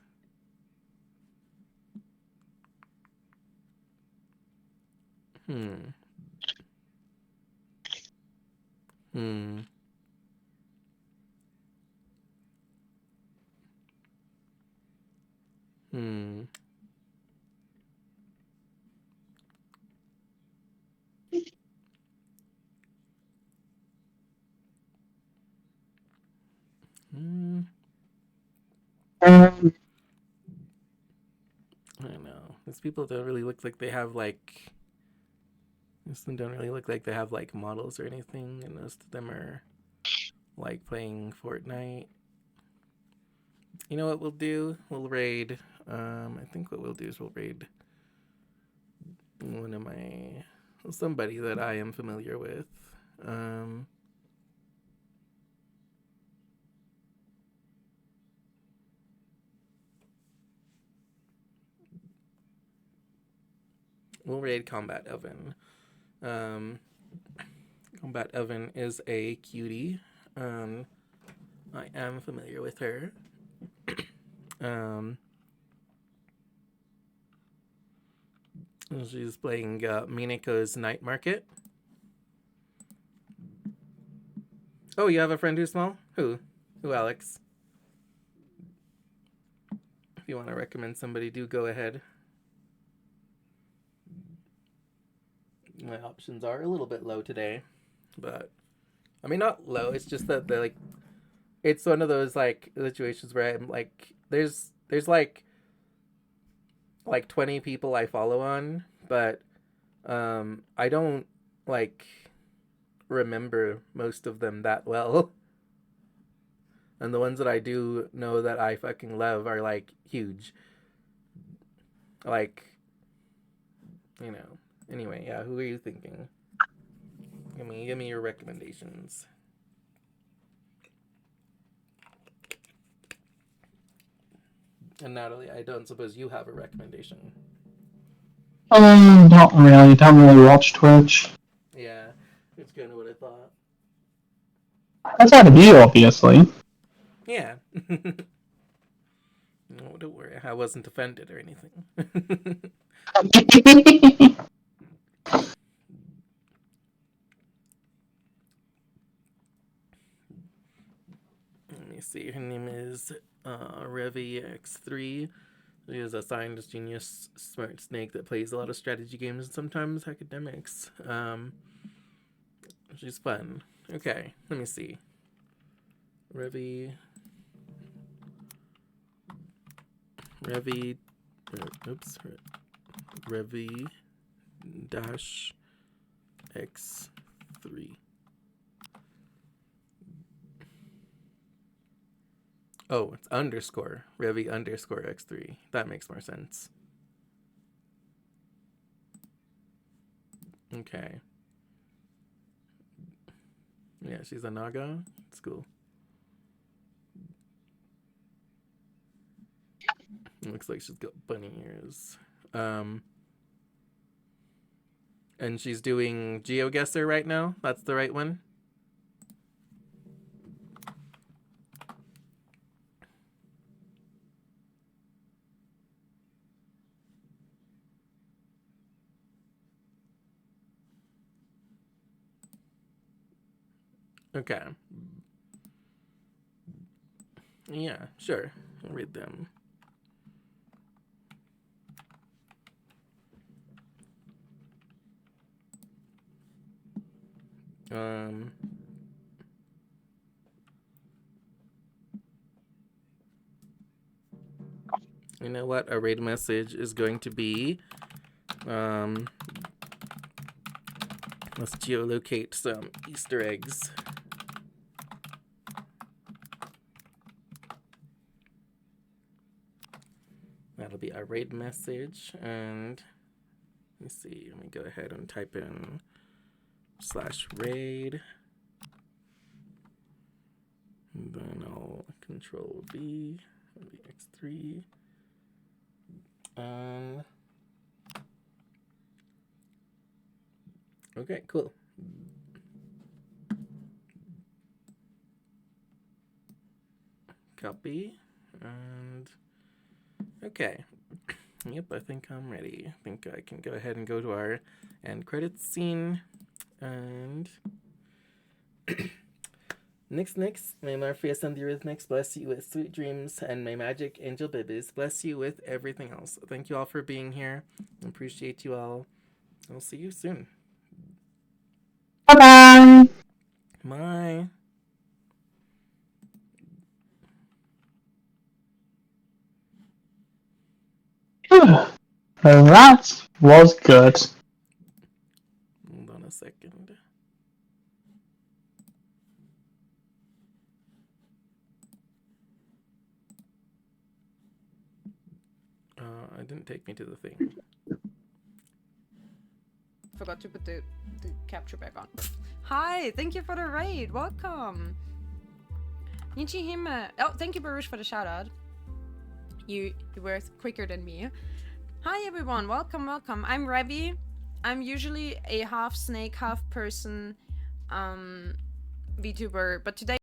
I know. These people don't really look like they have like. Most of them don't really look like they have like models or anything, and most of them are like playing Fortnite. You know what we'll do? We'll raid. I think what we'll do is we'll raid somebody that I am familiar with. We'll raid Combat Oven. Combat Oven is a cutie. I am familiar with her. She's playing Minako's Night Market. Oh, you have a friend who's small? Who, Alex? If you want to recommend somebody, do go ahead. My options are a little bit low today, but I mean, not low. It's just that they're like, it's one of those like situations where I'm like, there's like 20 people I follow on, but I don't like remember most of them that well. And the ones that I do know that I fucking love are like huge. Like, you know. Anyway, yeah, who are you thinking? Give me your recommendations. And Natalie, I don't suppose you have a recommendation. Not really. Don't really watch Twitch. Yeah, it's kind of what I thought. Outside of you, obviously. Yeah. No, don't worry. I wasn't offended or anything. Let me see. Her name is Revi X3. She is a scientist genius, smart snake that plays a lot of strategy games and sometimes academics. She's fun. Okay, let me see. Revi. Oops. Revi dash X3. Oh, it's underscore. Revi underscore X3. That makes more sense. Okay. Yeah, she's a Naga. It's cool. Looks like she's got bunny ears. And she's doing GeoGuessr right now. That's the right one. Okay. Yeah, sure. I'll read them. You know what? Our raid message is going to be, let's geolocate some Easter eggs. That'll be our raid message, and let me see. Let me go ahead and type in /raid. And then I'll control V, X3. Okay, cool. Copy. And okay. Yep, I think I'm ready. I think I can go ahead and go to our end credits scene. And Nix, may Morpheus and the Eurythmics bless you with sweet dreams, and may Magic Angel Bibbies bless you with everything else. Thank you all for being here. I appreciate you all. I'll see you soon. Bye-bye! Bye. That was good. Hold on a second. It didn't take me to the thing. Forgot to put the capture back on. Hi, thank you for the raid. Welcome. Nichihime. Oh, thank you, Baruch, for the shout out. You were quicker than me. Hi, everyone. Welcome. I'm Revi. I'm usually a half snake, half person VTuber, but today